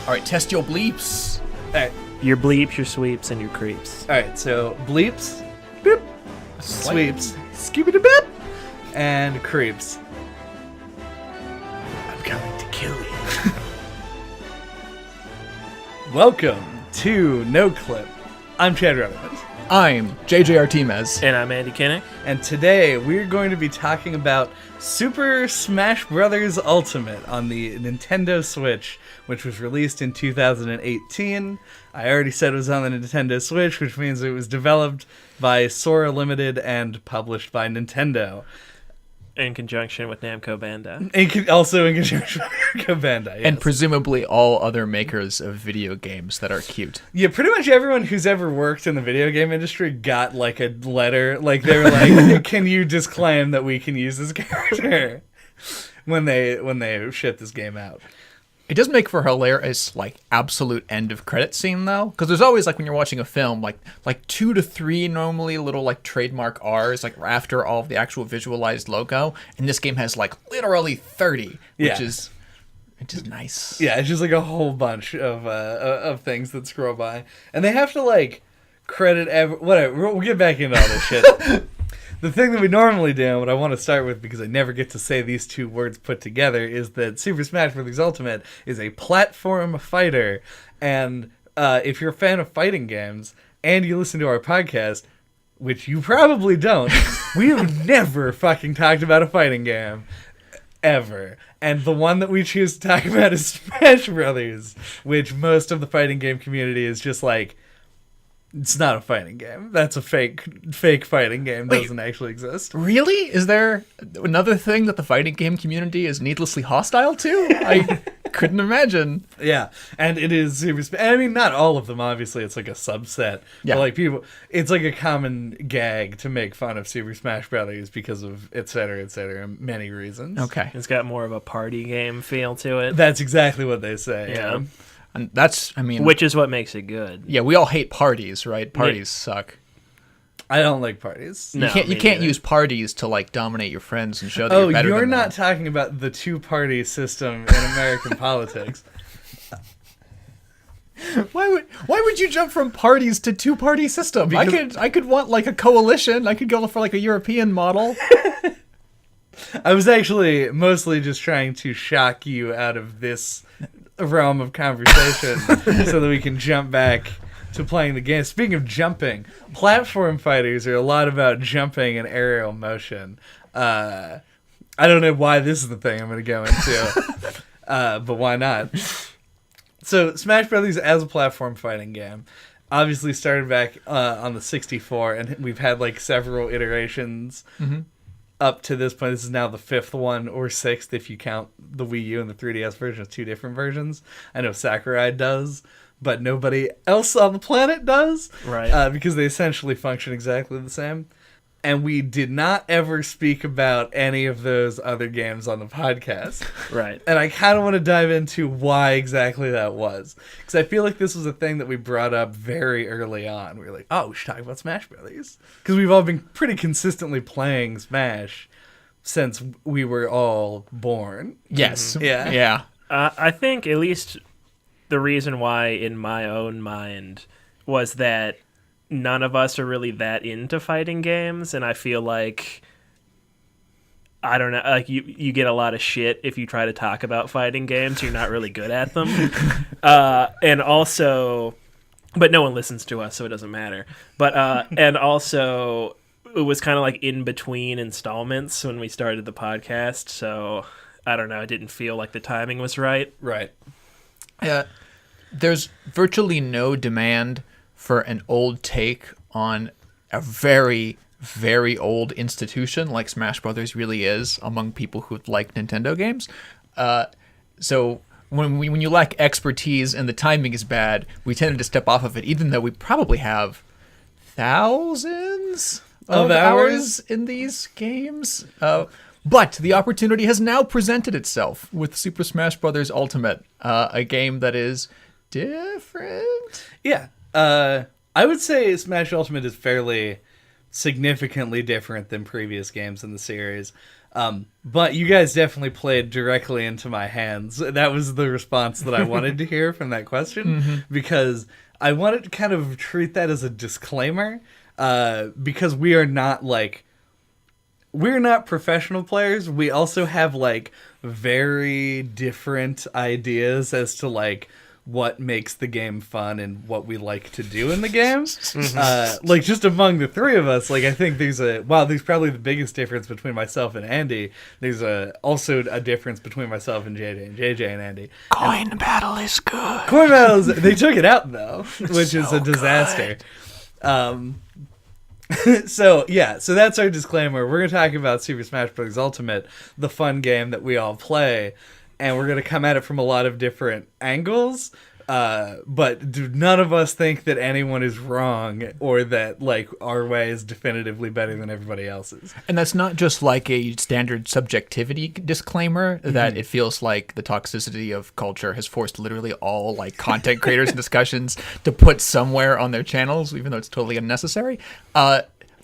All right, test your bleeps. All right. Your bleeps, your sweeps, and your creeps. All right, so bleeps, boop, sweeps, skibidi-bip, and creeps. I'm coming to kill you. Welcome to NOCLIP. I'm Chad Rutherford. I'm JJ Artemez. And I'm Andy Kinnick. And today we're going to be talking about Super Smash Bros. Ultimate on the Nintendo Switch, which was released in 2018. I already said it was on the Nintendo Switch, which means it was developed by Sora Limited and published by Nintendo. In conjunction with Namco Bandai. Also in conjunction with Namco Bandai, yes. And presumably all other makers of video games that are cute. Yeah, pretty much everyone who's ever worked in the video game industry got like a letter. Like they were like, "Can you disclaim that we can use this character?" when they ship this game out. It does make for a hilarious, absolute end of credit scene, though. Because there's always, when you're watching a film, 2 to 3 normally little, trademark R's, after all of the actual visualized logo. And this game has, literally 30, which is nice. Yeah, it's just, a whole bunch of things that scroll by. And they have to, credit whatever. We'll get back into all this shit. The thing that we normally do, and what I want to start with because I never get to say these two words put together, is that Super Smash Bros. Ultimate is a platform fighter. And if you're a fan of fighting games and you listen to our podcast, which you probably don't, we have never fucking talked about a fighting game. Ever. And the one that we choose to talk about is Smash Brothers, which most of the fighting game community is just it's not a fighting game. That's a fake fighting game. Wait, doesn't actually exist. Really? Is there another thing that the fighting game community is needlessly hostile to? I couldn't imagine. Yeah, and it is super. I mean, not all of them. Obviously, it's a subset. Yeah. But people, it's a common gag to make fun of Super Smash Brothers because of et cetera, many reasons. Okay. It's got more of a party game feel to it. That's exactly what they say. Yeah. And that's, which is what makes it good. Yeah, we all hate parties, right? Parties suck. I don't like parties. You can't use parties to dominate your friends and show that you're better than them. Oh, you're not talking about the two-party system in American politics. Why would you jump from parties to two-party system? I could want a coalition. I could go for a European model. I was actually mostly just trying to shock you out of this realm of conversation so that we can jump back to playing the game. Speaking of jumping, platform fighters are a lot about jumping and aerial motion. I don't know why this is the thing I'm going to go into, but why not? So Smash Brothers as a platform fighting game obviously started back on the 64, and we've had several iterations up to this point. This is now the 5th one, or 6th if you count the Wii U and the 3DS version as 2 different versions. I know Sakurai does, but nobody else on the planet does. Right. Because they essentially function exactly the same. And we did not ever speak about any of those other games on the podcast. Right. And I kind of want to dive into why exactly that was. Because I feel like this was a thing that we brought up very early on. We were like, we should talk about Smash Brothers. Because we've all been pretty consistently playing Smash since we were all born. Yes. Mm-hmm. Yeah. Yeah. I think at least the reason why in my own mind was that none of us are really that into fighting games, and I feel like, I don't know, you get a lot of shit if you try to talk about fighting games. You're not really good at them. And also, but no one listens to us, so it doesn't matter. But and also, it was kind of in between installments when we started the podcast, so I don't know, it didn't feel like the timing was right. Right. There's virtually no demand for an old take on a very, very old institution like Smash Brothers really is among people who like Nintendo games. So when you lack expertise and the timing is bad, we tended to step off of it, even though we probably have thousands of hours in these games. But the opportunity has now presented itself with Super Smash Bros. Ultimate, a game that is different. Yeah. I would say Smash Ultimate is fairly significantly different than previous games in the series. But you guys definitely played directly into my hands. That was the response that I wanted to hear from that question, because I wanted to kind of treat that as a disclaimer, because we're not professional players. We also have like very different ideas as to like what makes the game fun and what we like to do in the game. Like just among the three of us, like I think there's probably the biggest difference between myself and Andy. There's also a difference between myself and JJ and Andy. Coin battle is good. Coin battles, they took it out though, which is a disaster. So that's our disclaimer. We're going to talk about Super Smash Bros. Ultimate, the fun game that we all play, and we're going to come at it from a lot of different angles, but none of us think that anyone is wrong or that like our way is definitively better than everybody else's. And that's not just like a standard subjectivity disclaimer that it feels like the toxicity of culture has forced literally all like content creators and discussions to put somewhere on their channels, even though it's totally unnecessary.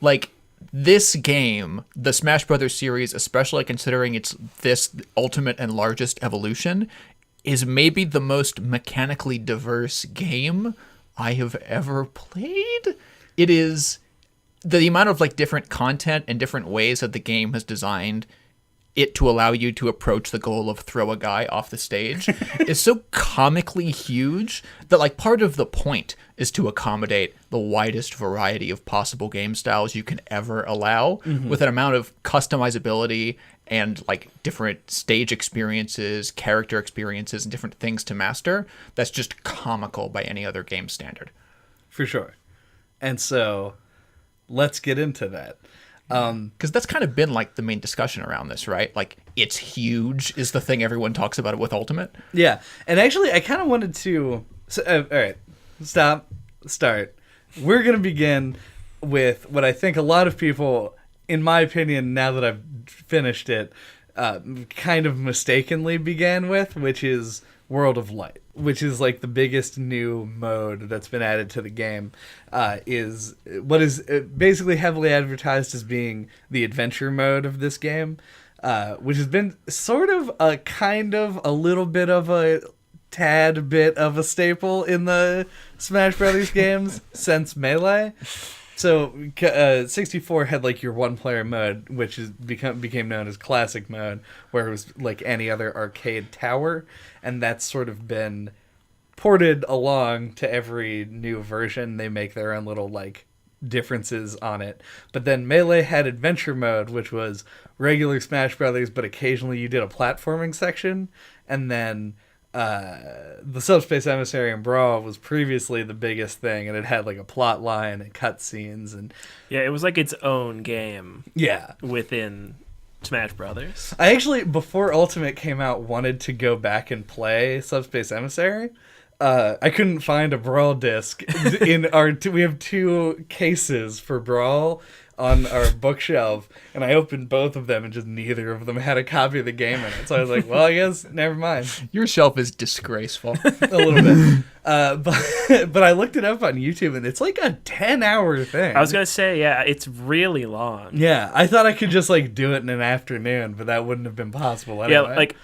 Like this game, the Smash Brothers series, especially considering it's this ultimate and largest evolution, is maybe the most mechanically diverse game I have ever played. It is the amount of like different content and different ways that the game has designed it to allow you to approach the goal of throw a guy off the stage is so comically huge that like part of the point is to accommodate the widest variety of possible game styles you can ever allow with an amount of customizability and like different stage experiences, character experiences, and different things to master. That's just comical by any other game standard. For sure. And so let's get into that. Because that's kind of been like the main discussion around this, right? Like it's huge is the thing everyone talks about it with Ultimate. Yeah. And actually I kind of wanted to all right, start. We're going to begin with what I think a lot of people, in my opinion, now that I've finished it, kind of mistakenly began with, which is World of Light, which is like the biggest new mode that's been added to the game, is what is basically heavily advertised as being the adventure mode of this game, which has been sort of a kind of a little bit of a tad bit of a staple in the Smash Brothers games since Melee. So 64 had like your one-player mode, which became known as Classic Mode, where it was like any other arcade tower, and that's sort of been ported along to every new version. They make their own little like differences on it. But then Melee had Adventure Mode, which was regular Smash Brothers, but occasionally you did a platforming section, and then the Subspace Emissary and Brawl was previously the biggest thing, and it had like a plot line and cutscenes, and Yeah, it was like its own game yeah. within Smash Brothers. I actually, before Ultimate came out, wanted to go back and play Subspace Emissary. I couldn't find a Brawl disc in we have two cases for Brawl on our bookshelf, and I opened both of them, and just neither of them had a copy of the game in it. So I was like, well, I guess never mind. Your shelf is disgraceful. A little bit. But I looked it up on YouTube, and it's like a 10-hour thing. I was going to say, yeah, it's really long. Yeah, I thought I could just like do it in an afternoon, but that wouldn't have been possible anyway. Yeah, like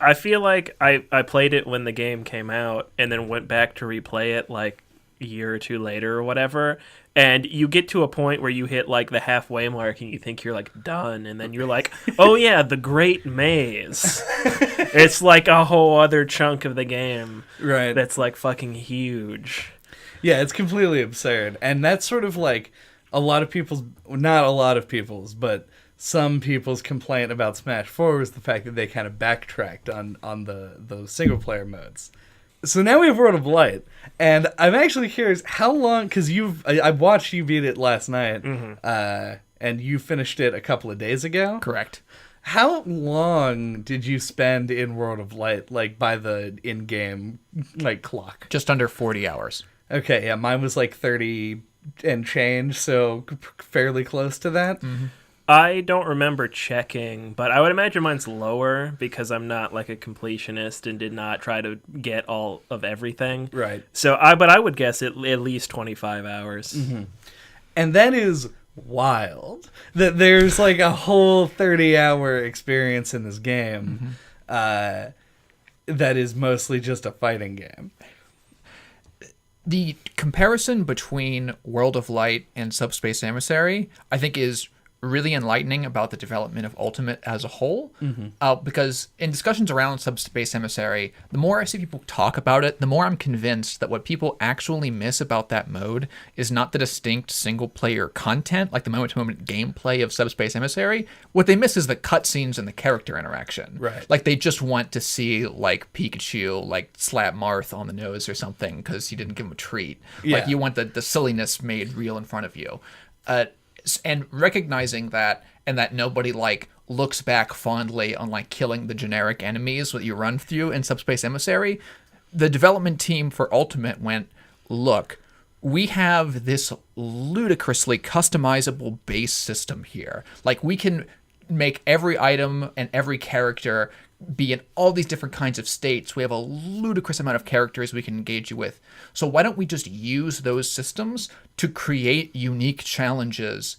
I feel like I played it when the game came out and then went back to replay it like a year or two later or whatever. And you get to a point where you hit like the halfway mark and you think you're like done. And then you're like, oh yeah, the Great Maze. It's like a whole other chunk of the game. Right. That's like fucking huge. Yeah, it's completely absurd. And that's sort of like a lot of people's, not a lot of people's, but some people's complaint about Smash 4 was the fact that they kind of backtracked on the single player modes. So now we have World of Light, and I'm actually curious how long, because I watched you beat it last night, and you finished it a couple of days ago. Correct. How long did you spend in World of Light, like by the in-game like clock? Just under 40 hours. Okay, yeah, mine was like 30 and change, so fairly close to that. Mm-hmm. I don't remember checking, but I would imagine mine's lower because I'm not like a completionist and did not try to get all of everything. Right. So but I would guess at least 25 hours. Mm-hmm. And that is wild. That there's like a whole 30-hour experience in this game that is mostly just a fighting game. The comparison between World of Light and Subspace Emissary, I think, is really enlightening about the development of Ultimate as a whole. Because in discussions around Subspace Emissary, the more I see people talk about it, the more I'm convinced that what people actually miss about that mode is not the distinct single-player content, like the moment-to-moment gameplay of Subspace Emissary. What they miss is the cutscenes and the character interaction. Right. Like, they just want to see, like, Pikachu, like, slap Marth on the nose or something because you didn't give him a treat. Yeah. Like, you want the silliness made real in front of you. And recognizing that, and that nobody like looks back fondly on like killing the generic enemies that you run through in Subspace Emissary, the development team for Ultimate went, look, we have this ludicrously customizable base system here. Like, we can make every item and every character be in all these different kinds of states. We have a ludicrous amount of characters we can engage you with. So why don't we just use those systems to create unique challenges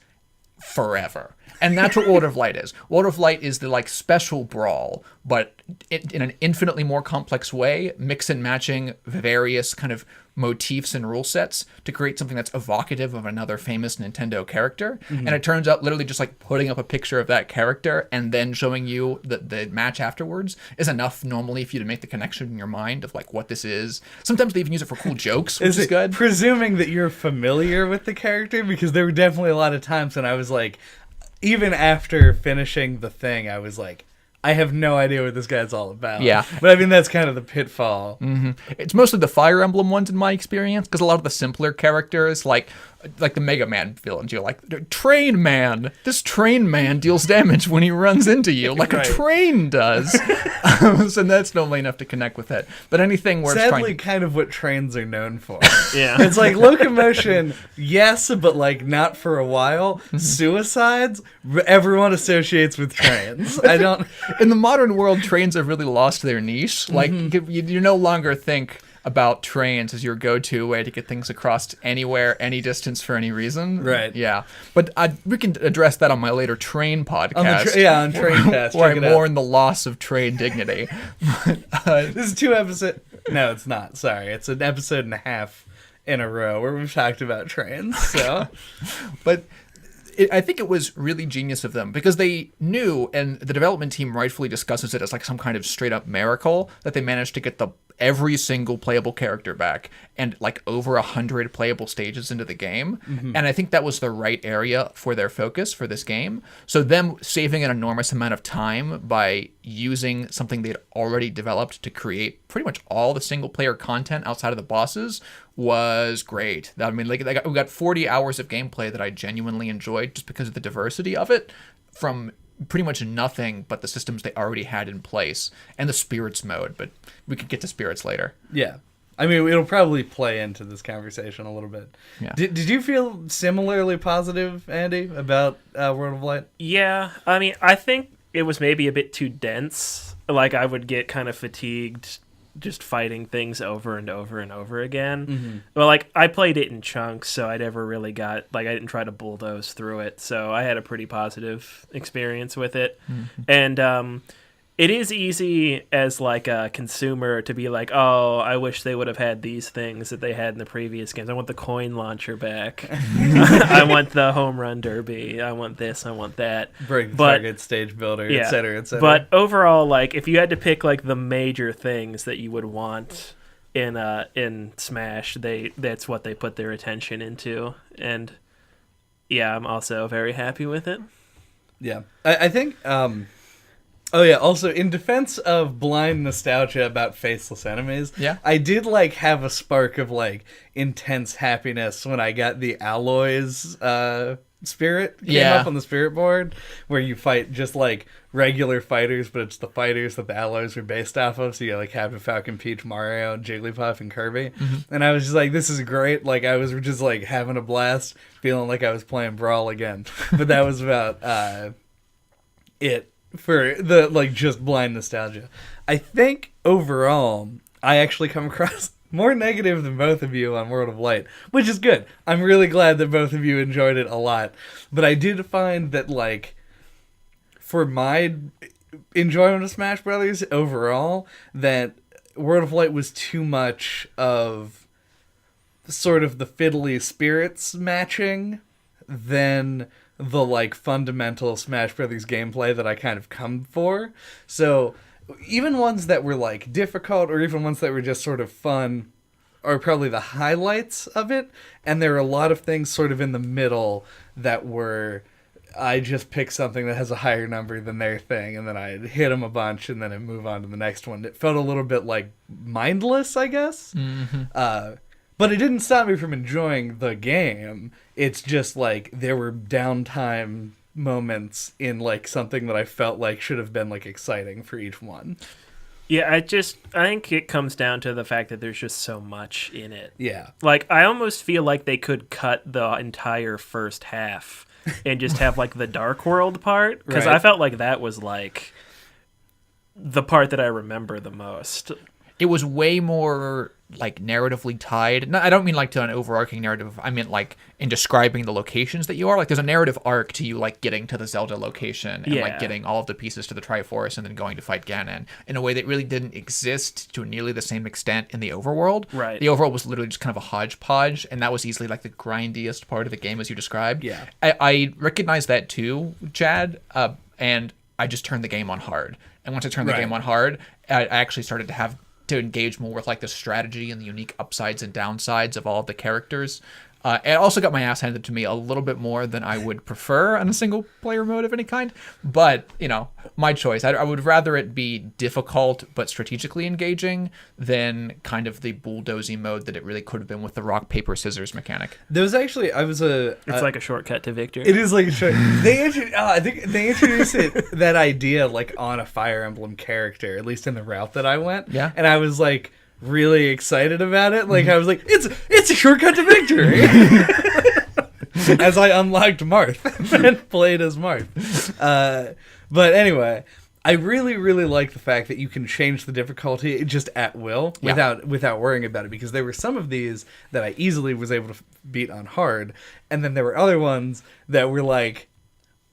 forever? And that's what World of Light is. World of Light is the like special brawl, but in an infinitely more complex way, mix and matching various kind of motifs and rule sets to create something that's evocative of another famous Nintendo character. And it turns out literally just like putting up a picture of that character and then showing you the match afterwards is enough normally for you to make the connection in your mind of like what this is. Sometimes they even use it for cool jokes, which is good. Presuming that you're familiar with the character, because there were definitely a lot of times when I was like, even after finishing the thing, I was like, I have no idea what this guy's all about. Yeah. But I mean, that's kind of the pitfall. It's mostly the Fire Emblem ones in my experience, because a lot of the simpler characters, like the Mega Man villains, you're like, Train Man. This Train Man deals damage when he runs into you, like Right. a train does. So that's normally enough to connect with it. But anything where Sadly, it's kind of what trains are known for. Yeah. It's like locomotion, yes, but like not for a while. Suicides, everyone associates with trains. I don't. in the modern world, trains have really lost their niche. Like, you no longer think about trains as your go-to way to get things across anywhere, any distance, for any reason. Right. Yeah. But we can address that on my later train podcast. On Train Cast. Where I check it out. mourn the loss of train dignity. This is 2 episodes. No, it's not. Sorry, it's an episode and a half in a row where we've talked about trains. So, But I think it was really genius of them because they knew, and the development team rightfully discusses it as like some kind of straight up miracle, that they managed to get every single playable character back and like over 100 playable stages into the game. And I think that was the right area for their focus for this game. So them saving an enormous amount of time by using something they'd already developed to create pretty much all the single player content outside of the bosses was great. I mean, like we got 40 hours of gameplay that I genuinely enjoyed just because of the diversity of it, from pretty much nothing but the systems they already had in place and the spirits mode. But we could get to spirits later. yeah. I mean, it'll probably play into this conversation a little bit. Yeah. Did you feel similarly positive, Andy, about World of Light? Yeah, I mean, I think it was maybe a bit too dense. Like, I would get kind of fatigued just fighting things over and over and over again. Well, like, I played it in chunks, so I never really got, like, I didn't try to bulldoze through it, so I had a pretty positive experience with it. And it is easy as, like, a consumer to be like, oh, I wish they would have had these things that they had in the previous games. I want the coin launcher back. I want the home run derby. I want this. I want that. Break the But- target, stage builder, Yeah. et cetera, et cetera. But overall, like, if you had to pick like the major things that you would want in Smash, that's what they put their attention into. And yeah, I'm also very happy with it. yeah. I think... Oh yeah, also in defense of blind nostalgia about faceless enemies, Yeah. I did like have a spark of like intense happiness when I got the alloys spirit came Yeah. up on the spirit board, where you fight just like regular fighters, but it's the fighters that the alloys are based off of. So you got like Captain Falcon, Peach, Mario, Jigglypuff, and Kirby. And I was just like, this is great. Like I was just like having a blast, feeling like I was playing Brawl again. But that was about it. For the, like, just blind nostalgia. I think, overall, I actually come across more negative than both of you on World of Light, which is good. I'm really glad that both of you enjoyed it a lot. But I did find that, like, for my enjoyment of Smash Brothers overall, that World of Light was too much of sort of the fiddly spirits matching than the, like, fundamental Smash Brothers gameplay that I kind of come for. So even ones that were, like, difficult, or even ones that were just sort of fun, are probably the highlights of it. And there are a lot of things sort of in the middle that were, I just pick something that has a higher number than their thing, and then I hit them a bunch, and then I move on to the next one. It felt a little bit, like, mindless, I guess. Mm-hmm. But it didn't stop me from enjoying the game. It's just, like, there were downtime moments in, like, something that I felt like should have been, like, exciting for each one. Yeah, I think it comes down to the fact that there's just so much in it. Yeah. Like, I almost feel like they could cut the entire first half and just have, like, the Dark World part. Because Right. I felt like that was, like, the part that I remember the most. It was way more, like, narratively tied. No, I don't mean, like, to an overarching narrative. I mean, like, in describing the locations that you are. Like, there's a narrative arc to you, like, getting to the Zelda location and, like, Yeah. getting all of the pieces to the Triforce and then going to fight Ganon in a way that really didn't exist to nearly the same extent in the overworld. Right. The overworld was literally just kind of a hodgepodge, and that was easily, like, the grindiest part of the game, as you described. Yeah. I recognize that, too, Chad, and I just turned the game on hard. And once I turned the Right. game on hard, I actually started to engage more with, like, the strategy and the unique upsides and downsides of all of the characters. It also got my ass handed to me a little bit more than I would prefer on a single player mode of any kind. But, you know, my choice. I would rather it be difficult but strategically engaging than kind of the bulldozy mode that it really could have been with the rock, paper, scissors mechanic. There was actually, It's like a shortcut to victory. It is like a short. I think they introduced that idea, like, on a Fire Emblem character, at least in the route that I went. Yeah. And I was like really excited about it. Like, I was like, it's a shortcut to victory. As I unlocked Marth and played as Marth. But anyway, I really, really like the fact that you can change the difficulty just at will without worrying about it, because there were some of these that I easily was able to beat on hard, and then there were other ones that were like,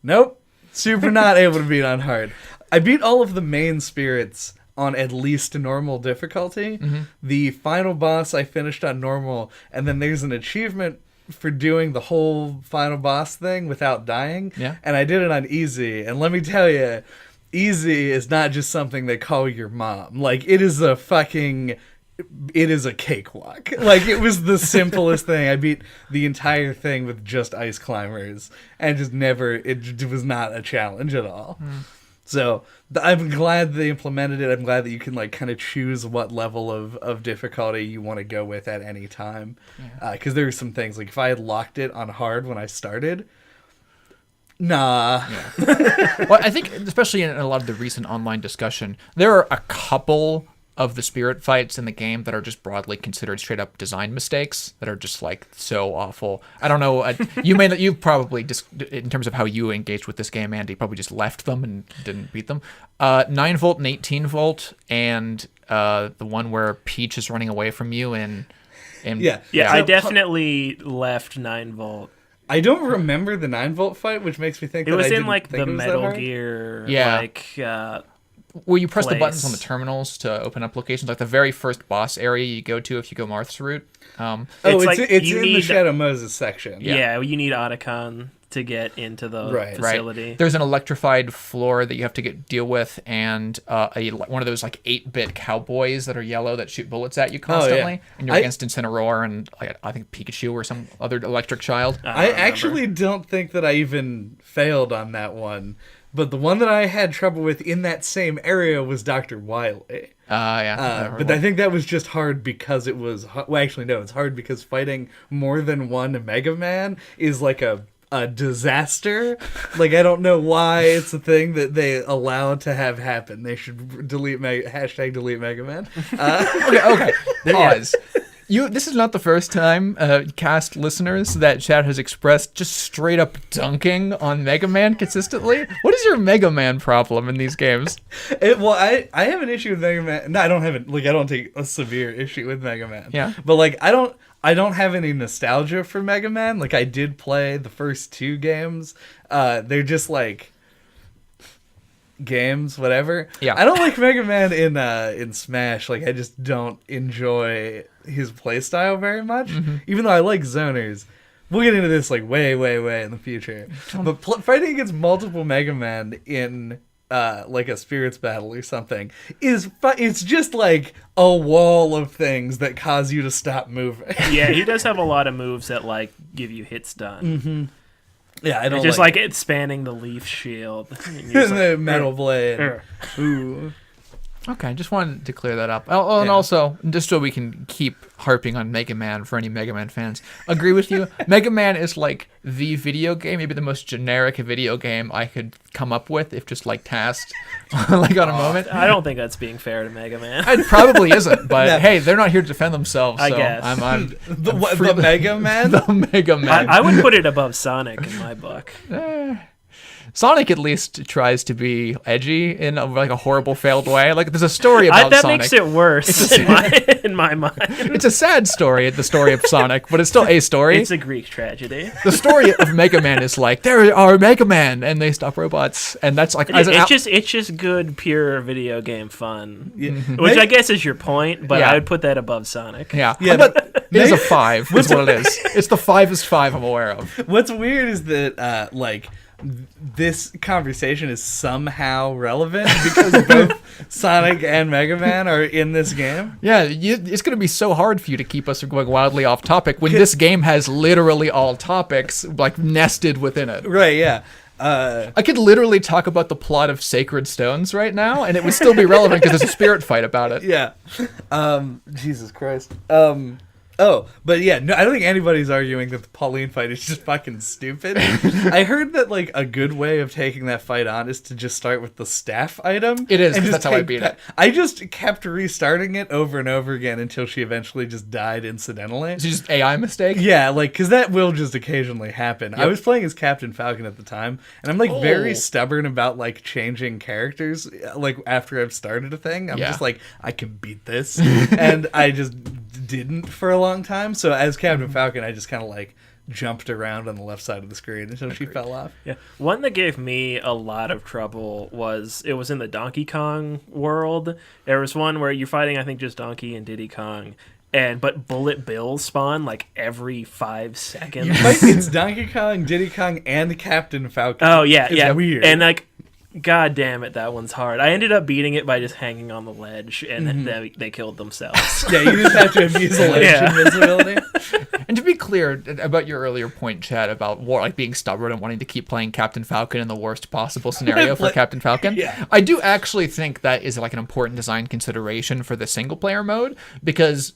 nope, super not able to beat on hard. I beat all of the main spirits on at least normal difficulty. Mm-hmm. The final boss I finished on normal, and then there's an achievement for doing the whole final boss thing without dying. Yeah. And I did it on easy, and let me tell you, easy is not just something they call your mom. Like, it is a cakewalk. Like, it was the simplest thing. I beat the entire thing with just ice climbers, and it was not a challenge at all. So I'm glad they implemented it. I'm glad that you can, like, kind of choose what level of difficulty you want to go with at any time. Because there were some things, like, if I had locked it on hard when I started, nah. Yeah. Well, I think, especially in a lot of the recent online discussion, there are a couple of the spirit fights in the game that are just broadly considered straight up design mistakes that are just, like, so awful. I don't know. You probably just, in terms of how you engaged with this game, Andy, probably just left them and didn't beat them. 9 volt and 18 volt, and the one where Peach is running away from you and Yeah, I definitely left 9 volt. I don't remember the 9 volt fight, which makes me think It that was I in, didn't like, think the it was that Metal hard. Gear, Yeah. like, where you press the buttons place. on the terminals to open up locations, like the very first boss area you go to if you go Marth's route. It's like in you the need- Shadow Moses section. yeah, you need Otacon to get into the facility. There's an electrified floor that you have to deal with, and one of those, like, 8-bit cowboys that are yellow that shoot bullets at you constantly. And you're against Incineroar and, like, I think Pikachu or some other electric child. I actually don't think that I even failed on that one. But the one that I had trouble with in that same area was Dr. Wily. But I think that was just hard because it was... Well, actually, no, it's hard because fighting more than one Mega Man is like a disaster. Like, I don't know why it's a thing that they allow to have happen. They should delete #delete Mega Man. Okay. Pause. This is not the first time, cast listeners, that Chad has expressed just straight up dunking on Mega Man consistently. What is your Mega Man problem in these games? I have an issue with Mega Man. No, I don't have it. Like, I don't take a severe issue with Mega Man. Yeah. But like, I don't have any nostalgia for Mega Man. Like, I did play the first 2 games. They're just like games, whatever. Yeah. I don't like Mega Man in Smash. Like, I just don't enjoy his playstyle very much. Even though I like zoners. We'll get into this like way in the future. But fighting against multiple Mega Man in like a spirits battle or something it's just like a wall of things that cause you to stop moving. Yeah, he does have a lot of moves that like give you hit stun. Yeah, I don't just like it spanning the leaf shield and you're just the like, metal blade. "Ugh." Ooh. Okay, just wanted to clear that up. Oh, and also, just so we can keep harping on Mega Man for any Mega Man fans, agree with you. Mega Man is like the video game, maybe the most generic video game I could come up with if just like tasked like on a moment. I don't think that's being fair to Mega Man. It probably isn't, but Yeah. hey, they're not here to defend themselves. I So guess. I'm The Mega Man? the Mega Man. I would put it above Sonic in my book. Sonic at least tries to be edgy in like a horrible failed way. Like there's a story about That Sonic. makes it worse in my mind. It's a sad story, the story of Sonic, but it's still a story. It's a Greek tragedy. The story of Mega Man is like, there are Mega Man, and they stop robots, and that's like It's just good, pure video game fun, which I guess is your point. But Yeah. I would put that above Sonic. yeah. Yeah, But it is a 5. Is what it is. It's the 5th 5 I'm aware of. What's weird is that like this conversation is somehow relevant because both Sonic and Mega Man are in this game. Yeah, it's going to be so hard for you to keep us from going wildly off topic when this game has literally all topics like nested within it. Right, yeah. I could literally talk about the plot of Sacred Stones right now, and it would still be relevant because there's a spirit fight about it. Yeah. Jesus Christ. But yeah, no, I don't think anybody's arguing that the Pauline fight is just fucking stupid. I heard that like a good way of taking that fight on is to just start with the staff item. It is, and 'cause just that's how I take beat that- it. I just kept restarting it over and over again until she eventually just died incidentally. It's just AI mistake. Yeah, like, because that will just occasionally happen. I Yep. was playing as Captain Falcon at the time, and I'm, like, very stubborn about, like, changing characters, like, after I've started a thing. I'm Yeah. just like, I can beat this. And I just didn't for a long time. So as Captain Falcon, I just kind of, like, jumped around on the left side of the screen until she fell off. Yeah, one that gave me a lot of trouble was in the Donkey Kong world. There was one where you're fighting, I think, just Donkey and Diddy Kong, but Bullet Bill spawn like every 5 seconds. It's Donkey Kong, Diddy Kong, and Captain Falcon. Oh yeah, It's yeah, weird. And like, god damn it, that one's hard. I ended up beating it by just hanging on the ledge, and they killed themselves. Yeah, you just have to abuse the ledge Yeah. invincibility. And to be clear about your earlier point, Chad, about like being stubborn and wanting to keep playing Captain Falcon in the worst possible scenario for Captain Falcon, Yeah. I do actually think that is like an important design consideration for the single player mode, because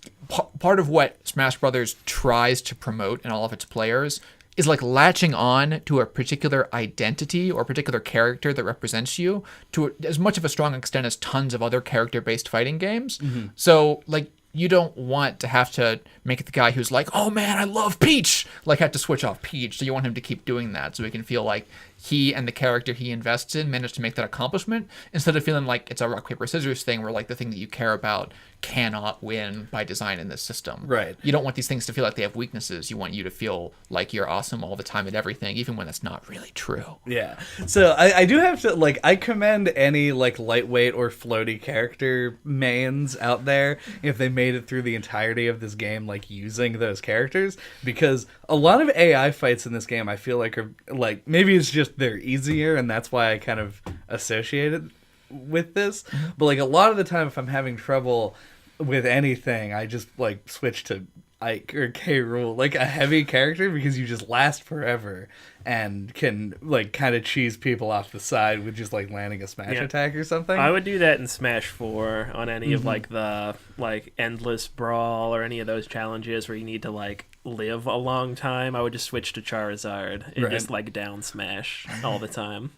part of what Smash Brothers tries to promote in all of its players is like latching on to a particular identity or particular character that represents you to as much of a strong extent as tons of other character-based fighting games. So like you don't want to have to make the guy who's like, oh man, I love Peach, like have to switch off Peach. So you want him to keep doing that so he can feel like he and the character he invests in managed to make that accomplishment, instead of feeling like it's a rock, paper, scissors thing where like the thing that you care about cannot win by design in this system. Right. You don't want these things to feel like they have weaknesses. You want you to feel like you're awesome all the time at everything, even when that's not really true. Yeah. So I do have to, like, I commend any, like, lightweight or floaty character mains out there if they made it through the entirety of this game, like, using those characters, because a lot of AI fights in this game I feel like are, like, maybe it's just they're easier and that's why I kind of associate it with this, but, like, a lot of the time if I'm having trouble with anything, I just, like, switch to Ike or K. Rool, like a heavy character, because you just last forever and can like kind of cheese people off the side with just like landing a smash attack or something. I would do that in Smash 4 on any of like the like endless brawl or any of those challenges where you need to like live a long time. I would just switch to Charizard and just like down smash all the time.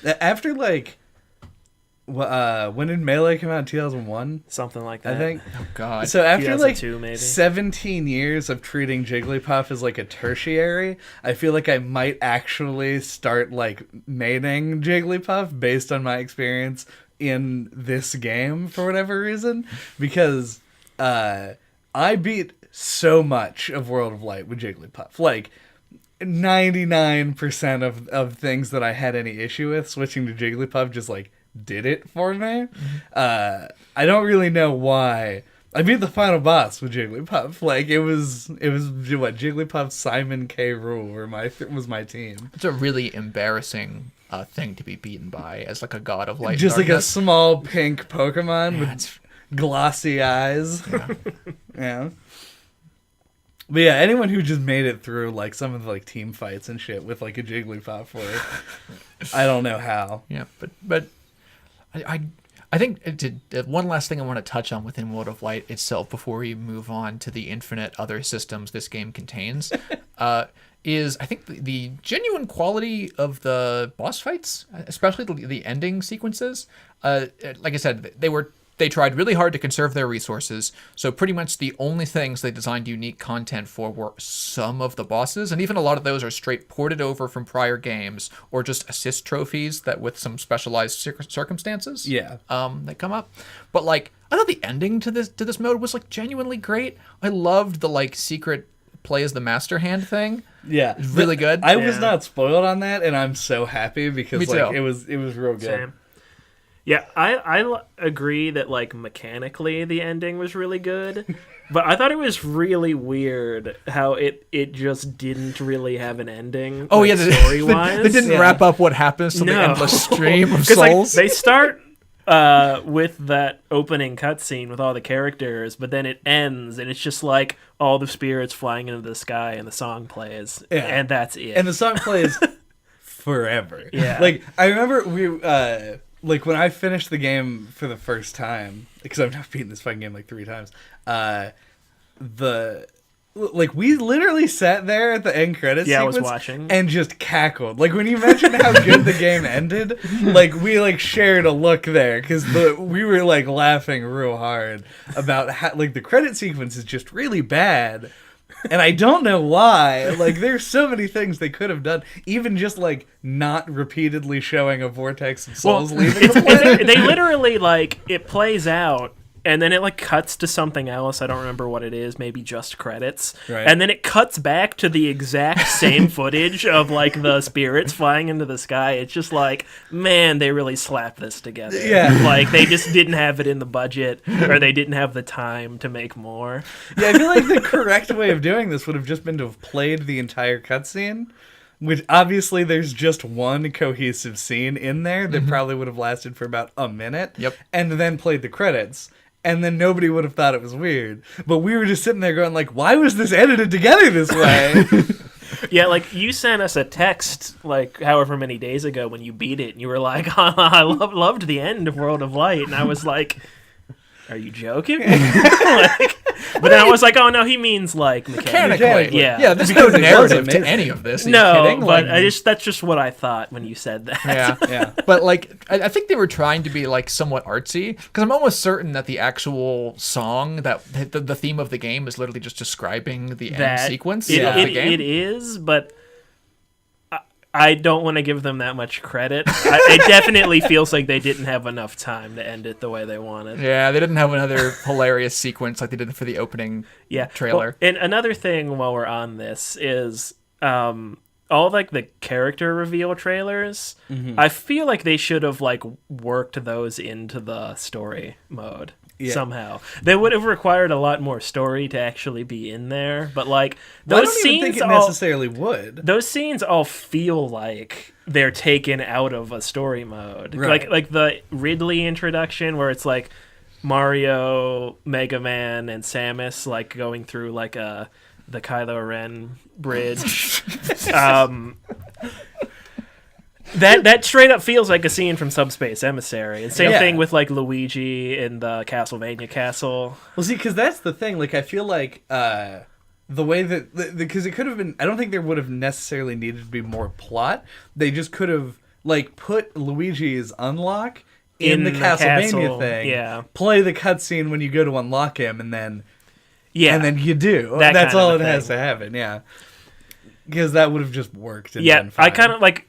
After like when did Melee come out? 2001, something like that. I think. Oh God. So after like 2002 maybe. 17 years of treating Jigglypuff as like a tertiary, I feel like I might actually start like maining Jigglypuff based on my experience in this game for whatever reason, because I beat so much of World of Light with Jigglypuff. Like 99% of things that I had any issue with, switching to Jigglypuff just like did it for me. I don't really know why. I beat the final boss with Jigglypuff. Like it was what Jigglypuff, Simon K. Rule was my team. It's a really embarrassing thing to be beaten by as like a god of light. Just and like a darkness. small pink Pokemon Yeah, with glossy eyes. Yeah. Yeah. But yeah, anyone who just made it through like some of the like team fights and shit with like a Jigglypuff, I don't know how. Yeah, but I think one last thing I want to touch on within World of Light itself before we move on to the infinite other systems this game contains is I think the genuine quality of the boss fights, especially the ending sequences. Like I said, they tried really hard to conserve their resources, so pretty much the only things they designed unique content for were some of the bosses, and even a lot of those are straight ported over from prior games, or just assist trophies that with some specialized circumstances that come up. But like, I thought the ending to this mode was like genuinely great. I loved the like secret play as the master hand thing. Yeah, It's really good. I was not spoiled on that, and I'm so happy because Me like too. it was real good. Same. Yeah, I agree that like mechanically the ending was really good, but I thought it was really weird how it just didn't really have an ending. Oh like, yeah, story wise, they didn't wrap up what happens to the endless stream of 'Cause, like, souls. they start with that opening cutscene with all the characters, but then it ends and it's just like all the spirits flying into the sky and the song plays, and that's it. And the song plays forever. Yeah. Like I remember like when I finished the game for the first time, because I've now beaten this fucking game like 3 times. We literally sat there at the end credits sequence I was watching and just cackled. Like when you mentioned how good the game ended, like we like shared a look there because we were like laughing real hard about how like the credit sequence is just really bad. And I don't know why. Like, there's so many things they could have done. Even just, like, not repeatedly showing a vortex of souls leaving the planet. they literally, like, it plays out, and then it, like, cuts to something else. I don't remember what it is. Maybe just credits. Right. And then it cuts back to the exact same footage of, like, the spirits flying into the sky. It's just like, man, they really slapped this together. Yeah. Like, they just didn't have it in the budget, or they didn't have the time to make more. Yeah, I feel like the correct way of doing this would have just been to have played the entire cutscene. Which, obviously, there's just one cohesive scene in there that probably would have lasted for about a minute. Yep. And then played the credits. And then nobody would have thought it was weird. But we were just sitting there going, like, why was this edited together this way? Yeah, like, you sent us a text, like, however many days ago when you beat it, and you were like, I loved the end of World of Light. And I was like, are you joking? But then I was like, oh, no, he means, like, Mechanically. Yeah. Yeah, there's Because no it narrative was to amazing. any of this. Are you No, kidding? but Like, that's just what I thought when you said that. yeah. Yeah. But like, I think they were trying to be like somewhat artsy because I'm almost certain that the actual song that the theme of the game is literally just describing the end sequence of the game. It is, but I don't want to give them that much credit. It definitely feels like they didn't have enough time to end it the way they wanted. Yeah, they didn't have another hilarious sequence like they did for the opening trailer. Well, and another thing while we're on this is all like the character reveal trailers. I feel like they should have like worked those into the story mode. Yeah. Somehow they would have required a lot more story to actually be in there, but like those I don't scenes even think it all, necessarily would. those scenes all feel like they're taken out of a story mode. Right. Like the Ridley introduction where it's like Mario, Mega Man, and Samus like going through like the Kylo Ren bridge. That straight up feels like a scene from Subspace Emissary. And same thing with like Luigi in the Castlevania castle. Well, see, because that's the thing. Like, I feel like the way that because it could have been. I don't think there would have necessarily needed to be more plot. They just could have like put Luigi's unlock in the Castlevania castle, thing. yeah. Play the cutscene when you go to unlock him, and then you do. That That's kind of all a it has thing. to happen. Yeah, because that would have just worked. And Yeah, been fine. I kind of like.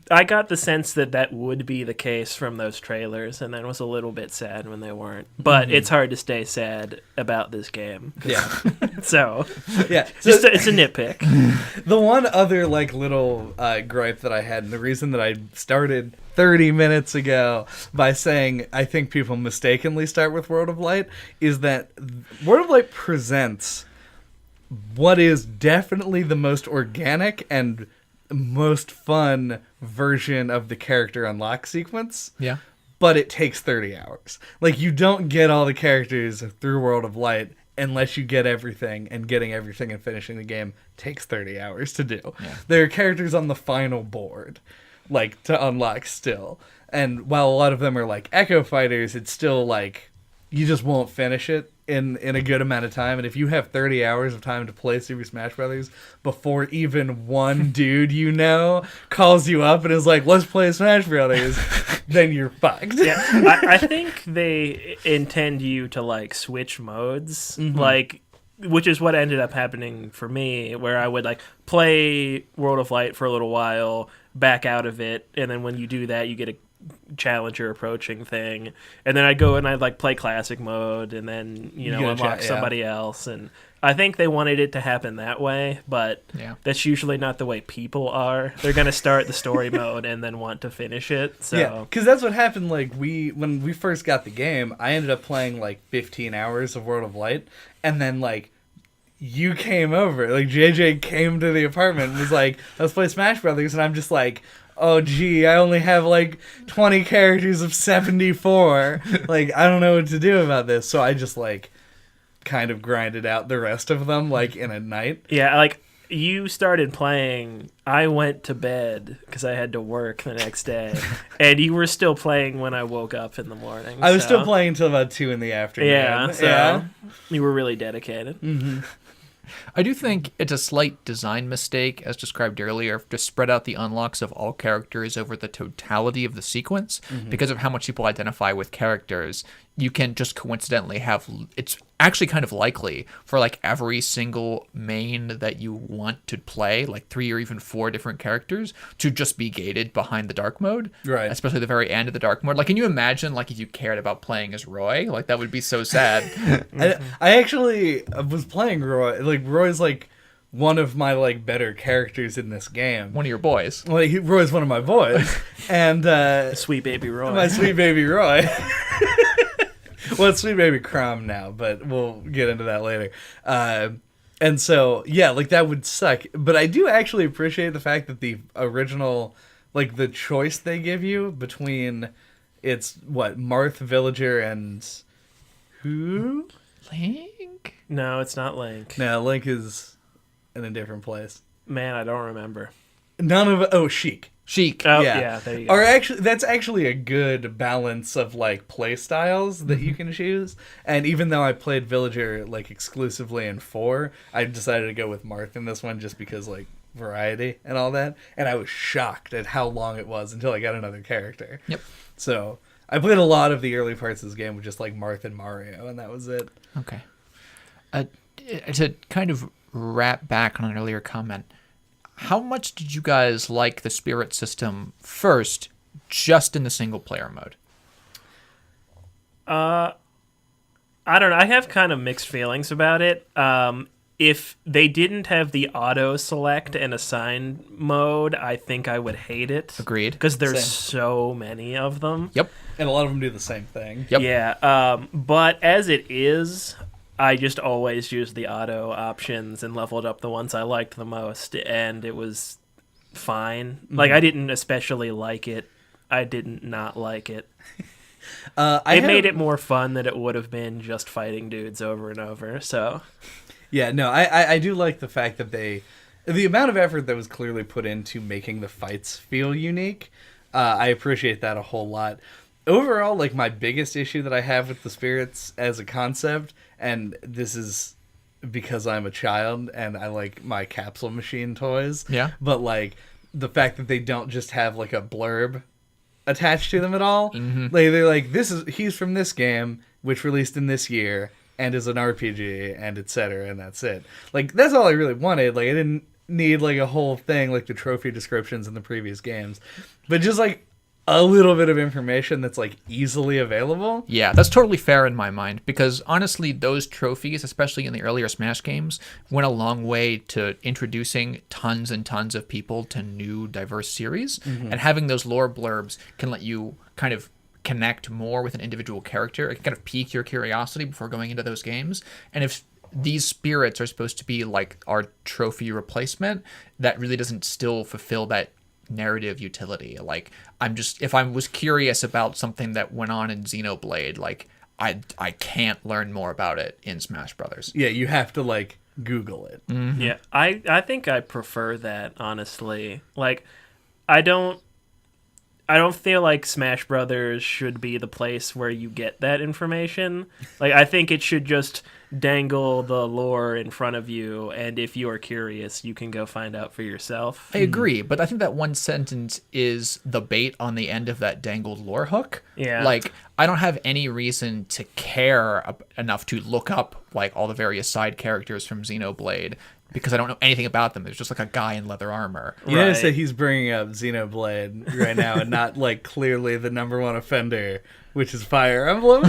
I got the sense that would be the case from those trailers, and then was a little bit sad when they weren't. But it's hard to stay sad about this game. Yeah, So, yeah. it's a nitpick. The one other like little gripe that I had, and the reason that I started 30 minutes ago by saying I think people mistakenly start with World of Light, is that World of Light presents what is definitely the most organic and most fun version of the character unlock sequence. Yeah. But it takes 30 hours. Like, you don't get all the characters through World of Light unless you get everything, and getting everything and finishing the game takes 30 hours to do. Yeah. There are characters on the final board, like, to unlock still. And while a lot of them are, like, Echo Fighters, it's still, like, you just won't finish it in a good amount of time. And if you have 30 hours of time to play Super Smash Brothers before even one dude you know calls you up and is like, let's play Smash Brothers, then you're fucked. Yeah, I think they intend you to like switch modes, like, which is what ended up happening for me, where I would like play World of Light for a little while, back out of it, and then when you do that, you get a challenger approaching thing, and then I'd go and I'd like play classic mode, and then unlock somebody else. And I think they wanted it to happen that way, but that's usually not the way people are. They're gonna start the story mode and then want to finish it. So yeah, because that's what happened. Like, when we first got the game, I ended up playing like 15 hours of World of Light, and then like you came over, like JJ came to the apartment and was like, let's play Smash Brothers, and I'm just like, oh gee, I only have like 20 characters of 74. Like, I don't know what to do about this. So I just like kind of grinded out the rest of them like in a night. Yeah, like you started playing, I went to bed because I had to work the next day, and you were still playing when I woke up in the morning. I was still playing until about 2 in the afternoon. Yeah, so yeah. You were really dedicated. Mm-hmm. I do think it's a slight design mistake, as described earlier, to spread out the unlocks of all characters over the totality of the sequence. Because of how much people identify with characters, you can just coincidentally have... It's actually kind of likely for like every single main that you want to play, like 3 or even 4 different characters, to just be gated behind the dark mode. Right. Especially the very end of the dark mode. Like, can you imagine like if you cared about playing as Roy? Like, that would be so sad. I actually was playing Roy. Like, Roy's like one of my like better characters in this game. One of your boys. Well, Roy's one of my boys. And Sweet baby Roy. my sweet baby Roy. Well, it's sweet baby Crom now, but we'll get into that later. And so, yeah, like, that would suck. But I do actually appreciate the fact that the original, like, the choice they give you between, it's, what, Marth, Villager, and who? Link? No, it's not Link. No, Link is in a different place. Man, I don't remember. Sheik. Sheik. Oh, yeah, there you go. Or actually, that's actually a good balance of like play styles that you can choose. And even though I played Villager like exclusively in 4, I decided to go with Marth in this one just because like variety and all that. And I was shocked at how long it was until I got another character. Yep. So I played a lot of the early parts of this game with just like Marth and Mario, and that was it. Okay. To kind of wrap back on an earlier comment, how much did you guys like the Spirit system first, just in the single player mode? I don't know. I have kind of mixed feelings about it. If they didn't have the auto select and assign mode, I think I would hate it. Agreed. Because there's Same. so many of them. Yep. And a lot of them do the same thing. Yep. Yeah. But as it is, I just always used the auto options and leveled up the ones I liked the most, and it was fine. Like, I didn't especially like it. I didn't not like it. It made it more fun than it would have been just fighting dudes over and over, so... Yeah, no, I do like the fact that the amount of effort that was clearly put into making the fights feel unique. I appreciate that a whole lot. Overall, like, my biggest issue that I have with the spirits as a concept, and this is because I'm a child and I like my capsule machine toys. Yeah. But like the fact that they don't just have like a blurb attached to them at all. Mm-hmm. Like they're like, he's from this game, which released in this year and is an RPG and etc. And that's it. Like that's all I really wanted. Like I didn't need like a whole thing like the trophy descriptions in the previous games, but just like a little bit of information that's like easily available. Yeah, that's totally fair in my mind, because honestly, those trophies, especially in the earlier Smash games, went a long way to introducing tons and tons of people to new diverse series. Mm-hmm. And having those lore blurbs can let you kind of connect more with an individual character. It can kind of pique your curiosity before going into those games. And if these spirits are supposed to be like our trophy replacement, that really doesn't still fulfill that narrative utility. Like if I was curious about something that went on in Xenoblade, like I can't learn more about it in Smash Brothers. Yeah, you have to like Google it. Mm-hmm. Yeah, I think I prefer that, honestly. Like I don't feel like Smash Brothers should be the place where you get that information. Like I think it should just dangle the lore in front of you, and if you are curious, you can go find out for yourself. I agree, but I think that one sentence is the bait on the end of that dangled lore hook. Yeah. Like, I don't have any reason to care enough to look up, like, all the various side characters from Xenoblade, because I don't know anything about them. There's just, like, a guy in leather armor. You notice that he's bringing up Xenoblade right now and not, like, clearly the number one offender, which is Fire Emblem.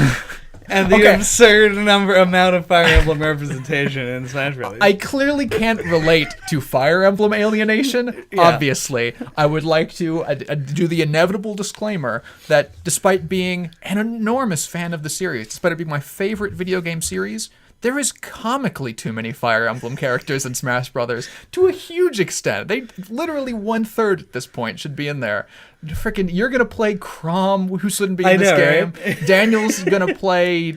And the absurd amount of Fire Emblem representation in Smash Bros. I clearly can't relate to Fire Emblem alienation. Yeah. Obviously, I would like to do the inevitable disclaimer that despite being an enormous fan of the series, despite it being my favorite video game series, there is comically too many Fire Emblem characters in Smash Brothers to a huge extent. They literally 1/3 at this point should be in there. Freaking, you're gonna play Crom, who shouldn't be in this game. Right? Daniel's gonna play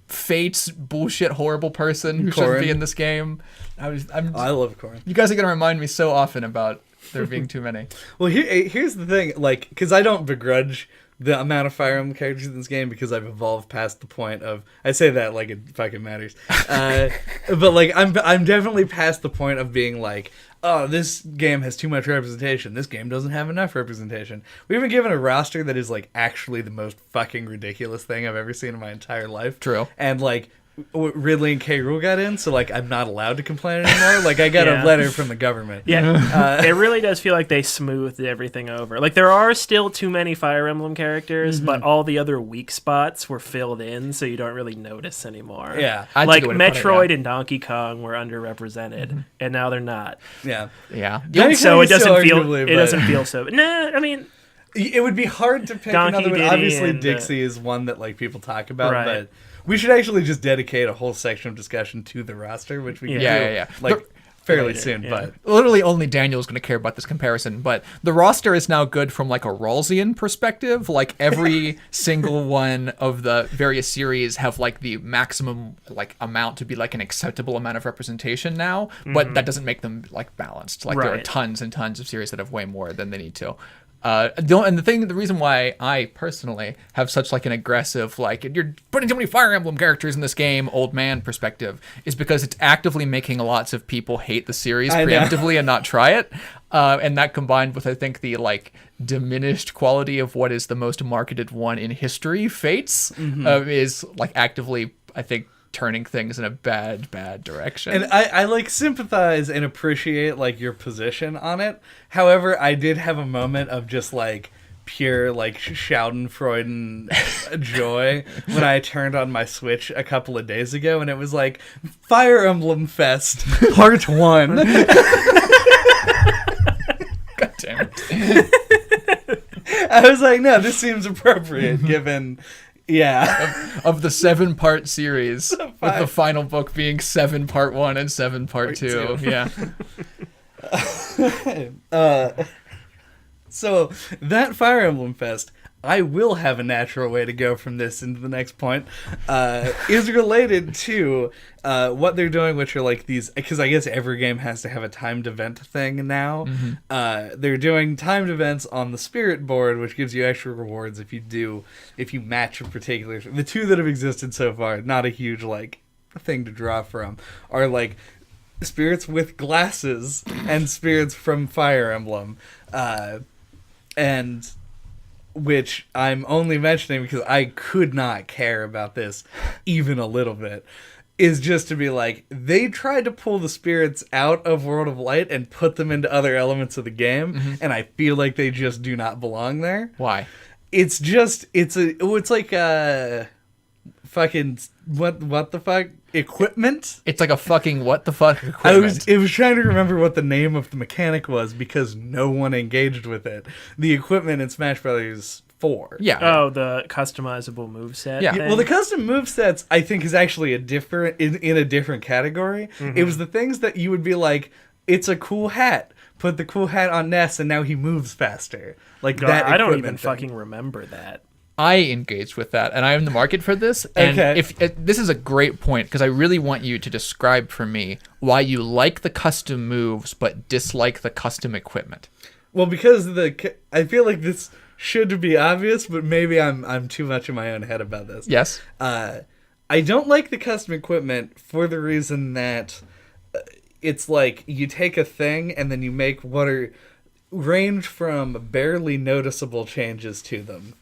Fate's bullshit horrible person who shouldn't be in this game. I love Corrin. You guys are gonna remind me so often about there being too many. Well, here's the thing, like, because I don't begrudge the amount of Fire Emblem characters in this game, because I've evolved past the point of, I say that like it fucking matters, but like I'm definitely past the point of being like, oh, this game has too much representation, this game doesn't have enough representation. We've been given a roster that is like actually the most fucking ridiculous thing I've ever seen in my entire life. True. And like Ridley and K. Rool got in, so like I'm not allowed to complain anymore. Like I got a letter from the government. Yeah, it really does feel like they smoothed everything over. Like there are still too many Fire Emblem characters, but all the other weak spots were filled in, so you don't really notice anymore. Yeah, like Metroid and Donkey Kong were underrepresented, and now they're not. Yeah. So it doesn't feel. It doesn't feel so. Nah, I mean, it would be hard to pick Donkey another one. Diddy Obviously, and, Dixie is one that like people talk about, Right. but we should actually just dedicate a whole section of discussion to the roster, which we can do like fairly soon. yeah. But literally only Daniel's going to care about this comparison, but the roster is now good from like a Rawlsian perspective. Like every single one of the various series have like the maximum like amount to be like an acceptable amount of representation now, but that doesn't make them like balanced. Like there are Right. tons and tons of series that have way more than they need to. The reason why I personally have such like an aggressive, like, you're putting too many Fire Emblem characters in this game, old man perspective, is because it's actively making lots of people hate the series preemptively and not try it. And that combined with, I think, the like diminished quality of what is the most marketed one in history, Fates, is like actively, I think, turning things in a bad direction. and I like sympathize and appreciate like your position on it. However, I did have a moment of just like pure like Schadenfreude joy when I turned on my Switch a couple of days ago, and it was like Fire Emblem Fest Part 1. God damn it. I was like, no, this seems appropriate given. Yeah. Of the 7-part series, with the final book being 7 Part 1 and 7 Part 2. Yeah. So that Fire Emblem Fest, I will have a natural way to go from this into the next point, is related to what they're doing, which are like these, because I guess every game has to have a timed event thing now. They're doing timed events on the Spirit board, which gives you extra rewards if you match a particular. The two that have existed so far, not a huge like thing to draw from, are like spirits with glasses and spirits from Fire Emblem, and which I'm only mentioning because I could not care about this even a little bit, is just to be like, they tried to pull the spirits out of World of Light and put them into other elements of the game, and I feel like they just do not belong there. Why? It's like fucking what the fuck equipment. It's like a fucking what the fuck equipment. I was trying to remember what the name of the mechanic was because no one engaged with it. The equipment in Smash Brothers 4. Yeah. Oh, the customizable moveset. Yeah. thing? Well, the custom movesets I think is actually a different in a different category. It was the things that you would be like, it's a cool hat. Put the cool hat on Ness, and now he moves faster. Like God, that. I don't even equipment thing. fucking remember that. I engaged with that, and I am in the market for this. And Okay. if this is a great point, because I really want you to describe for me why you like the custom moves but dislike the custom equipment. Well, because I feel like this should be obvious, but maybe I'm too much in my own head about this. Yes. I don't like the custom equipment for the reason that it's like you take a thing and then you make what are range from barely noticeable changes to them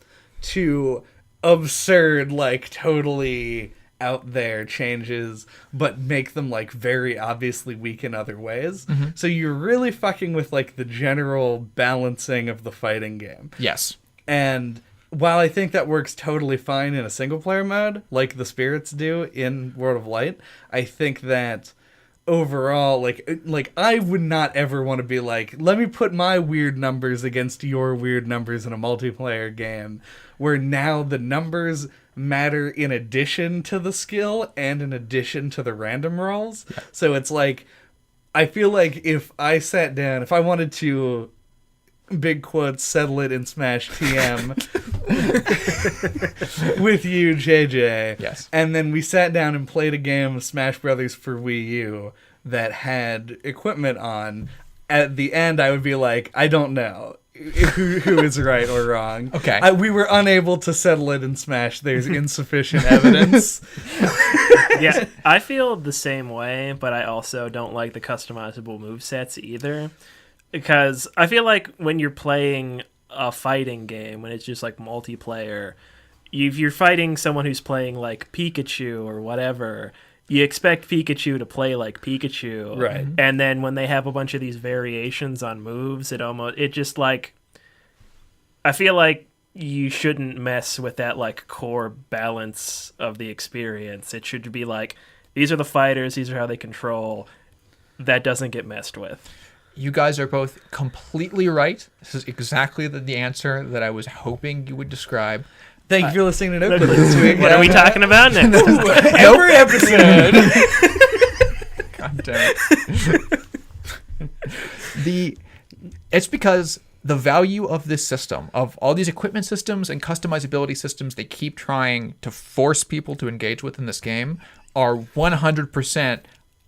to absurd, like totally out there changes, but make them like very obviously weak in other ways. So you're really fucking with like the general balancing of the fighting game. Yes. And while I think that works totally fine in a single player mode, like the spirits do in World of Light, I think that overall, like I would not ever want to be like, let me put my weird numbers against your weird numbers in a multiplayer game, where now the numbers matter in addition to the skill and in addition to the random rolls. Yeah. So it's like, I feel like if I sat down, if I wanted to, big quotes, settle it in Smash TM with you, JJ. Yes. And then we sat down and played a game of Smash Brothers for Wii U that had equipment on. At the end, I would be like, I don't know who is right or wrong. Okay. We were unable to settle it in Smash. There's insufficient evidence. Yeah, I feel the same way, but I also don't like the customizable movesets either. Because I feel like when you're playing a fighting game, when it's just like multiplayer, if you're fighting someone who's playing like Pikachu or whatever, you expect Pikachu to play like Pikachu. Right. And then when they have a bunch of these variations on moves, it just like, I feel like you shouldn't mess with that like core balance of the experience. It should be like, these are the fighters, these are how they control. That doesn't get messed with. You guys are both completely right. This is exactly the answer that I was hoping you would describe. Thank you for listening to NOCLIP this week. What are we talking about now? Every episode. God damn it. It's because the value of this system, of all these equipment systems and customizability systems they keep trying to force people to engage with in this game, are 100%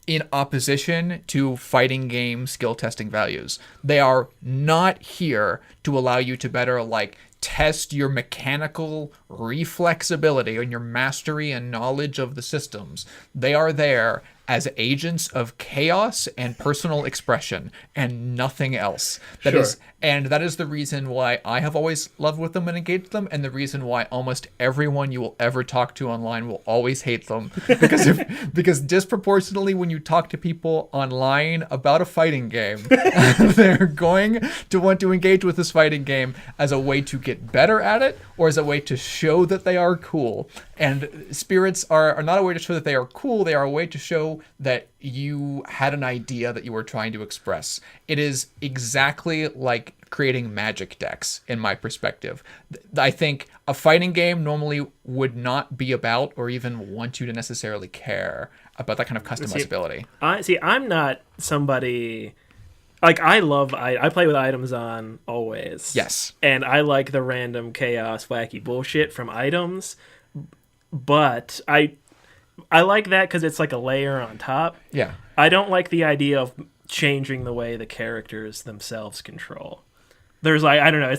in opposition to fighting game skill testing values. They are not here to allow you to better like test your mechanical reflexibility and your mastery and knowledge of the systems. They are there as agents of chaos and personal expression and nothing else. That is the reason why I have always loved with them and engaged them, and the reason why almost everyone you will ever talk to online will always hate them. Because disproportionately when you talk to people online about a fighting game, they're going to want to engage with this fighting game as a way to get better at it or as a way to show that they are cool. And spirits are not a way to show that they are cool, they are a way to show that you had an idea that you were trying to express. It is exactly like creating magic decks, in my perspective. I think a fighting game normally would not be about or even want you to necessarily care about that kind of customizability. I'm not somebody... Like, I play with items on always. Yes. And I like the random chaos, wacky bullshit from items. But I like that because it's like a layer on top. Yeah. I don't like the idea of changing the way the characters themselves control. There's like, I don't know,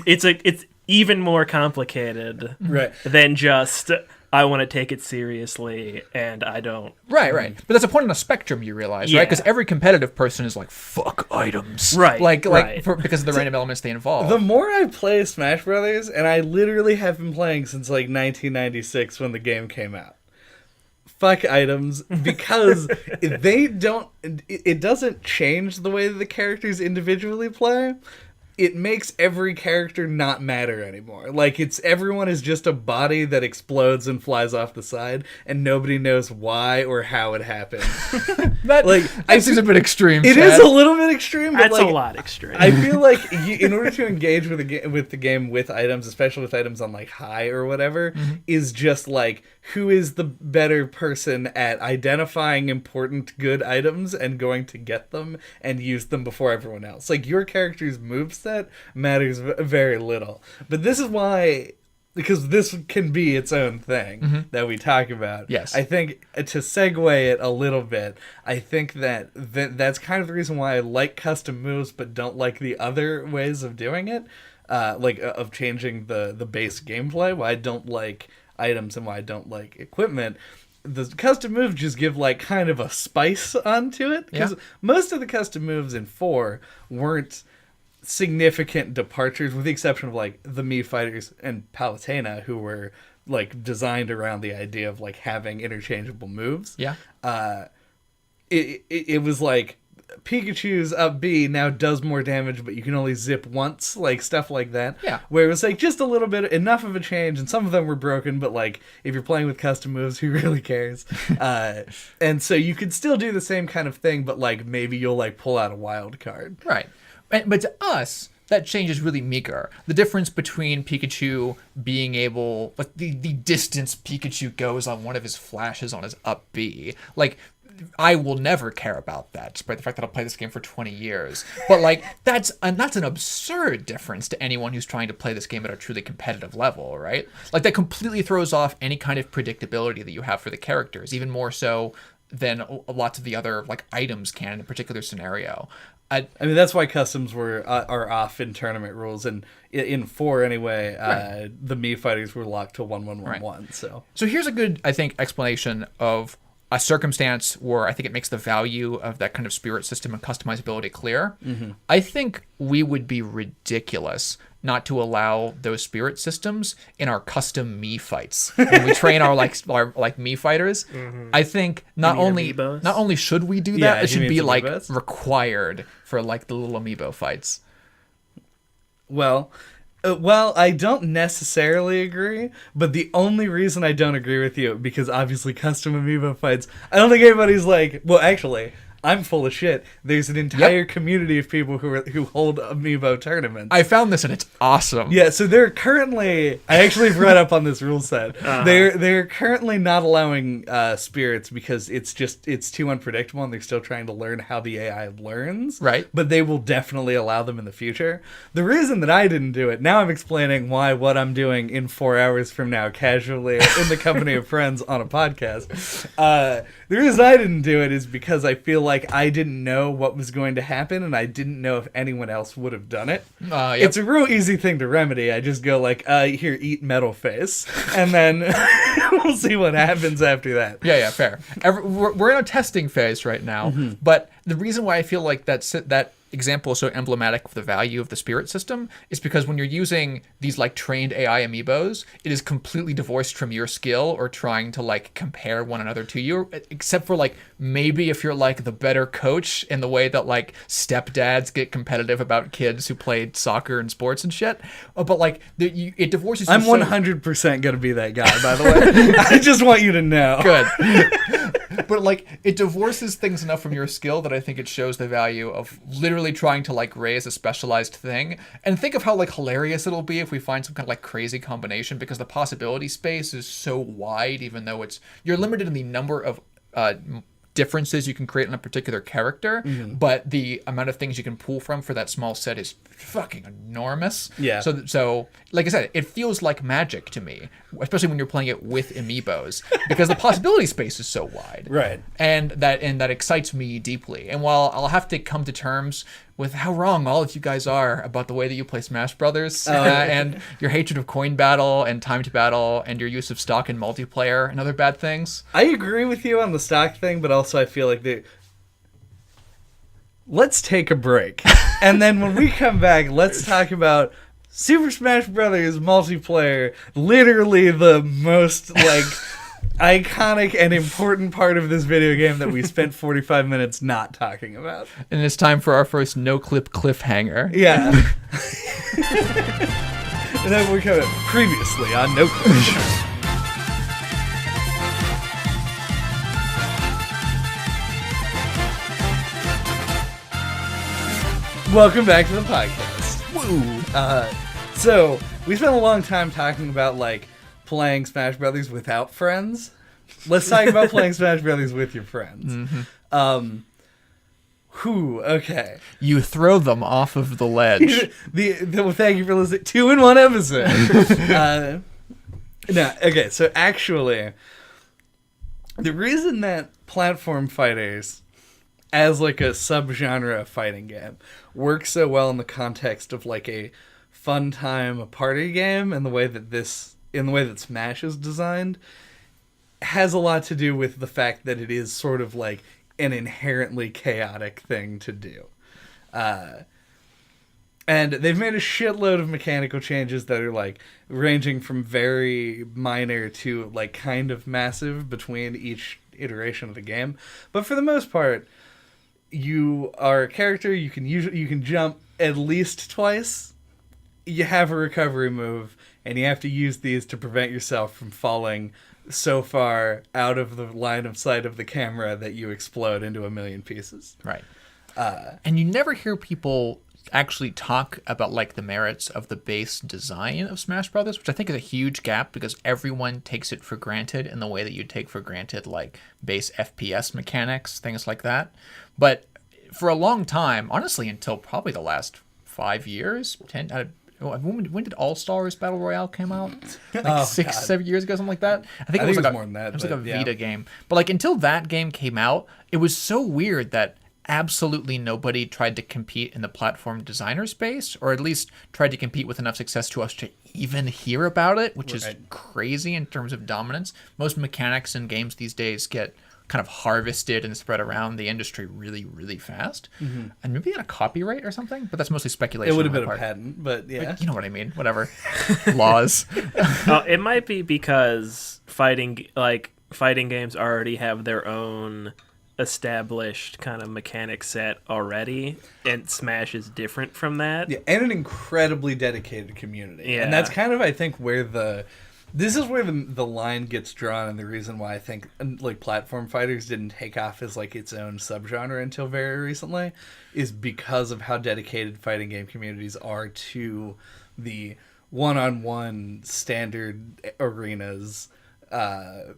it's even more complicated Right. than just I want to take it seriously, and I don't. Right. But there's a point on a spectrum, you realize, right? Because every competitive person is like, fuck items. Right. Because of the random elements they involve. The more I play Smash Brothers, and I literally have been playing since like 1996 when the game came out. Fuck items, because it doesn't change the way that the characters individually play. It makes every character not matter anymore. Like, everyone is just a body that explodes and flies off the side, and nobody knows why or how it happened. That seems a bit extreme. It is a little bit extreme, but That's a lot extreme. I feel like in order to engage with the game with items, especially with items on like high or whatever, is just like, who is the better person at identifying important good items and going to get them and use them before everyone else. Like, your character's moveset matters very little. But this is why, because this can be its own thing that we talk about. Yes. I think, to segue it a little bit, I think that's kind of the reason why I like custom moves but don't like the other ways of doing it, of changing the base gameplay, why I don't like items and why I don't like equipment. The custom moves just give like kind of a spice onto it, because most of the custom moves in 4 weren't significant departures, with the exception of like the Mii fighters and Palutena, who were like designed around the idea of like having interchangeable moves. It was like Pikachu's up B now does more damage, but you can only zip once, like stuff like that. Yeah. Where it was like just a little bit, enough of a change, and some of them were broken, but like if you're playing with custom moves, who really cares? And so you could still do the same kind of thing, but like maybe you'll like pull out a wild card. Right. But to us, that change is really meager. The difference between Pikachu being able, like the distance Pikachu goes on one of his flashes on his up B, like, I will never care about that, despite the fact that I'll play this game for 20 years. But like, that's an absurd difference to anyone who's trying to play this game at a truly competitive level, right? Like, that completely throws off any kind of predictability that you have for the characters, even more so than lots of the other like items can in a particular scenario. I mean, that's why customs are off in tournament rules, and in 4 anyway, the Mii fighters were locked to 1-1-1-1. Right. So here's a good, I think, explanation of a circumstance where I think it makes the value of that kind of spirit system and customizability clear. I think we would be ridiculous not to allow those spirit systems in our custom Mii fights when we train our Mii fighters. I think not only should we do that, it should be like required for like the little amiibo fights. Well, I don't necessarily agree, but the only reason I don't agree with you, because obviously custom amiibo fights, I don't think anybody's like, well, actually, I'm full of shit. There's an entire community of people who hold amiibo tournaments. I found this and it's awesome. Yeah, so they're currently, I actually read up on this rule set. They're currently not allowing spirits because it's too unpredictable, and they're still trying to learn how the AI learns. Right. But they will definitely allow them in the future. The reason that I didn't do it, now I'm explaining why what I'm doing in 4 hours from now, casually in the company of friends on a podcast. The reason I didn't do it is because I feel like I didn't know what was going to happen, and I didn't know if anyone else would have done it. It's a real easy thing to remedy. I just go like, here, eat metal face, and then we'll see what happens after that. Yeah, fair. We're in a testing phase right now, but the reason why I feel like that example is so emblematic of the value of the spirit system is because when you're using these like trained AI amiibos, it is completely divorced from your skill or trying to like compare one another to you, except for like maybe if you're like the better coach in the way that like stepdads get competitive about kids who played soccer and sports and shit. But like it divorces you. I'm 100% gonna be that guy, by the way. I just want you to know. Good. But like it divorces things enough from your skill that I think it shows the value of literally trying to like raise a specialized thing. And think of how like hilarious it'll be if we find some kind of like crazy combination, because the possibility space is so wide, even though you're limited in the number of differences you can create in a particular character, but the amount of things you can pull from for that small set is fucking enormous. Yeah. So like I said, it feels like magic to me, especially when you're playing it with amiibos, because the possibility space is so wide. Right. And that excites me deeply. And while I'll have to come to terms with how wrong all of you guys are about the way that you play Smash Brothers Oh. and your hatred of coin battle and timed battle and your use of stock in multiplayer and other bad things. I agree with you on the stock thing, but also I feel like let's take a break. And then when we come back, let's talk about Super Smash Brothers multiplayer, literally the most like iconic and important part of this video game that we spent 45 minutes not talking about. And it's time for our first NOCLIP cliffhanger. Yeah. And then we're coming previously on NOCLIP. Welcome back to the podcast. Woo! So, we spent a long time talking about, like, playing Smash Brothers without friends. Let's talk about playing Smash Brothers with your friends. Mm-hmm. Okay. You throw them off of the ledge. Well, thank you for listening. 2-in-1 episode. Okay, so actually, the reason that platform fighters, as like a subgenre of fighting game, works so well in the context of like a fun time, a party game, and the way that Smash is designed, has a lot to do with the fact that it is sort of like an inherently chaotic thing to do. And they've made a shitload of mechanical changes that are like ranging from very minor to like kind of massive between each iteration of the game. But for the most part, you are a character, you can jump at least twice. You have a recovery move, and you have to use these to prevent yourself from falling so far out of the line of sight of the camera that you explode into a million pieces. Right. And you never hear people actually talk about like the merits of the base design of Smash Brothers, which I think is a huge gap because everyone takes it for granted in the way that you take for granted like base FPS mechanics, things like that. But for a long time, honestly, until probably the last 5 years, when did All Stars Battle Royale come out? Like 7 years ago, something like that. I think it was like more than that. It was like a Vita game. But like until that game came out, it was so weird that absolutely nobody tried to compete in the platform designer space, or at least tried to compete with enough success to us to even hear about it, which is crazy in terms of dominance. Most mechanics in games these days get kind of harvested and spread around the industry really, really fast. Mm-hmm. And maybe on a copyright or something, but that's mostly speculation. It would have been a patent, but yeah. But you know what I mean. Whatever. Laws. It might be because fighting games already have their own established kind of mechanic set already, and Smash is different from that. Yeah, and an incredibly dedicated community. Yeah. And that's kind of, I think, where this is where the line gets drawn, and the reason why I think like platform fighters didn't take off as like its own subgenre until very recently is because of how dedicated fighting game communities are to the one-on-one standard arenas,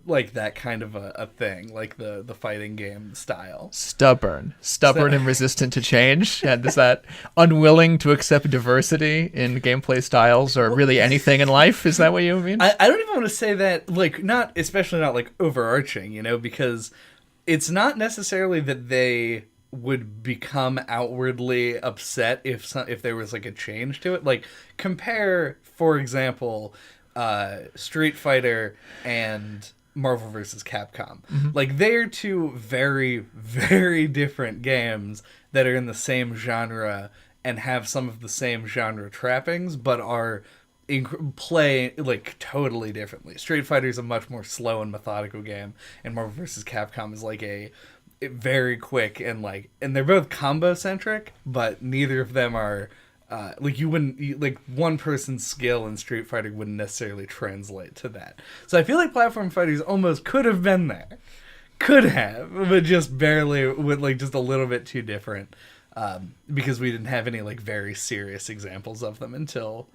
like that kind of a thing, like the fighting game style. Stubborn and resistant to change, and is that unwilling to accept diversity in gameplay styles or really anything in life? Is that what you mean? I don't even want to say that, like, especially not like overarching, because it's not necessarily that they would become outwardly upset if there was like a change to it. Like, compare, for example, Street Fighter and Marvel vs. Capcom. Mm-hmm. Like, they're two very, very different games that are in the same genre and have some of the same genre trappings, but are play like totally differently. Street Fighter is a much more slow and methodical game, and Marvel vs. Capcom is like a very quick and they're both combo centric, but neither of them are one person's skill in Street Fighter wouldn't necessarily translate to that. So I feel like platform fighters almost could have been there. Could have, but just barely, with like just a little bit too different. Because we didn't have any like very serious examples of them until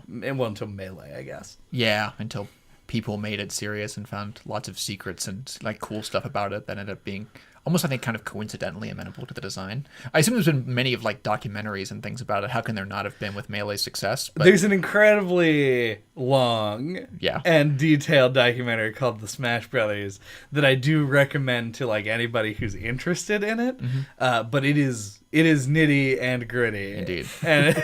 Melee, I guess. Yeah, until people made it serious and found lots of secrets and like cool stuff about it that ended up being almost, I think, kind of coincidentally amenable to the design. I assume there's been many of like documentaries and things about it. How can there not have been with Melee's success? But There's an incredibly long Yeah. and detailed documentary called The Smash Brothers that I do recommend to like anybody who's interested in it. But it is nitty and gritty. Indeed. And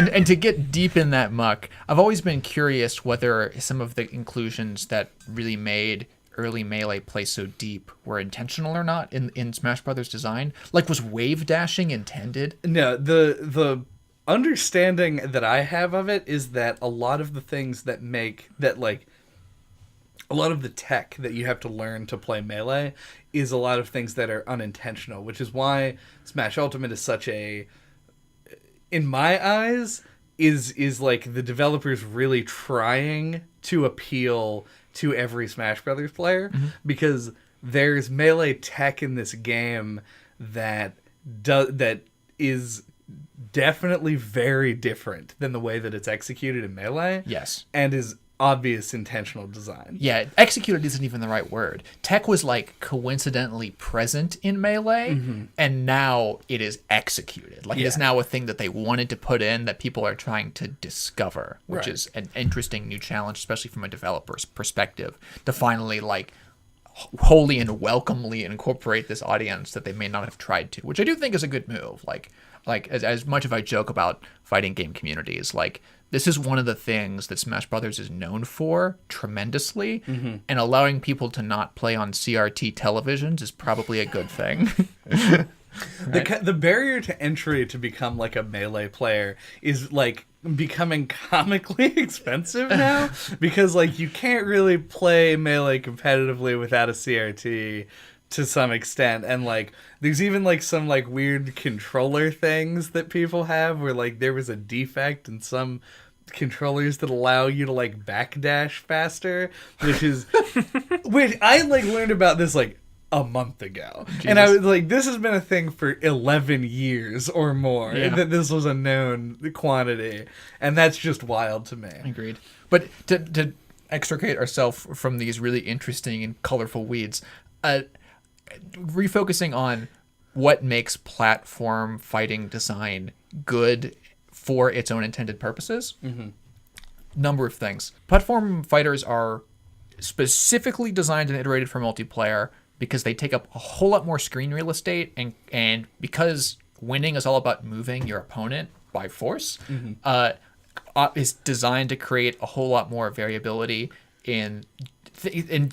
and to get deep in that muck, I've always been curious whether some of the inclusions that really made early Melee play so deep were intentional or not in Smash Brothers design. Like, was wave dashing intended? no, the understanding that I have of it is that a lot of the things that make that like a lot of the tech that you have to learn to play Melee is a lot of things that are unintentional, which is why Smash Ultimate is such a, in my eyes, is like the developers really trying to appeal to every Smash Brothers player, because there's Melee tech in this game that is definitely very different than the way that it's executed in Melee. Yes. And is obvious intentional design. Yeah, executed isn't even the right word. Tech was like coincidentally present in Melee, and now it is executed. Like, it is now a thing that they wanted to put in that people are trying to discover, which is an interesting new challenge, especially from a developer's perspective, to finally like wholly and welcomely incorporate this audience that they may not have tried to, which I do think is a good move. Like as much as I joke about fighting game communities, like, this is one of the things that Smash Brothers is known for tremendously, and allowing people to not play on CRT televisions is probably a good thing. The barrier to entry to become like a Melee player is like becoming comically expensive now, because like you can't really play Melee competitively without a CRT to some extent, and like there's even like some like weird controller things that people have where like there was a defect in some controllers that allow you to like backdash faster, which I like learned about this like a month ago. Jesus. And I was like, this has been a thing for 11 years or more, that this was a known quantity, and that's just wild to me. Agreed. But to extricate ourselves from these really interesting and colorful weeds, refocusing on what makes platform fighting design good for its own intended purposes. Number of things. Platform fighters are specifically designed and iterated for multiplayer because they take up a whole lot more screen real estate, and because winning is all about moving your opponent by force, is designed to create a whole lot more variability in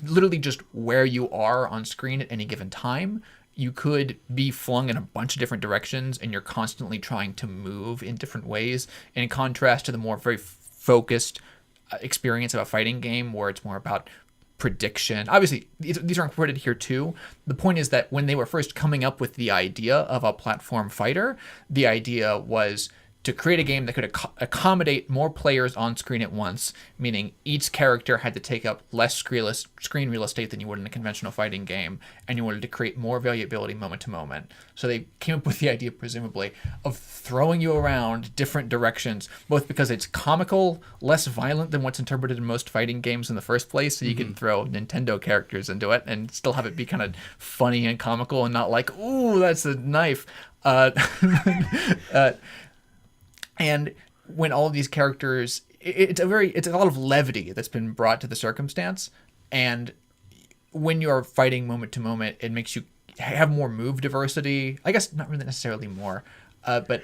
literally just where you are on screen at any given time. You could be flung in a bunch of different directions, and you're constantly trying to move in different ways, in contrast to the more very focused experience of a fighting game where it's more about prediction. Obviously, these are incorporated here too. The point is that when they were first coming up with the idea of a platform fighter, the idea was to create a game that could accommodate more players on screen at once, meaning each character had to take up less screen real estate than you would in a conventional fighting game, and you wanted to create more variability moment to moment. So they came up with the idea, presumably, of throwing you around different directions, both because it's comical, less violent than what's interpreted in most fighting games in the first place, so you can throw Nintendo characters into it and still have it be kind of funny and comical and not like, ooh, that's a knife. And when all of these characters, it's a lot of levity that's been brought to the circumstance. And when you're fighting moment to moment, it makes you have more move diversity. I guess not really necessarily more, but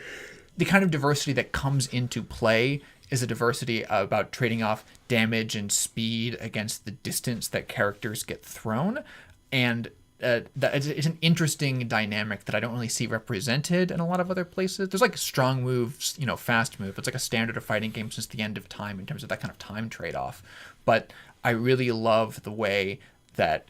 the kind of diversity that comes into play is a diversity about trading off damage and speed against the distance that characters get thrown. And it's an interesting dynamic that I don't really see represented in a lot of other places. There's like strong moves, fast move. It's like a standard of fighting games since the end of time in terms of that kind of time trade-off. But I really love the way that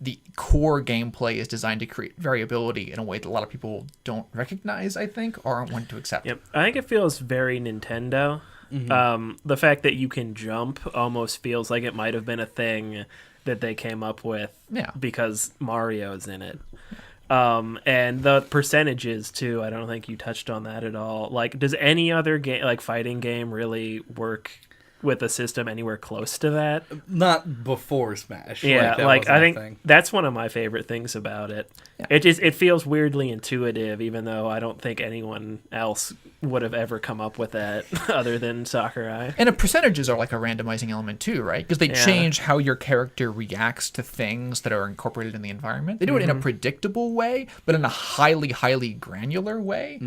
the core gameplay is designed to create variability in a way that a lot of people don't recognize, I think, or aren't wanting to accept. Yep. I think it feels very Nintendo. The fact that you can jump almost feels like it might have been a thing that they came up with because Mario's in it. And the percentages too, I don't think you touched on that at all. Like, does any other game, like fighting game, really work with a system anywhere close to that. Not before Smash. Yeah, that like wasn't I a think thing. that's one of my favorite things about it. Yeah. It feels weirdly intuitive, even though I don't think anyone else would have ever come up with that other than Sakurai. And the percentages are like a randomizing element too, right? Because they Yeah. change how your character reacts to things that are incorporated in the environment. They do it in a predictable way, but in a highly, highly granular way.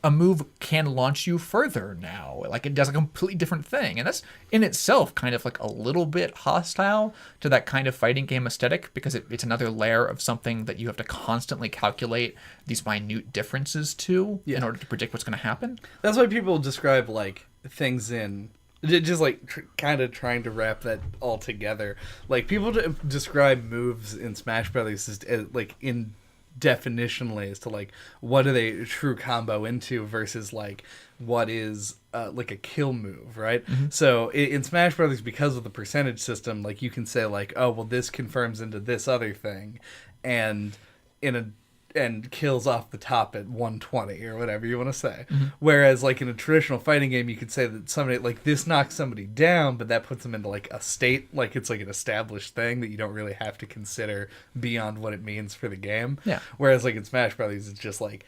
A move can launch you further now. Like it does a completely different thing. And that's in itself kind of like a little bit hostile to that kind of fighting game aesthetic because it's another layer of something that you have to constantly calculate these minute differences to in order to predict what's going to happen. That's why people describe like things in just like kind of trying to wrap that all together. Like people describe moves in Smash Brothers as like in definitionally as to like what do they true combo into versus like what is like a kill move, right? So in Smash Brothers, because of the percentage system, like you can say like, oh well, this confirms into this other thing, and kills off the top at 120 or whatever you want to say. Whereas like in a traditional fighting game, you could say that somebody like this knocks somebody down, but that puts them into like a state, like it's like an established thing that you don't really have to consider beyond what it means for the game. Yeah. Whereas like in Smash Brothers, it's just like,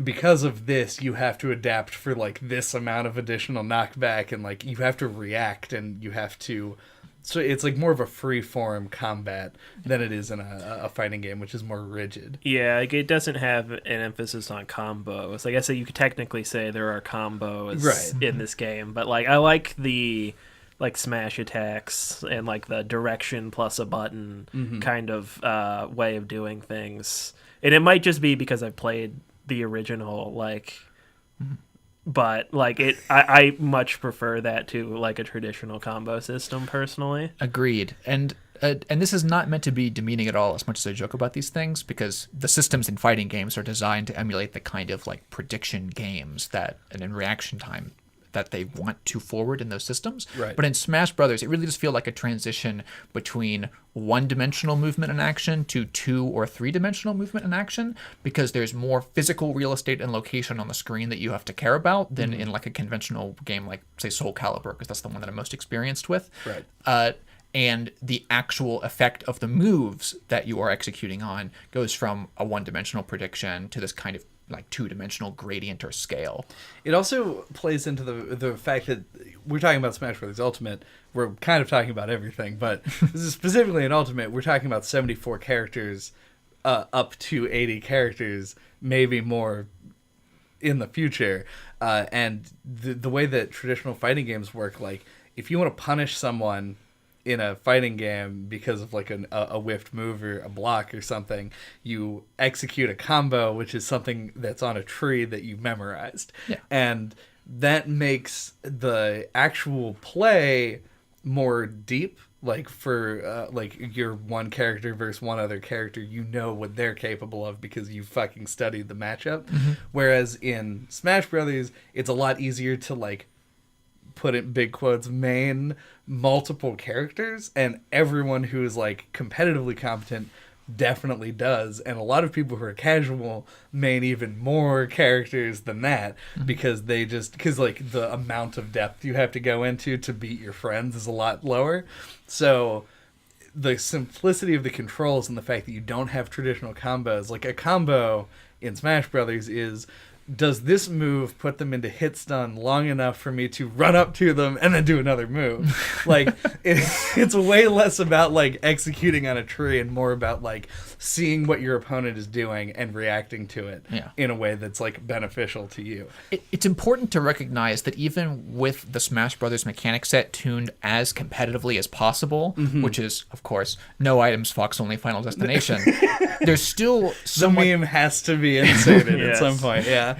because of this, you have to adapt for like this amount of additional knockback, and like you have to react, and you have to. So it's like more of a free form combat than it is in a fighting game, which is more rigid. Yeah, like it doesn't have an emphasis on combos. Like I said, you could technically say there are combos in this game, but like I like the like smash attacks and like the direction plus a button kind of way of doing things. And it might just be because I've played the original, like. But like I much prefer that to like a traditional combo system personally. Agreed. And this is not meant to be demeaning at all as much as I joke about these things, because the systems in fighting games are designed to emulate the kind of like prediction games that and in reaction time that they want to forward in those systems. Right. But in Smash Brothers, it really does feel like a transition between one-dimensional movement and action to 2- or 3-dimensional movement and action, because there's more physical real estate and location on the screen that you have to care about than in like a conventional game like, say, Soul Calibur, because that's the one that I'm most experienced with. Right. And the actual effect of the moves that you are executing on goes from a one-dimensional prediction to this kind of like 2-dimensional gradient or scale. It also plays into the fact that we're talking about Smash Bros. Ultimate. We're kind of talking about everything, but specifically in Ultimate, we're talking about 74 characters, up to 80 characters, maybe more in the future. And the way that traditional fighting games work, like if you want to punish someone in a fighting game because of like a whiffed move or a block or something, you execute a combo, which is something that's on a tree that you've memorized. Yeah. And that makes the actual play more deep. Like for like your one character versus one other character, you know what they're capable of because you fucking studied the matchup. Whereas in Smash Brothers, it's a lot easier to like put in big quotes main multiple characters, and everyone who is like competitively competent definitely does, and a lot of people who are casual main even more characters than that because like the amount of depth you have to go into to beat your friends is a lot lower. So the simplicity of the controls and the fact that you don't have traditional combos, like a combo in Smash Brothers is, does this move put them into hit stun long enough for me to run up to them and then do another move? Like it's way less about like executing on a tree and more about like seeing what your opponent is doing and reacting to it in a way that's like beneficial to you. It's important to recognize that even with the Smash Brothers mechanic set tuned as competitively as possible, which is of course no items, Fox only, Final Destination, there's still The meme has to be inserted Yes. at some point. Yeah.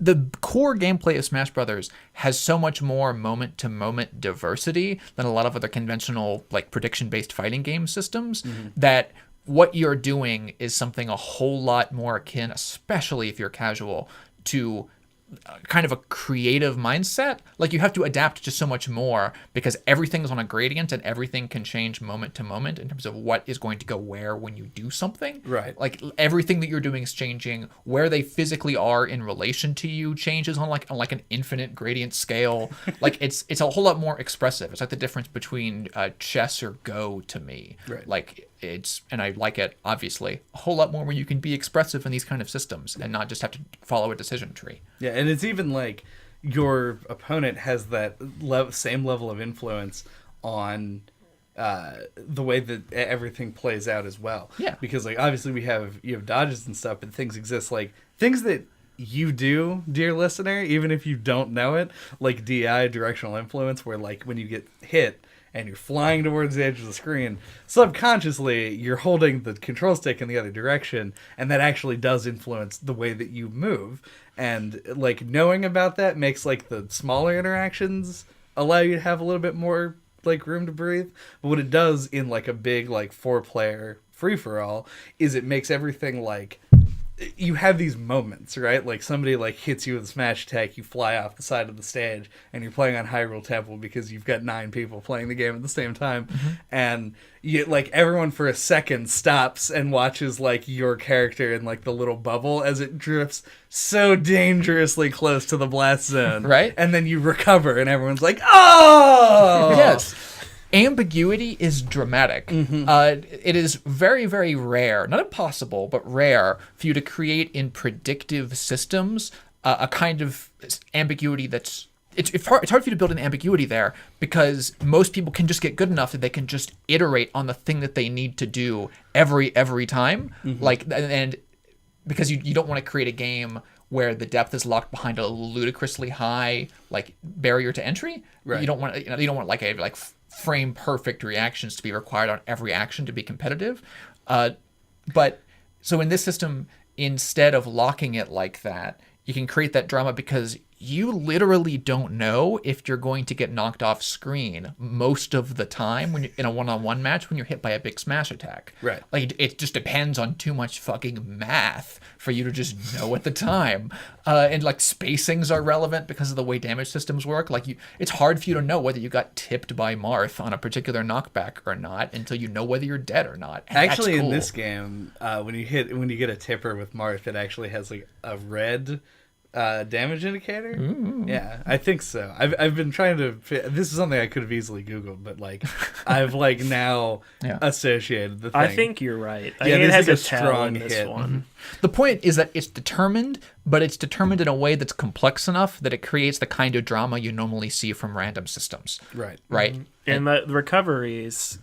The core gameplay of Smash Brothers has so much more moment-to-moment diversity than a lot of other conventional like prediction-based fighting game systems, that what you're doing is something a whole lot more akin, especially if you're casual, to kind of a creative mindset, like you have to adapt to so much more because everything's on a gradient and everything can change moment to moment in terms of what is going to go where when you do something. Right. Like everything that you're doing is changing. Where they physically are in relation to you changes on like an infinite gradient scale. Like it's a whole lot more expressive. It's like the difference between chess or Go to me. Right. Like and I like it obviously a whole lot more when you can be expressive in these kind of systems and not just have to follow a decision tree. Yeah, and it's even like your opponent has that same level of influence on the way that everything plays out as well. Yeah. Because like obviously you have dodges and stuff, but things exist like things that you do, dear listener, even if you don't know it, like DI, directional influence, where like when you get hit and you're flying towards the edge of the screen, subconsciously you're holding the control stick in the other direction, and that actually does influence the way that you move. And like knowing about that makes like the smaller interactions allow you to have a little bit more like room to breathe. But what it does in like a big like 4-player free-for-all is it makes everything like you have these moments, right? Like somebody like hits you with a smash attack, you fly off the side of the stage, and you're playing on Hyrule Temple because you've got 9 people playing the game at the same time, and you like everyone for a second stops and watches like your character in like the little bubble as it drifts so dangerously close to the blast zone, Right? And then you recover, and everyone's like, "Oh, Yes." Ambiguity is dramatic. It is very, very rare, not impossible, but rare for you to create in predictive systems a kind of ambiguity that's... It's hard for you to build an ambiguity there because most people can just get good enough that they can just iterate on the thing that they need to do every time. Like, and because you don't want to create a game where the depth is locked behind a ludicrously high like barrier to entry. Right. You don't want like a frame perfect reactions to be required on every action to be competitive. But so in this system, instead of locking it like that, you can create that drama because you literally don't know if you're going to get knocked off screen most of the time when you're in a one-on-one match when you're hit by a big smash attack. Right. Like it just depends on too much fucking math for you to just know at the time. And like spacings are relevant because of the way damage systems work. Like it's hard for you to know whether you got tipped by Marth on a particular knockback or not until you know whether you're dead or not. And actually, that's cool. in this game, when you get a tipper with Marth, it actually has like a red damage indicator. Ooh. Yeah, I think so. I've been trying to. This is something I could have easily Googled, but like I've like now associated the thing. I think you're right. I Yeah, think it has like a strong hit. this one. The point is that it's determined, but it's determined in a way that's complex enough that it creates the kind of drama you normally see from random systems. Right. Right. And the recoveries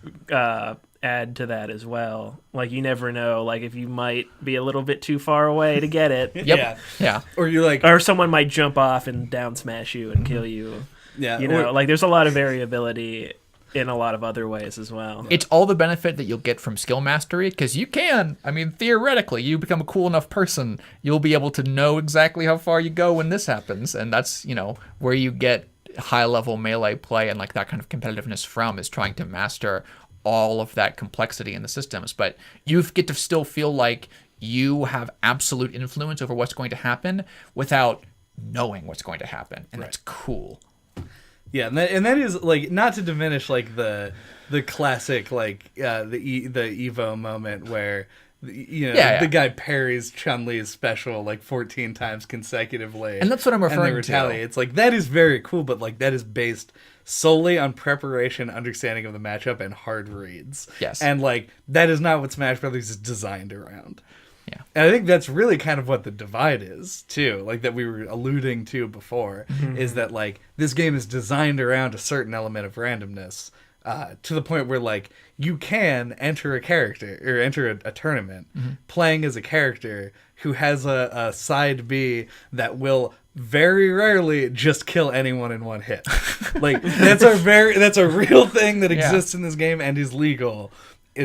add to that as well. Like you never know, like if you might be a little bit too far away to get it. Yep. Yeah. Or you like, Or someone might jump off and down smash you and kill you. yeah, You know, like there's a lot of variability in a lot of other ways as well. It's all the benefit that you'll get from skill mastery because you can. I mean, theoretically, you become a cool enough person, you'll be able to know exactly how far you go when this happens. And that's, where you get high-level melee play and like that kind of competitiveness from is trying to master all of that complexity in the systems. But you get to still feel like you have absolute influence over what's going to happen without knowing what's going to happen. And that's cool. yeah, and that is like not to diminish like the classic like the Evo moment where the guy parries Chun-Li's special like 14 times consecutively, and that's what I'm referring and they retaliate. to. It's like that is very cool, but like that is based solely on preparation, understanding of the matchup, and hard reads. Yes, and like that is not what Smash Brothers is designed around. Yeah, and I think that's really kind of what the divide is too, like that we were alluding to before, is that like this game is designed around a certain element of randomness. To the point where like you can enter a character or enter a tournament playing as a character who has a side B that will very rarely just kill anyone in one hit. Like that's a real thing that exists in this game and is legal.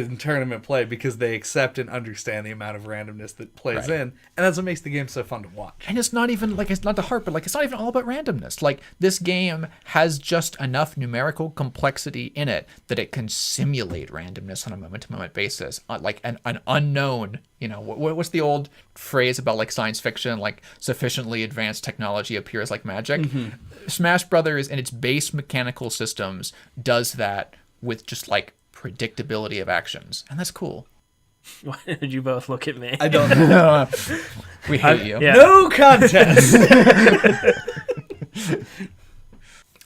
in tournament play because they accept and understand the amount of randomness that plays Right. in, and that's what makes the game so fun to watch. And it's not even like, it's not the heart, but like it's not even all about randomness. Like this game has just enough numerical complexity in it that it can simulate randomness on a moment-to-moment basis. Like an unknown, you know, what's the old phrase about like science fiction? Like sufficiently advanced technology appears like magic. Smash Brothers in its base mechanical systems does that with just like predictability of actions, and that's cool. Why did you both look at me? I don't know. We hate you. Yeah. No contest.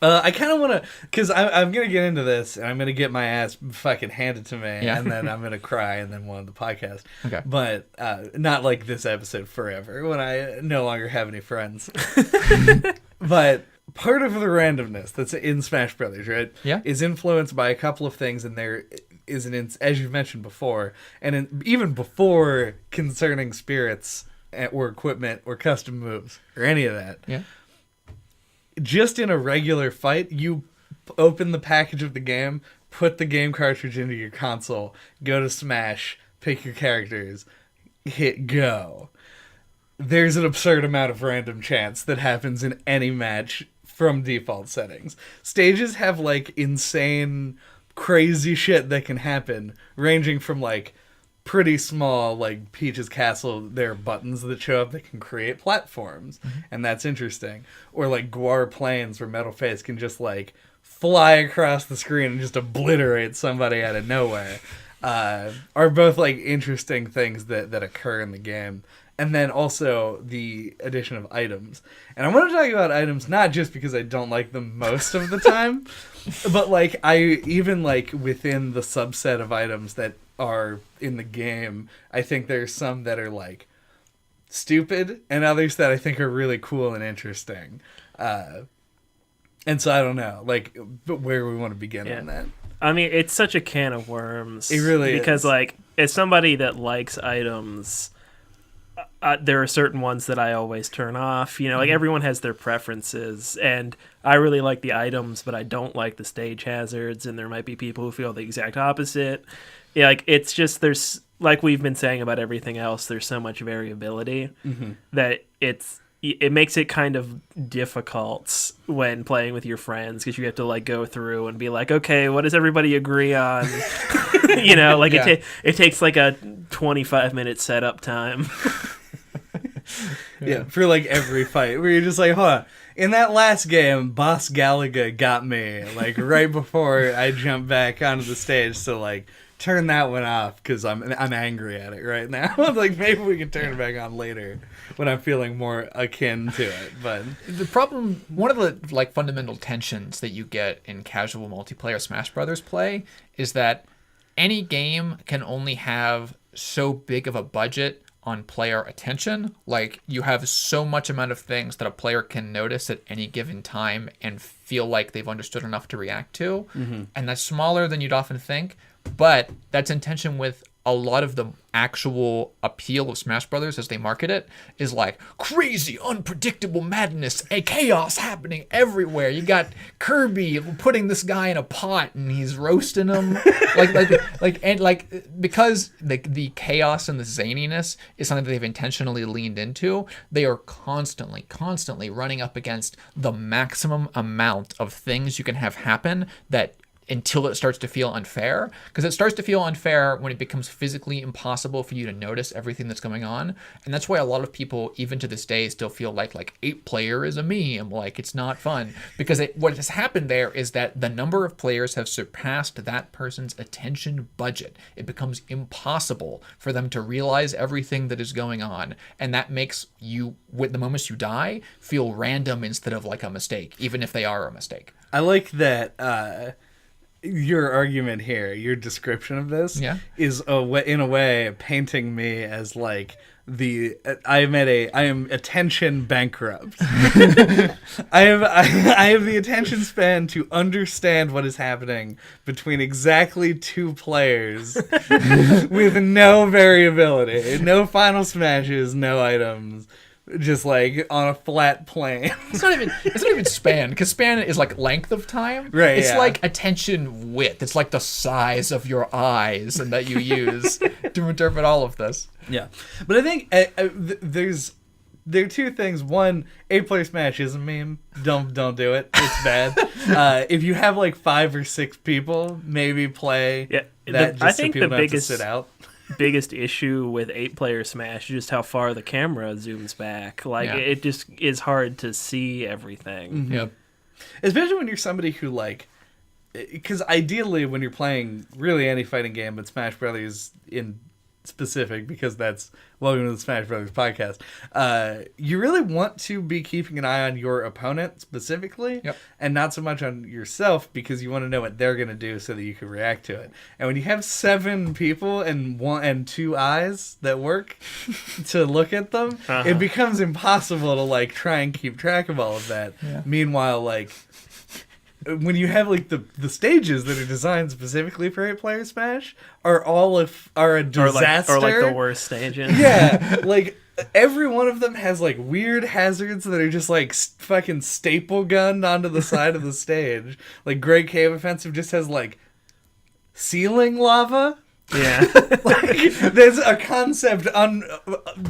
I kind of want to, because I'm going to get into this, and I'm going to get my ass fucking handed to me, Yeah. and then I'm going to cry, and then one of the podcast. Okay. But not like this episode forever, when I no longer have any friends. But part of the randomness that's in Smash Brothers, right? Yeah. Is influenced by a couple of things, and there is as you've mentioned before, and even before concerning spirits or equipment or custom moves or any of that. Yeah. Just in a regular fight, you open the package of the game, put the game cartridge into your console, go to Smash, pick your characters, hit go. There's an absurd amount of random chance that happens in any match from default settings. Stages have like insane, crazy shit that can happen, ranging from like pretty small, like Peach's Castle, there are buttons that show up that can create platforms, and that's interesting. Or like Guar Plains, where Metal Face can just like fly across the screen and just obliterate somebody out of nowhere, are both like interesting things that occur in the game. And then also the addition of items. And I want to talk about items not just because I don't like them most of the time, but like I even like within the subset of items that are in the game, I think there's some that are like stupid and others that I think are really cool and interesting. And so I don't know, like, but where we want to begin on that. I mean, it's such a can of worms. It really because, is. like, as somebody that likes items, there are certain ones that I always turn off. You know, like everyone has their preferences, and I really like the items, but I don't like the stage hazards. And there might be people who feel the exact opposite. Yeah, like it's just there's like we've been saying about everything else. There's so much variability that it makes it kind of difficult when playing with your friends because you have to like go through and be like, okay, what does everybody agree on? You know, like it takes like a 25-minute setup time. Yeah, for like every fight where you're just like, huh, in that last game, Boss Galaga got me like right before I jumped back onto the stage, so like turn that one off because I'm angry at it right now. Like maybe we can turn it back on later when I'm feeling more akin to it. But the problem, one of the like fundamental tensions that you get in casual multiplayer Smash Brothers play is that any game can only have so big of a budget on player attention. Like you have so much amount of things that a player can notice at any given time and feel like they've understood enough to react to. And that's smaller than you'd often think, but that's in tension with a lot of the actual appeal of Smash Brothers as they market it is like crazy, unpredictable madness and chaos happening everywhere. You got Kirby putting this guy in a pot and he's roasting him, because the chaos and the zaniness is something that they've intentionally leaned into. They are constantly running up against the maximum amount of things you can have happen that until it starts to feel unfair, because it starts to feel unfair when it becomes physically impossible for you to notice everything that's going on. And that's why a lot of people, even to this day, still feel like 8-player is a meme, like it's not fun, because what has happened there is that the number of players have surpassed that person's attention budget. It becomes impossible for them to realize everything that is going on, and that makes you, with the moments you die, feel random instead of like a mistake, even if they are a mistake. I like that your argument here, your description of this, is in a way painting me as like I am attention bankrupt. I have the attention span to understand what is happening between exactly 2 players with no variability, no final smashes, no items. just like on a flat plane. It's not even span, because span is like length of time. Right, It's yeah. like attention width. It's like the size of your eyes and that you use to interpret all of this. Yeah, but I think there are two things. One, 8-player Smash is a meme. Don't do it. It's bad. If you have like 5 or 6 people, maybe play that. Just I think so people the don't have to biggest sit out. biggest issue with 8-player Smash is just how far the camera zooms back. Like Yeah. it just is hard to see everything. Mm-hmm. Yep. Especially when you're somebody who like, because ideally when you're playing really any fighting game, but Smash Brothers in specific, because that's welcome to the Smash Brothers podcast, you really want to be keeping an eye on your opponent specifically, Yep. and not so much on yourself, because you want to know what they're going to do so that you can react to it. And when you have 7 people and 2 eyes that work to look at them, it becomes impossible to like try and keep track of all of that. Yeah. Meanwhile, like, when you have like the stages that are designed specifically for 8-player Smash are a disaster, Or like the worst stages. yeah, like every one of them has like weird hazards that are just like fucking staple gunned onto the side of the stage. Like Great Cave Offensive just has like ceiling lava. Yeah. Like, there's a concept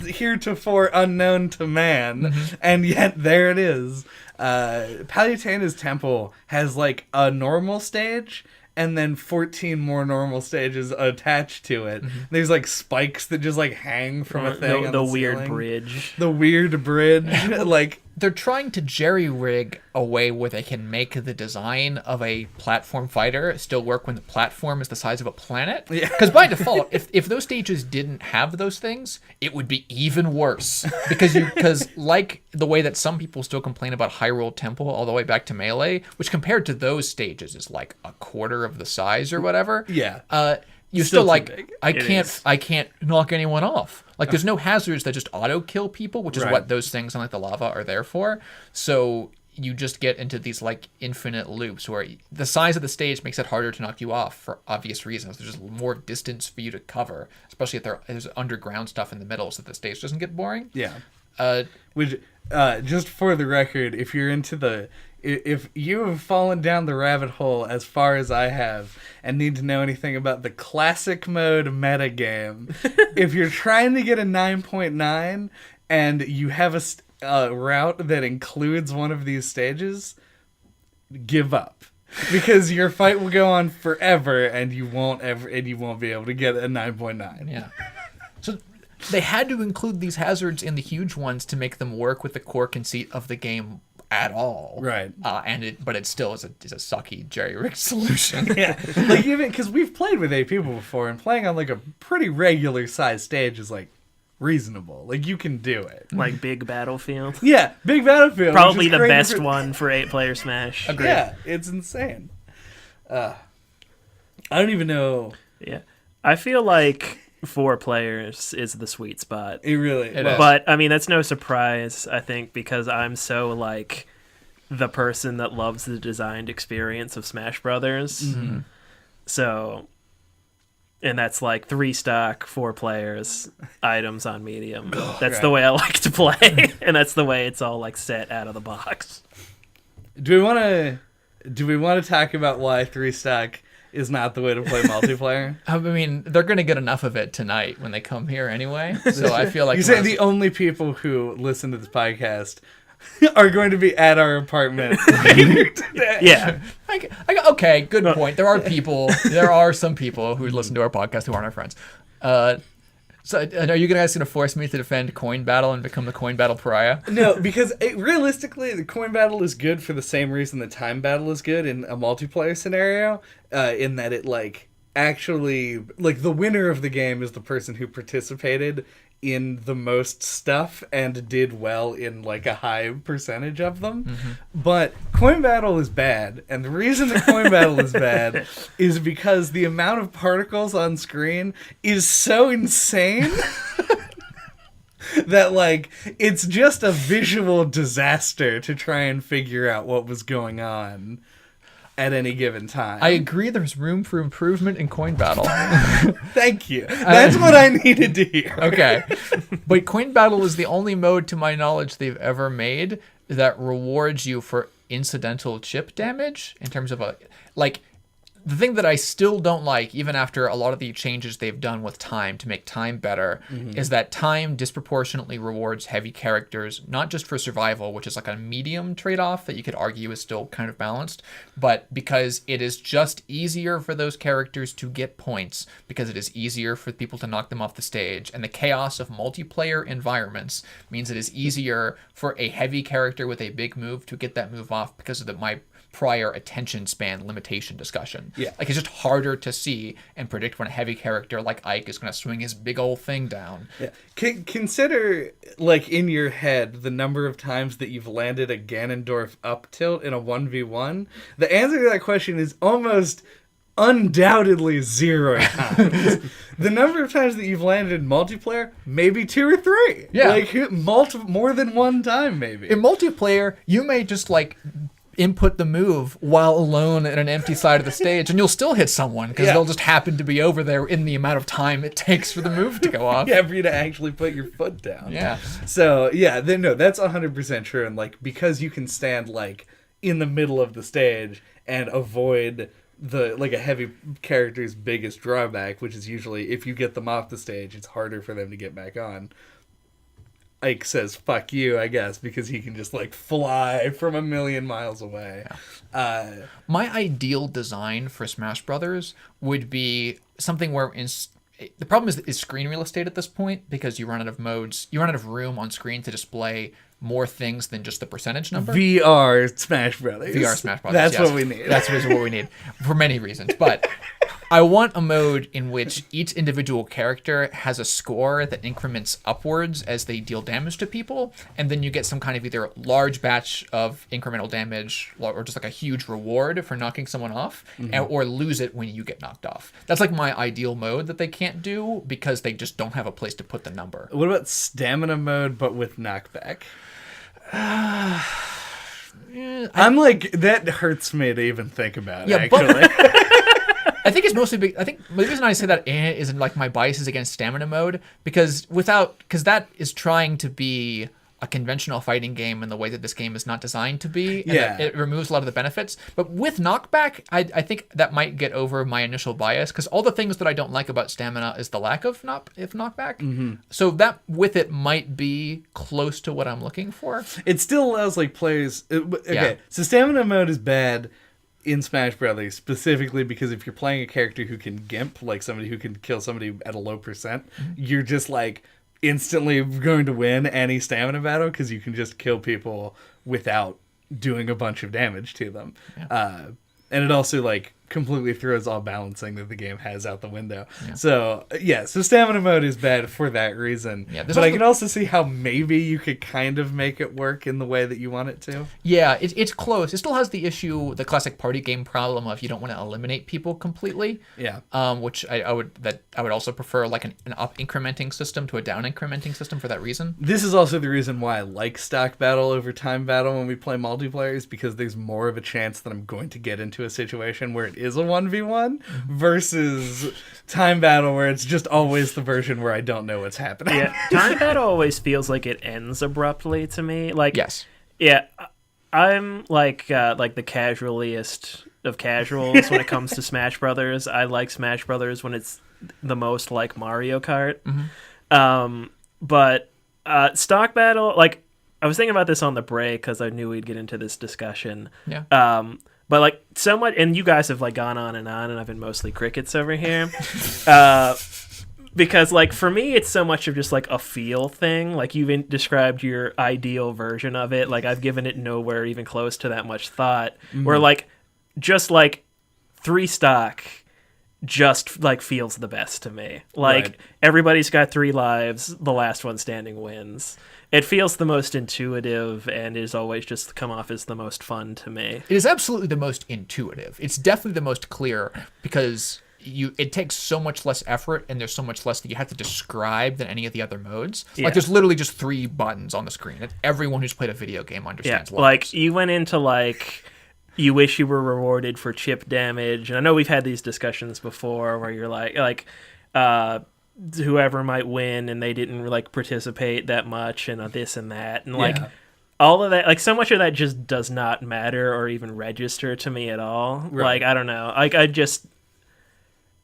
heretofore unknown to man, and yet there it is. Palutena's Temple has like a normal stage and then 14 more normal stages attached to it. There's like spikes that just like hang from a thing on the the weird ceiling. bridge. The weird bridge. Like, They're trying to jerry-rig a way where they can make the design of a platform fighter still work when the platform is the size of a planet. Yeah. Because by default, if those stages didn't have those things, it would be even worse. Because like the way that some people still complain about Hyrule Temple all the way back to Melee, which compared to those stages is like a quarter of the size or whatever. yeah. You Still still too like big. I can't knock anyone off. Like there's no hazards that just auto kill people, which is Right. what those things on like the lava are there for. So you just get into these like infinite loops where the size of the stage makes it harder to knock you off for obvious reasons. There's just more distance for you to cover, especially if there's underground stuff in the middle, so the stage doesn't get boring. Yeah. Uh, Which, just for the record, if you're into if you have fallen down the rabbit hole as far as I have and need to know anything about the classic mode metagame, if you're trying to get a 9.9 and you have a route that includes one of these stages, give up. Because your fight will go on forever and you won't be able to get a 9.9. Yeah. So they had to include these hazards in the huge ones to make them work with the core conceit of the game at all. Right. But it still is a sucky jerry-rigged solution. Yeah, like even because we've played with 8 people before, and playing on like a pretty regular sized stage is like reasonable. Like you can do it. Like Big Battlefield. Yeah, Big Battlefield. Probably which is the crazy best for- one for 8-player Smash. Agreed. Yeah, it's insane. I don't even know. Yeah. I feel like 4 players is the sweet spot. It really. It well, is. But I mean, that's no surprise, I think, because I'm so like the person that loves the designed experience of Smash Brothers. Mm-hmm. So, and that's like 3 stock, 4 players, items on medium. That's the way I like to play, and that's the way it's all like set out of the box. Do we want to talk about why 3 stack is not the way to play multiplayer? I mean, they're going to get enough of it tonight when they come here anyway. So I feel like You say the only people who listen to this podcast are going to be at our apartment. Yeah. Okay, good point. There are some people who listen to our podcast who aren't our friends. So are you guys going to force me to defend Coin Battle and become the Coin Battle pariah? No, because realistically, the coin battle is good for the same reason the time battle is good in a multiplayer scenario, in that it like actually like the winner of the game is the person who participated in the most stuff and did well in like a high percentage of them. Mm-hmm. But coin battle is bad, and the reason the coin battle is bad is because the amount of particles on screen is so insane that like it's just a visual disaster to try and figure out what was going on. at any given time. I agree there's room for improvement in coin battle. Thank you. That's what I needed to hear. Okay. But coin battle is the only mode, to my knowledge, they've ever made that rewards you for incidental chip damage in terms of the thing that I still don't like, even after a lot of the changes they've done with time to make time better, is that time disproportionately rewards heavy characters, not just for survival, which is like a medium trade-off that you could argue is still kind of balanced, but because it is just easier for those characters to get points, because it is easier for people to knock them off the stage, and the chaos of multiplayer environments means it is easier for a heavy character with a big move to get that move off because of my prior attention span limitation discussion. Yeah. Like, it's just harder to see and predict when a heavy character like Ike is going to swing his big old thing down. Yeah. Consider, like, in your head, the number of times that you've landed a Ganondorf up tilt in a 1v1. The answer to that question is almost undoubtedly 0 times. The number of times that you've landed in multiplayer, maybe 2 or 3. Yeah. Like, more than one time, maybe. In multiplayer, you may just, like, input the move while alone at an empty side of the stage, and you'll still hit someone because they'll just happen to be over there in the amount of time it takes for the move to go off. Yeah, for you to actually put your foot down. Yeah. So, yeah, no, that's 100% true. And, like, because you can stand, like, in the middle of the stage and avoid a heavy character's biggest drawback, which is usually if you get them off the stage, it's harder for them to get back on. Ike says fuck you, I guess, because he can just like fly from a million miles away. Yeah. My ideal design for Smash Brothers would be something where the problem is screen real estate at this point, because you run out of modes, you run out of room on screen to display more things than just the percentage number. VR Smash Brothers. VR Smash Brothers. That's yes. what we need. That's what we need for many reasons. But I want a mode in which each individual character has a score that increments upwards as they deal damage to people, and then you get some kind of either large batch of incremental damage or just like a huge reward for knocking someone off, or lose it when you get knocked off. That's like my ideal mode that they can't do because they just don't have a place to put the number. What about stamina mode but with knockback? I'm like, that hurts me to even think about, actually. I think it's mostly big. I think the reason I say that isn't like my bias is against stamina mode, because that is trying to be a conventional fighting game in the way that this game is not designed to be. And it removes a lot of the benefits. But with knockback, I think that might get over my initial bias, because all the things that I don't like about stamina is the lack of knockback. Mm-hmm. So that with it might be close to what I'm looking for. It still allows like players. So stamina mode is bad in Smash Brothers, specifically because if you're playing a character who can gimp, like somebody who can kill somebody at a low percent, you're just like instantly going to win any stamina battle because you can just kill people without doing a bunch of damage to them. Yeah. And it also like completely throws all balancing that the game has out the window. Yeah. So stamina mode is bad for that reason. Yeah, but I can also see how maybe you could kind of make it work in the way that you want it to. Yeah, it's close. It still has the classic party game problem of you don't want to eliminate people completely. Yeah. Which I would also prefer like an up incrementing system to a down incrementing system for that reason. This is also the reason why I like stock battle over time battle when we play multiplayer, is because there's more of a chance that I'm going to get into a situation where it is a 1v1 versus time battle where it's just always the version where I don't know what's happening. Yeah, time battle always feels like it ends abruptly to me. Like, yes. Yeah, I'm like the casualiest of casuals when it comes to Smash Brothers. I like Smash Brothers when it's the most like Mario Kart. Mm-hmm. But stock battle, like I was thinking about this on the break because I knew we'd get into this discussion. Yeah. But like so much, and you guys have like gone on, and I've been mostly crickets over here. Because like for me, it's so much of just like a feel thing. Like you've described your ideal version of it. Like I've given it nowhere even close to that much thought. Mm-hmm. Where like just like 3 stock just like feels the best to me. Like everybody's got 3 lives. The last one standing wins. It feels the most intuitive and is always just come off as the most fun to me. It is absolutely the most intuitive. It's definitely the most clear because it takes so much less effort and there's so much less that you have to describe than any of the other modes. Yeah. Like there's literally just 3 buttons on the screen. And everyone who's played a video game understands. Yeah, like you went into like you wish you were rewarded for chip damage. And I know we've had these discussions before where you're like whoever might win and they didn't like participate that much and this and that. And like all of that, like so much of that just does not matter or even register to me at all. Right. Like, I don't know. Like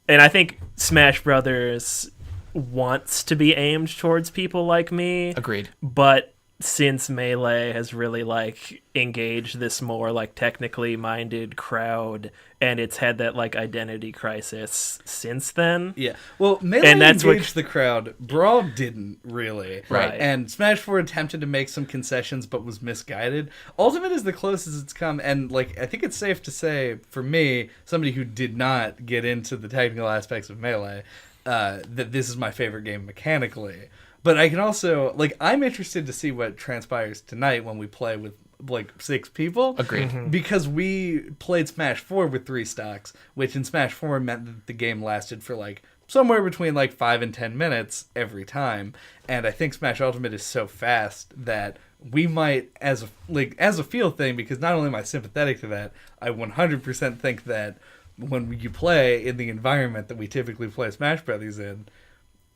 and I think Smash Brothers wants to be aimed towards people like me. Agreed. But since Melee has really like engaged this more like technically minded crowd, and it's had that like identity crisis since then. Yeah. Well, Melee And that's engaged the crowd. Brawl didn't really. Right. And Smash 4 attempted to make some concessions but was misguided. Ultimate is the closest it's come, and like I think it's safe to say, for me, somebody who did not get into the technical aspects of Melee, that this is my favorite game mechanically. But I can also, like, I'm interested to see what transpires tonight when we play with, like, 6 people. Agreed. Because we played Smash 4 with 3 stocks, which in Smash 4 meant that the game lasted for, like, somewhere between, like, 5 and 10 minutes every time. And I think Smash Ultimate is so fast that we might, as a feel thing, because not only am I sympathetic to that, I 100% think that when you play in the environment that we typically play Smash Brothers in,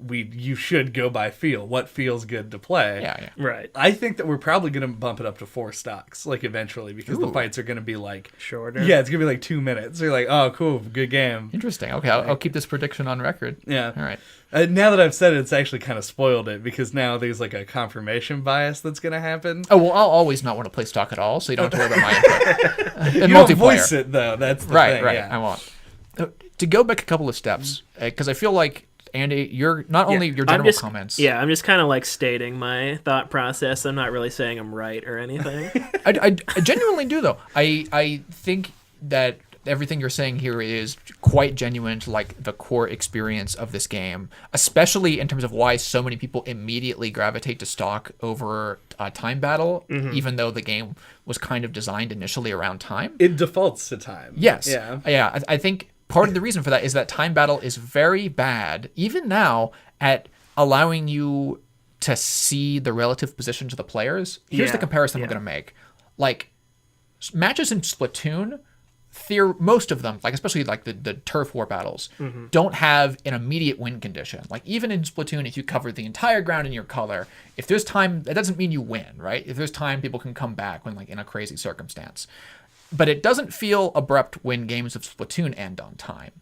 you should go by feel. What feels good to play? Yeah. Right. I think that we're probably going to bump it up to 4 stocks, like eventually, because the fights are going to be like Shorter. Yeah, it's going to be like 2 minutes. You're like, oh, cool, good game. Interesting. Okay, I'll keep this prediction on record. Yeah. All right. Now that I've said it, it's actually kind of spoiled it because now there's like a confirmation bias that's going to happen. Oh, well, I'll always not want to play stock at all, so you don't have to worry about my input. You don't voice it though. That's the thing. Right. Yeah. I won't. To go back a couple of steps, because I feel like, Andy, you're not only your general comments. Yeah, I'm just kind of like stating my thought process. I'm not really saying I'm right or anything. I genuinely do, though. I think that everything you're saying here is quite genuine to like the core experience of this game, especially in terms of why so many people immediately gravitate to stock over time battle, even though the game was kind of designed initially around time. It defaults to time. Yes. Yeah. I think part of the reason for that is that time battle is very bad, even now, at allowing you to see the relative positions of the players. Here's the comparison I'm going to make. Like, matches in Splatoon, most of them, like especially like the turf war battles, don't have an immediate win condition. Like, even in Splatoon, if you cover the entire ground in your color, if there's time, that doesn't mean you win, right? If there's time, people can come back when like in a crazy circumstance. But it doesn't feel abrupt when games of Splatoon end on time.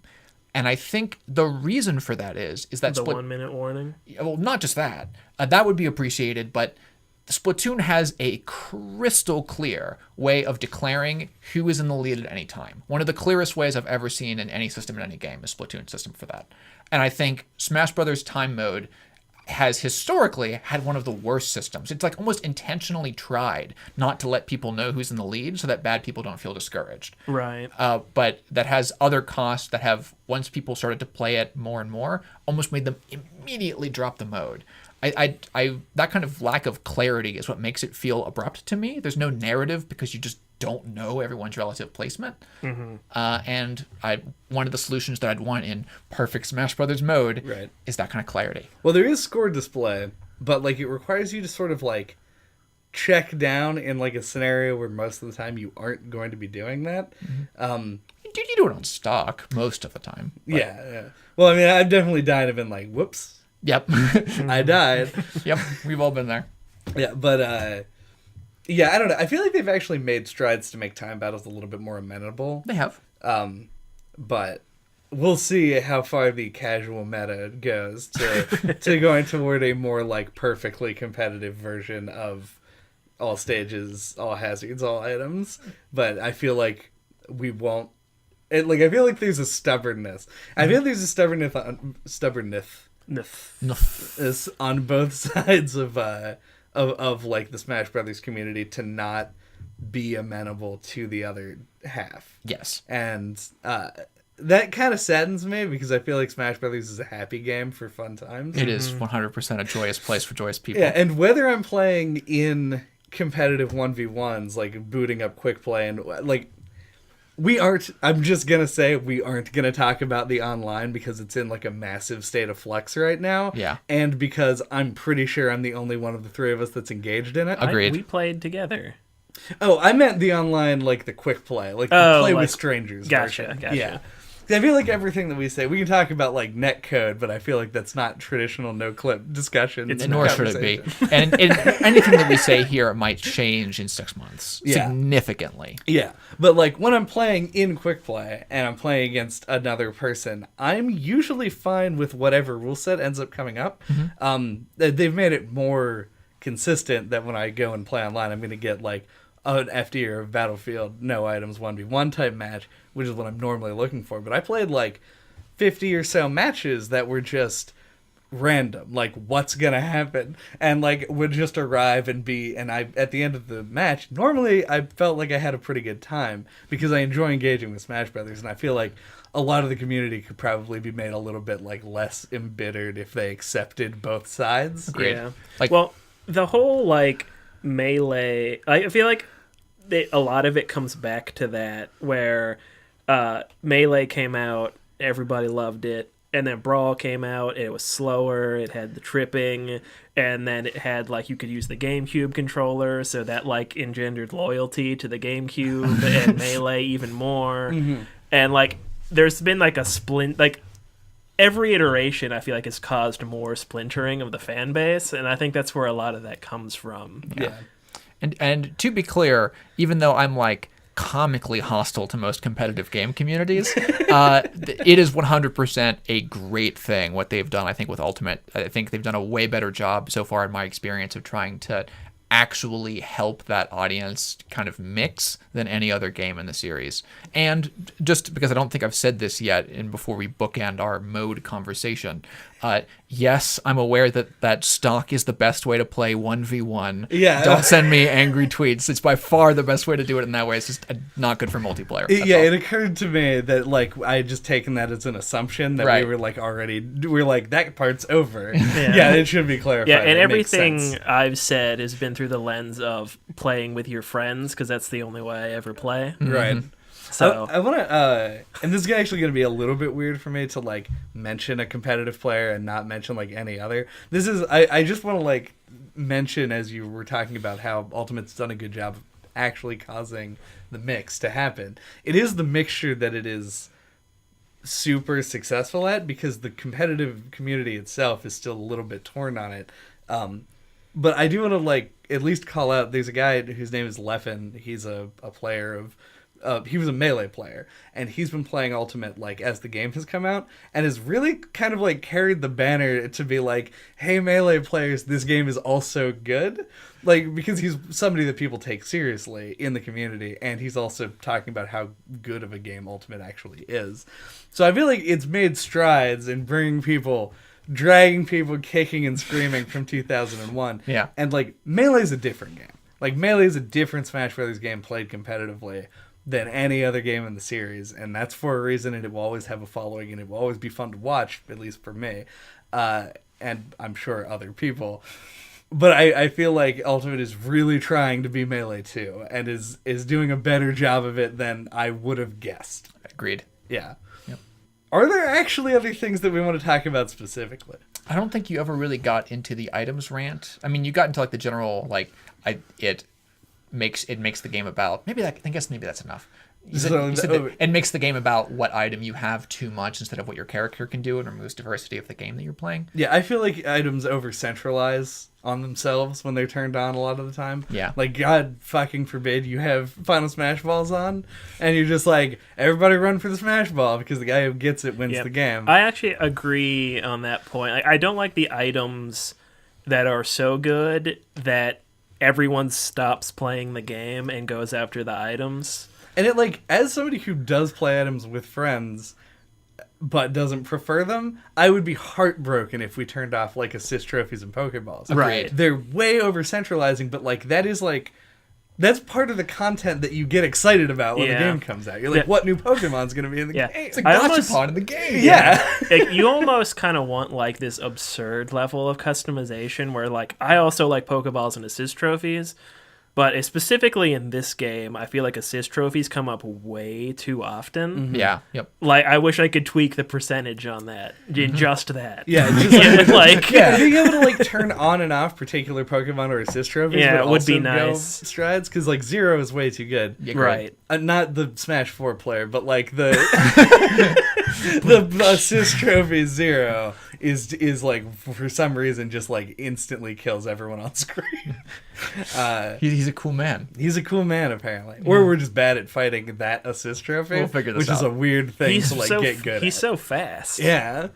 And I think the reason for that is that the 1 minute warning. Well, not just that. That would be appreciated, but Splatoon has a crystal clear way of declaring who is in the lead at any time. One of the clearest ways I've ever seen in any system in any game is Splatoon system for that. And I think Smash Brothers time mode has historically had one of the worst systems. It's like almost intentionally tried not to let people know who's in the lead so that bad people don't feel discouraged. Right. But that has other costs that have, once people started to play it more and more, almost made them immediately drop the mode. I that kind of lack of clarity is what makes it feel abrupt to me. There's no narrative because you just don't know everyone's relative placement. And one of the solutions that I'd want in perfect Smash Brothers mode is that kind of clarity. Well, there is score display, but like it requires you to sort of like check down in like a scenario where most of the time you aren't going to be doing that. You do it on stock most of the time. Yeah. Well, I mean, I've definitely died and been like, whoops. Yep. I died. Yep. We've all been there. Yeah, but yeah, I don't know. I feel like they've actually made strides to make time battles a little bit more amenable. They have. But we'll see how far the casual meta goes to going toward a more like perfectly competitive version of all stages, all hazards, all items. But I feel like we won't. I feel like there's a stubbornness. I feel like there's a stubbornness is on both sides of like the Smash Brothers community to not be amenable to the other half. Yes. And that kind of saddens me because I feel like Smash Brothers is a happy game for fun times. It is 100% a joyous place for joyous people. Yeah, and whether I'm playing in competitive 1v1s, like booting up quick play and like I'm just going to say we aren't going to talk about the online because it's in like a massive state of flux right now. Yeah. And because I'm pretty sure I'm the only one of the three of us that's engaged in it. Agreed. We played together. Oh, I meant the online, like the quick play, like the Oh, play like- with strangers Gotcha, version. gotcha. Yeah. I feel like everything that we say, we can talk about like net code, but I feel like that's not traditional NoClip discussion. It's and Nor should it be. conversation. And anything that we say here might change in 6 months Yeah. significantly. Yeah, but like when I'm playing in quick play and I'm playing against another person, I'm usually fine with whatever rule set ends up coming up. They've made it more consistent that when I go and play online, I'm going to get like an FD or a Battlefield, no items, 1v1 type match, which is what I'm normally looking for. But I played like 50 or so matches that were just random, like what's gonna happen, and like would just arrive and be, and I at the end of the match, normally I felt like I had a pretty good time because I enjoy engaging with Smash Brothers, and I feel like a lot of the community could probably be made a little bit like less embittered if they accepted both sides. Agreed. Yeah. Like- Well, the whole like melee, I feel like a lot of it comes back to that where melee came out, everybody loved it, and then Brawl came out, and it was slower, it had the tripping, and then it had like you could use the GameCube controller, so that like engendered loyalty to the GameCube and melee even more. And like there's been like a splint, like every iteration I feel like has caused more splintering of the fan base, and I think that's where a lot of that comes from. Yeah. And to be clear, even though I'm like comically hostile to most competitive game communities, it is 100% a great thing what they've done. I think with Ultimate, I think they've done a way better job so far in my experience of trying to actually help that audience kind of mix than any other game in the series. And just because I don't think I've said this yet, and before we bookend our mode conversation, yes, I'm aware that stock is the best way to play 1v1. Yeah. Don't send me angry tweets. It's by far the best way to do it in that way. It's just not good for multiplayer. That's Yeah, all. it occurred to me that like I had just taken that as an assumption that Right. we were like already, we're like that part's over. Yeah, it should be clarified. Yeah, and It makes everything sense. I've said has been through the lens of playing with your friends, because that's the only way I ever play. Right. So I want to, and this is actually going to be a little bit weird for me to like mention a competitive player and not mention like any other. This is, I just want to like mention, as you were talking about how Ultimate's done a good job of actually causing the mix to happen. It is the mixture that it is super successful at, because the competitive community itself is still a little bit torn on it. But I do want to like at least call out, there's a guy whose name is Leffen. He's a player of, he was a Melee player, and he's been playing Ultimate like as the game has come out, and has really kind of like carried the banner to be like, hey Melee players, this game is also good, like, because he's somebody that people take seriously in the community, and he's also talking about how good of a game Ultimate actually is. So I feel like it's made strides in bringing people, dragging people kicking and screaming from 2001. Yeah. And like Melee's a different game. Like Melee is a different Smash Brothers game played competitively than any other game in the series, and that's for a reason, and it will always have a following, and it will always be fun to watch, at least for me, and I'm sure other people. But I feel like Ultimate is really trying to be Melee too, and is doing a better job of it than I would have guessed. Agreed. Yeah. Yep. Are there actually other things that we want to talk about specifically? I don't think you ever really got into the items rant. I mean, you got into like the general, like, it makes the game about, I guess maybe that's enough. You said that it makes the game about what item you have too much instead of what your character can do, and removes diversity of the game that you're playing. Yeah, I feel like items over-centralize on themselves when they're turned on a lot of the time. Yeah. Like, God fucking forbid you have Final Smash Balls on, and you're just like, everybody run for the Smash Ball, because the guy who gets it wins Yep. the game. I actually agree on that point. I don't like the items that are so good that everyone stops playing the game and goes after the items. And it, like, as somebody who does play items with friends, but doesn't prefer them, I would be heartbroken if we turned off, like, assist trophies and Pokeballs. Right. They're way over-centralizing, but, like, that is, like, that's part of the content that you get excited about when the Yeah. game comes out. You're like, Yeah. what new Pokemon's going to be in the Yeah. game? It's a I gotcha almost- part of the game. Yeah. Like, you almost kind of want like this absurd level of customization where like I also like Pokeballs and assist trophies, But specifically in this game, I feel like assist trophies come up way too often. Yeah. Yep. Like, I wish I could tweak the percentage on that. Just that. Yeah, just like being able to like turn on and off particular Pokemon or assist trophies Yeah, would it would be also go nice. strides, because like Zero is way too good. Yeah, great. right. Not the Smash 4 player, but like the the assist trophy Zero is like for some reason just like instantly kills everyone on screen. He's a cool man. He's a cool man apparently, or we're just bad at fighting that assist trophy. We'll figure this which is out. a weird thing He's to like so get good. he's at. so fast. Yeah,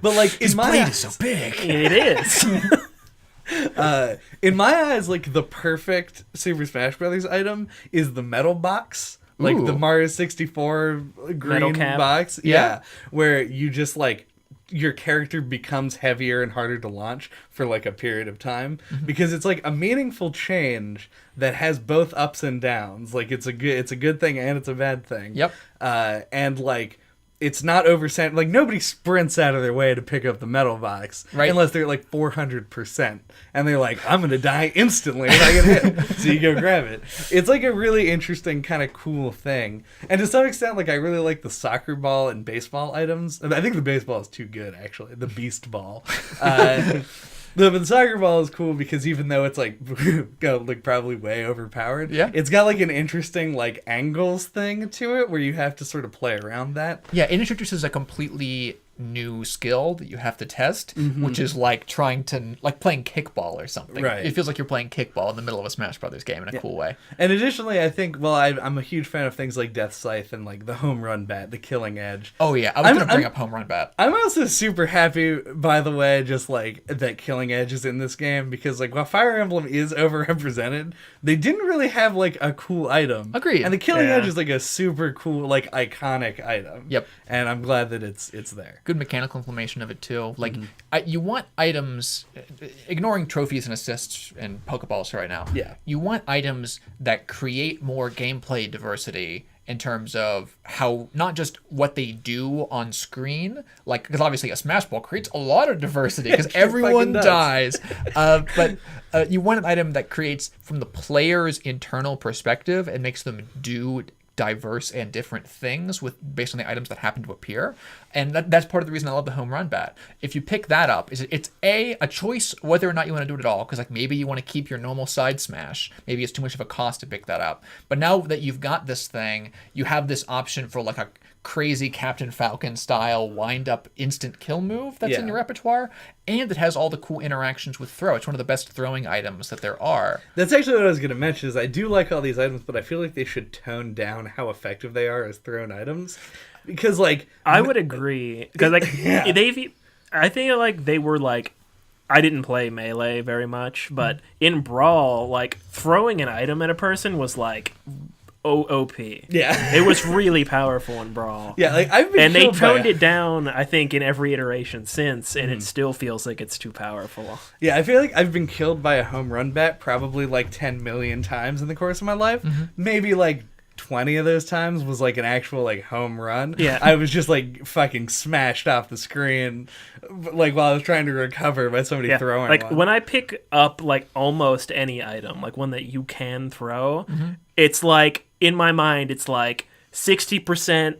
but like in my eyes, so big. It is. in my eyes, like the perfect Super Smash Brothers item is the metal box. Like the Ooh. Mario 64 green cap. box. Yeah. Where you just like your character becomes heavier and harder to launch for like a period of time, because it's like a meaningful change that has both ups and downs. Like it's a good thing and it's a bad thing. Yep. And like it's not oversent. Like nobody sprints out of their way to pick up the metal box, Right. unless they're like 400%, and they're like, "I'm gonna die instantly if I get hit." So you go grab it. It's like a really interesting kind of cool thing, and to some extent, like I really like the soccer ball and baseball items. I think the baseball is too good, actually. The beast ball. The soccer ball is cool because even though it's like probably way overpowered, Yeah. it's got like an interesting like angles thing to it where you have to sort of play around that. Yeah, it introduces a completely new skill that you have to test, which is like trying to like playing kickball or something. Right. It feels like you're playing kickball in the middle of a Smash Brothers game in a cool way. And additionally, I think I'm a huge fan of things like Death Scythe and like the home run bat, the killing edge. Oh yeah, I was going to bring up Home Run Bat. I'm also super happy, by the way, just like that Killing Edge is in this game, because like while Fire Emblem is overrepresented, they didn't really have like a cool item. Agreed. And the Killing Yeah. Edge is like a super cool, like iconic item. Yep. And I'm glad that it's there. Good mechanical implementation of it too. Like you want items, ignoring trophies and assists and Pokeballs for right now. Yeah. You want items that create more gameplay diversity in terms of how, not just what they do on screen, like, because obviously a Smash Ball creates a lot of diversity because sure everyone fucking does. dies. But you want an item that creates from the player's internal perspective and makes them do diverse and different things based on the items that happen to appear, and that's part of the reason I love the Home Run Bat. If you pick that up, it's a choice whether or not you want to do it at all, because like maybe you want to keep your normal side smash, maybe it's too much of a cost to pick that up, but now that you've got this thing, you have this option for like a crazy Captain Falcon style wind up instant kill move that's in Yeah. your repertoire, and it has all the cool interactions with throw. It's one of the best throwing items that there are. That's actually what I was going to mention, is I do like all these items, but I feel like they should tone down how effective they are as thrown items. Because, like... I would agree, because like I think like they were like, I didn't play Melee very much, but in Brawl, like throwing an item at a person was like OP. Yeah. It was really powerful in Brawl. Yeah, like, I've been And they killed by toned it down, I think, in every iteration since, and it still feels like it's too powerful. Yeah, I feel like I've been killed by a home run bat probably like 10 million times in the course of my life. Maybe like 20 of those times was like an actual like home run. Yeah. I was just like fucking smashed off the screen like while I was trying to recover by somebody Yeah, throwing like one. when I pick up like almost any item, like one that you can throw, it's like in my mind, it's like 60%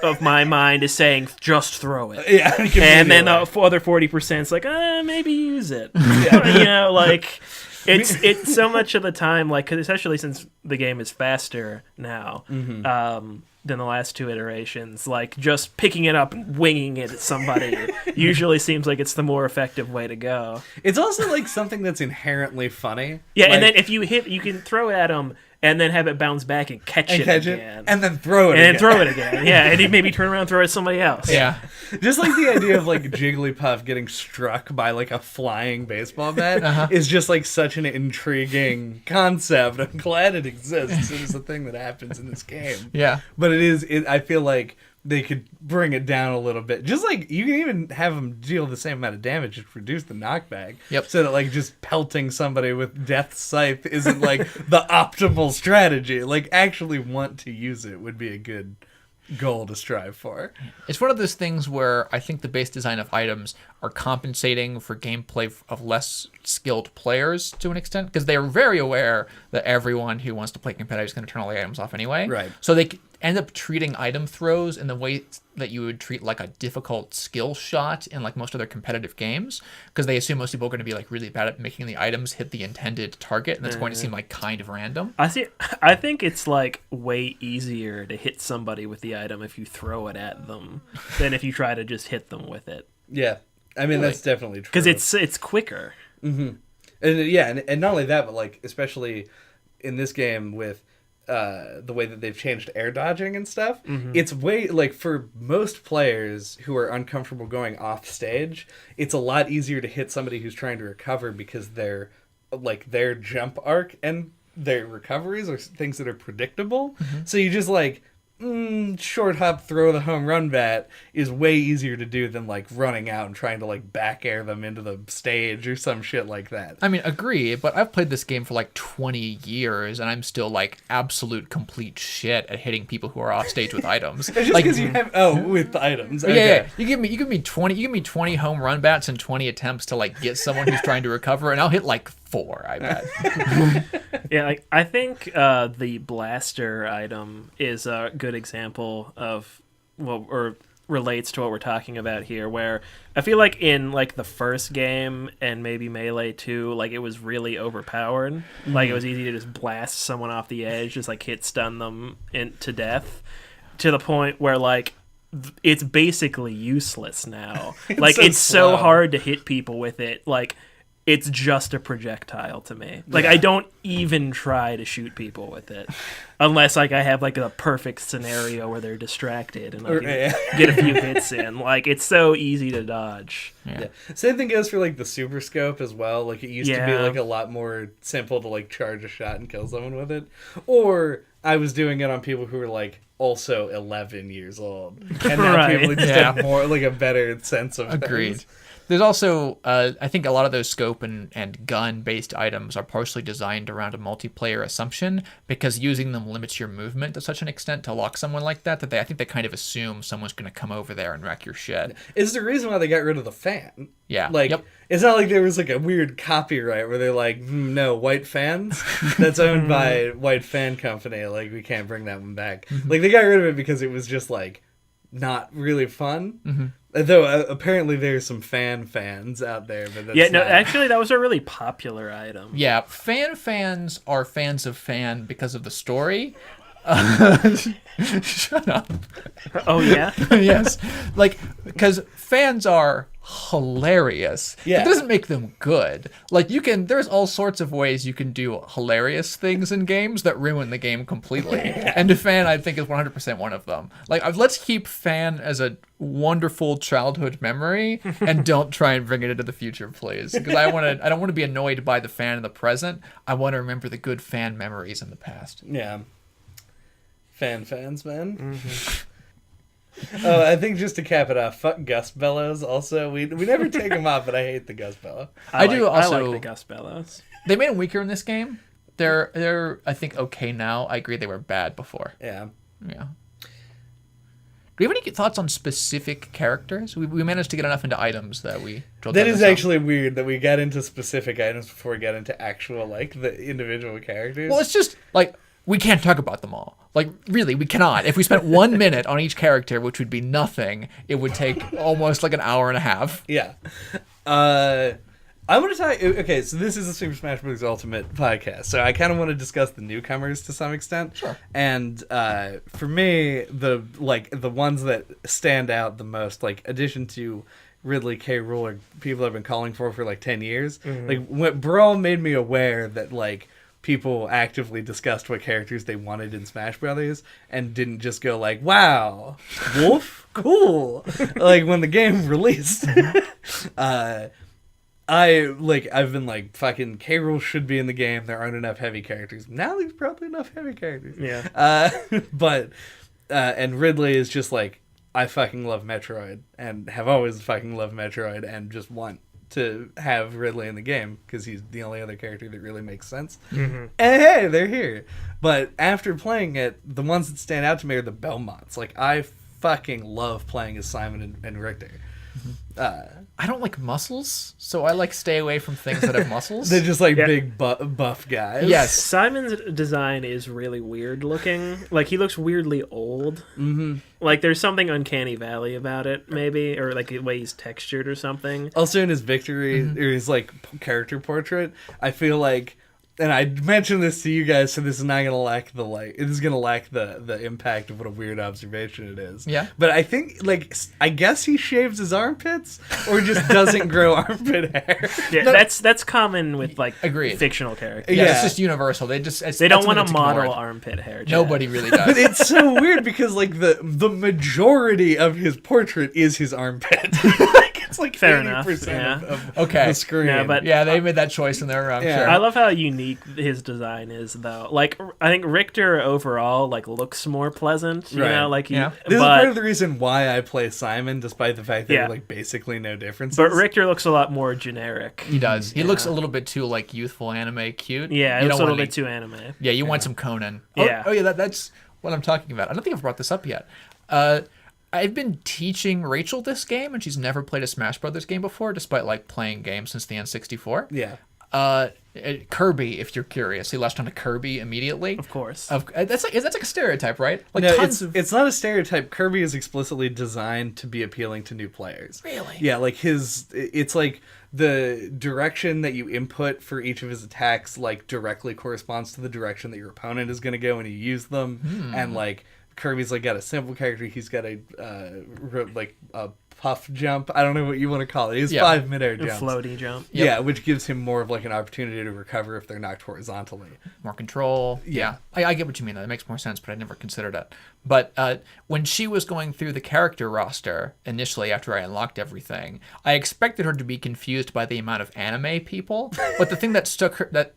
of my mind is saying just throw it. Yeah, And then the immediately. other 40% is like, maybe use it. You know, like it's so much of the time, like, 'cause especially since the game is faster now than the last two iterations, like just picking it up and winging it at somebody usually seems like it's the more effective way to go. It's also like something that's inherently funny. Yeah, Like, and then if you hit, you can throw it at them and then have it bounce back and catch it again. and then throw it And then again. throw it again. Yeah, and then maybe turn around and throw it at somebody else. Yeah. Just like the idea of like Jigglypuff getting struck by like a flying baseball bat is just like such an intriguing concept. I'm glad it exists. It is a thing that happens in this game. Yeah. But I feel like they could bring it down a little bit. Just like you can even have them deal the same amount of damage to reduce the knockback. Yep. So that like just pelting somebody with Death Scythe isn't like the optimal strategy. Like actually want to use it would be a good goal to strive for. It's one of those things where I think the base design of items are compensating for gameplay of less skilled players to an extent, because they are very aware that everyone who wants to play competitive is going to turn all the items off anyway. Right. So they end up treating item throws in the way that you would treat like a difficult skill shot in like most other competitive games, because they assume most people are going to be like really bad at making the items hit the intended target, and it's going to seem like kind of random. I think it's like way easier to hit somebody with the item if you throw it at them than if you try to just hit them with it. Yeah. I mean, that's definitely true. Because it's quicker. Mm-hmm. And not only that, but like especially in this game with the way that they've changed air dodging and stuff, it's way like for most players who are uncomfortable going off stage, it's a lot easier to hit somebody who's trying to recover because their jump arc and their recoveries are things that are predictable. So you just like short hop, throw the home run bat is way easier to do than like running out and trying to like back air them into the stage or some shit like that. I mean, agree, but I've played this game for like 20 years and I'm still like absolute complete shit at hitting people who are off stage with items. Just like because you have with the items. Yeah, Okay. yeah. You give me 20 home run bats and 20 attempts to like get someone who's trying to recover, and I'll hit like 4, I bet. Yeah, like, I think the blaster item is a good example of or relates to what we're talking about here, where I feel like in like the first game and maybe Melee 2, like it was really overpowered. Like it was easy to just blast someone off the edge, just like hit stun them to death, to the point where like it's basically useless now. Like it's so hard to hit people with it. Like it's just a projectile to me. Like I don't even try to shoot people with it, unless like I have like a perfect scenario where they're distracted and I can get a few hits in. Like it's so easy to dodge. Yeah. Same thing goes for like the super scope as well. Like it used to be like a lot more simple to like charge a shot and kill someone with it. Or I was doing it on people who were like also 11 years old, and now people just have more like a better sense of Agreed. things. There's also, I think a lot of those scope and gun-based items are partially designed around a multiplayer assumption, because using them limits your movement to such an extent to lock someone like that I think they kind of assume someone's going to come over there and wreck your shit. Is the reason why they got rid of the fan. Yeah. Like, it's not like there was like a weird copyright where they're like, no, white fans? That's owned by White Fan Company. Like, we can't bring that one back. Like, they got rid of it because it was just like not really fun. Though apparently there's some fans out there, but that's actually that was a really popular item. Yeah, fans are fans of fan because of the story. Shut up. Oh yeah. Yes, like because fans are hilarious. Yeah. It doesn't make them good. Like there's all sorts of ways you can do hilarious things in games that ruin the game completely. And fan, I think, is 100% one of them. Like let's keep fan as a wonderful childhood memory and don't try and bring it into the future, please. Because I don't want to be annoyed by the fan in the present. I want to remember the good fan memories in the past. Yeah. Fans, man. Oh, I think just to cap it off, fuck Gus Bellows. Also, we never take him off, but I hate the Gus Bellow. I like the Gus Bellows. They made him weaker in this game. They're I think okay now. I agree they were bad before. Yeah. Do you have any thoughts on specific characters? We managed to get enough into items that we drilled That down is to some. actually weird that we got into specific items before we got into actual like the individual characters. Well, it's just like we can't talk about them all. Like, really, we cannot. If we spent 1 minute on each character, which would be nothing, it would take almost like an hour and a half. Yeah. I want to talk... Okay, so this is a Super Smash Bros. Ultimate podcast, so I kind of want to discuss the newcomers to some extent. Sure. And for me, the ones that stand out the most, like, addition to Ridley K. Rool, are people I've been calling for like 10 years. Like, what Brawl made me aware that, like, people actively discussed what characters they wanted in Smash Brothers and didn't just go like, wow, Wolf? Cool. Like when the game released. I've been like, fucking K. Rool should be in the game. There aren't enough heavy characters. Now there's probably enough heavy characters. Yeah. And Ridley is just like, I fucking love Metroid and have always fucking loved Metroid and just want to have Ridley in the game because he's the only other character that really makes sense. And hey, they're here. But after playing it, the ones that stand out to me are the Belmonts. Like, I fucking love playing as Simon and Richter. I don't like muscles, so I like stay away from things that have muscles. They're just like big buff guys. Yes. Simon's design is really weird looking. Like, he looks weirdly old. Mm-hmm. Like, there's something Uncanny Valley about it, maybe, or like the way he's textured or something. Also, in his victory, or his like character portrait, I feel like, and I mentioned this to you guys, so this is not gonna lack the like. It is gonna lack the impact of what a weird observation it is. Yeah. But I think I guess he shaves his armpits, or just doesn't grow armpit hair. Yeah, No. that's common with like Agreed. fictional characters. Yeah, Yeah. it's just universal. They They don't want to model armpit hair. Chad. Nobody really does. But it's so weird because like the majority of his portrait is his armpit. Like, it's like Fair 80% enough, yeah. of Okay. the screen. Yeah, but Yeah, they made that choice in there. I'm Yeah. sure. I love how unique his design is, though. Like, I think Richter overall like looks more pleasant. You Right. know, like Yeah. This is but part of the reason why I play Simon, despite the fact that Yeah. there are like basically no differences. but Richter looks a lot more generic. He does. He looks a little bit too like youthful anime cute. Yeah, it You looks don't a want little any- bit too anime. Yeah, you want some Conan. Yeah. Oh yeah, that's what I'm talking about. I don't think I've brought this up yet. I've been teaching Rachel this game, and she's never played a Smash Brothers game before, despite like playing games since the N64. yeah. Kirby, if you're curious, he latched onto Kirby immediately. Of course. That's like a stereotype, right? Like No, tons it's not a stereotype. Kirby is explicitly designed to be appealing to new players. Really? Yeah, like it's like the direction that you input for each of his attacks like directly corresponds to the direction that your opponent is going to go when you use them, and like Kirby's like got a simple character. He's got a puff jump. I don't know what you want to call it. He's 5 midair A jumps. floaty jump. Yep. Yeah, which gives him more of like an opportunity to recover if they're knocked horizontally. more control. Yeah. I get what you mean. That makes more sense, but I never considered it. But when she was going through the character roster initially after I unlocked everything, I expected her to be confused by the amount of anime people. But the thing that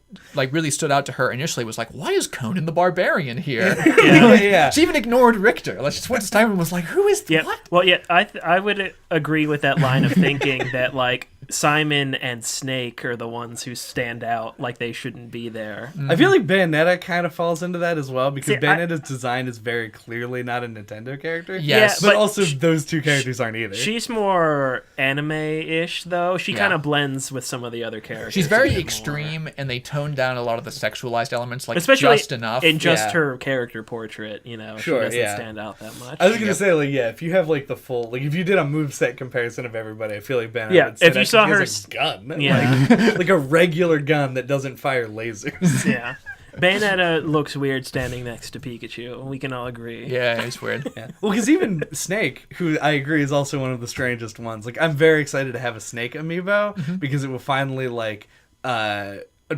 really stood out to her initially was like, why is Conan the Barbarian here? Yeah. She even ignored Richter. Like, she just went to Simon and was like, who is Yeah. what? Well, yeah, I would agree with that line of thinking that like Simon and Snake are the ones who stand out, like they shouldn't be there. I feel like Bayonetta kind of falls into that as well because See, Bayonetta's design is very clearly not a Nintendo character. Yes. but but also those two characters aren't either. She's more anime-ish, though. She Yeah. kind of blends with some of the other characters. She's a very bit more. extreme, and they toned down a lot of the sexualized elements, like Especially just enough. in just Yeah. her character portrait. You know, Sure, she doesn't yeah. stand out that much. I was gonna say, like, yeah, if you have like the full, like, if you did a moveset comparison of everybody, I feel like Bayonetta Yeah, would stand if you out saw because her it's a gun, Yeah. like a regular gun that doesn't fire lasers. Yeah. Bayonetta looks weird standing next to Pikachu. We can all agree. Yeah, it's weird. Yeah. Well, because even Snake, who I agree is also one of the strangest ones. Like, I'm very excited to have a Snake amiibo because it will finally like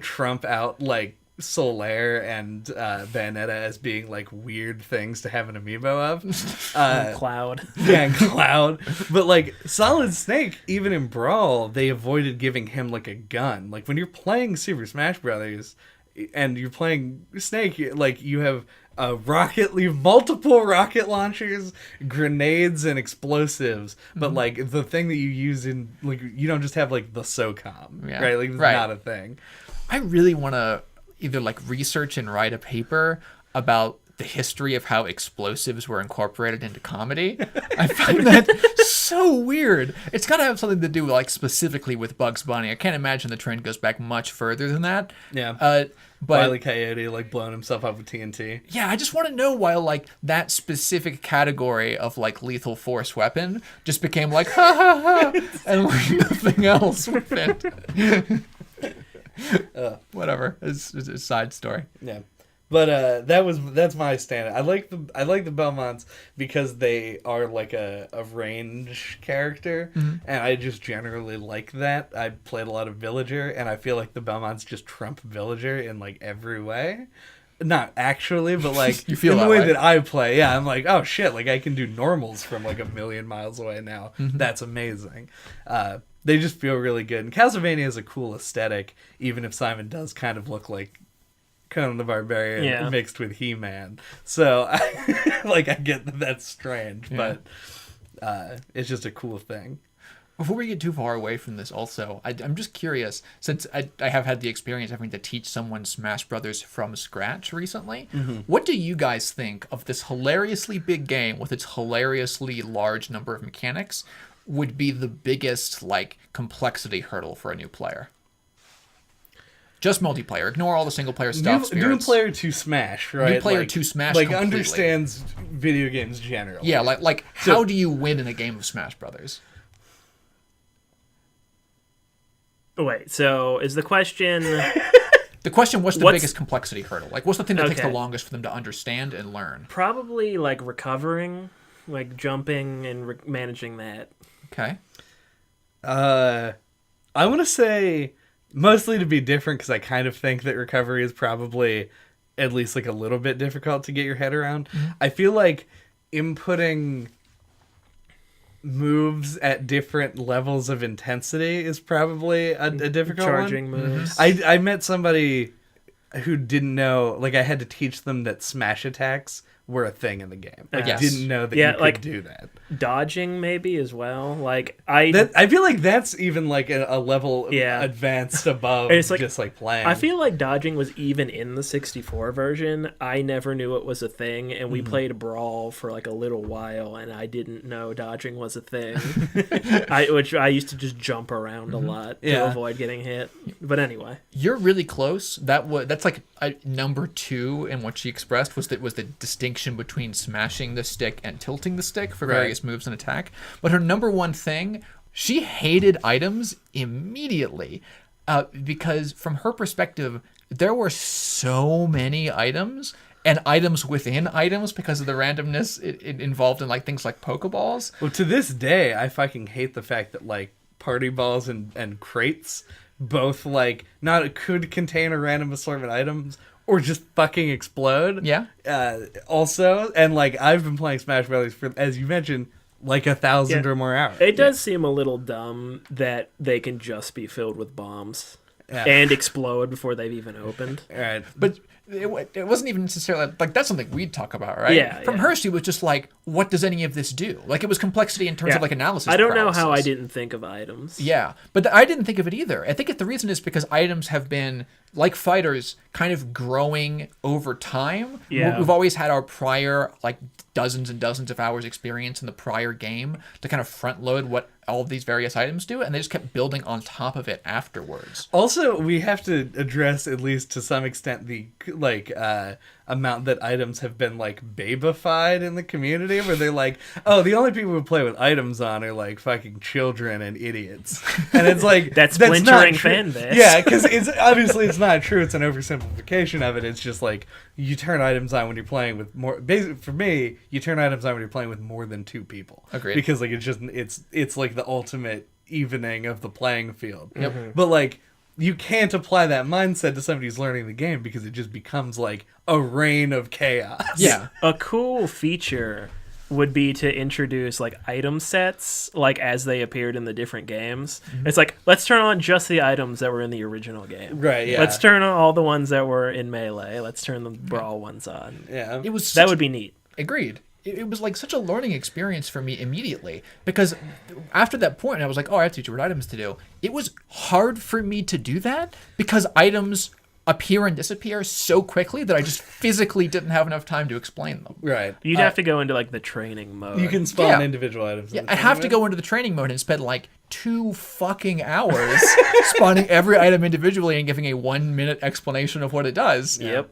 trump out like Solaire and Bayonetta as being like weird things to have an amiibo of. Cloud. Yeah, and Cloud. But like Solid Snake, even in Brawl, they avoided giving him like a gun. Like when you're playing Super Smash Brothers and you're playing Snake, like you have multiple rocket launchers, grenades, and explosives. But like the thing that you use in like you don't just have like the SOCOM, Yeah. right? Like it's Right. not a thing. I really want to either like research and write a paper about the history of how explosives were incorporated into comedy. I find that so weird. It's got to have something to do like specifically with Bugs Bunny. I can't imagine the trend goes back much further than that. Yeah. But Wile E. Coyote like blowing himself up with TNT. yeah, I just want to know why like that specific category of like lethal force weapon just became like ha ha ha and like nothing else with it. Whatever. It's a side story. Yeah. But that's my standard. I like the Belmonts because they are like a range character, and I just generally like that. I played a lot of Villager, and I feel like the Belmonts just trump Villager in like every way. Not actually, but like You feel in the that way way. that I play. Yeah, I'm like, oh shit, like I can do normals from like a million miles away now. That's amazing. They just feel really good. And Castlevania is a cool aesthetic, even if Simon does kind of look like Conan the Barbarian mixed with He-Man. So, I get that that's strange, but it's just a cool thing. Before we get too far away from this, also, I'm just curious, since I have had the experience having to teach someone Smash Brothers from scratch recently, what do you guys think of this hilariously big game with its hilariously large number of mechanics would be the biggest, like, complexity hurdle for a new player? Just multiplayer. Ignore all the single player stuff. New player to Smash, right? New player to Smash like completely. Understands video games generally. Yeah, like how do you win in a game of Smash Brothers? Wait, so is the question... The question, what's the biggest complexity hurdle? Like, what's the thing that takes the longest for them to understand and learn? Probably, like, recovering, like, jumping and managing that. Okay. I want to say, mostly to be different, because I kind of think that recovery is probably at least, like, a little bit difficult to get your head around. Mm-hmm. I feel like inputting moves at different levels of intensity is probably a difficult Charging one. moves. I met somebody who didn't know, like, I had to teach them that smash attacks were a thing in the game. I didn't know that you could do that. Dodging maybe as well. Like I feel like that's even like a level advanced above like, just like playing. I feel like dodging was even in the 64 version. I never knew it was a thing, and we played Brawl for like a little while, and I didn't know dodging was a thing. Which I used to just jump around a lot to avoid getting hit. But anyway, you're really close. That's like number 2 in what she expressed was the distinction between smashing the stick and tilting the stick for various moves and attack. But her number 1 thing, she hated items immediately because from her perspective, there were so many items and items within items because of the randomness it involved in like things like Pokeballs. Well, to this day, I fucking hate the fact that like party balls and crates both like not could contain a random assortment of items or just fucking explode. Yeah. Also, and like I've been playing Smash Brothers for, as you mentioned, like 1,000 or more hours. It does seem a little dumb that they can just be filled with bombs and explode before they've even opened. Right. But it wasn't even necessarily like that's something we'd talk about, right? Yeah. From her, she was just like, what does any of this do? Like it was complexity in terms of like analysis. I don't know paralysis. how I didn't think of items. Yeah, but I didn't think of it either. I think the reason is because items have been, like fighters, kind of growing over time. Yeah. We've always had our prior, like, dozens and dozens of hours experience in the prior game to kind of front load what all of these various items do, and they just kept building on top of it afterwards. Also, we have to address, at least to some extent, the like amount that items have been like babified in the community, where they're like, oh, the only people who play with items on are like fucking children and idiots, and it's like that's splintering fan base. Yeah, because it's obviously it's not true. It's an oversimplification of it. It's just like you turn items on when you're playing with more. Basically, for me, you turn items on when you're playing with more than 2 people. Agreed. Because like it's like the ultimate evening of the playing field. Yep. But like you can't apply that mindset to somebody who's learning the game because it just becomes like a reign of chaos. Yeah. A cool feature would be to introduce like item sets like as they appeared in the different games. It's like, let's turn on just the items that were in the original game. Right, yeah. Let's turn on all the ones that were in Melee. Let's turn the Brawl ones on. Yeah. That would be neat. Agreed. It was like such a learning experience for me immediately because after that point I was like, oh, I have to teach what items to do. It was hard for me to do that because items appear and disappear so quickly that I just physically didn't have enough time to explain them. Right. You'd have to go into like the training mode. You can spawn individual items. Yeah, I have to go into the training mode and spend like 2 fucking hours spawning every item individually and giving a 1-minute explanation of what it does. Yep.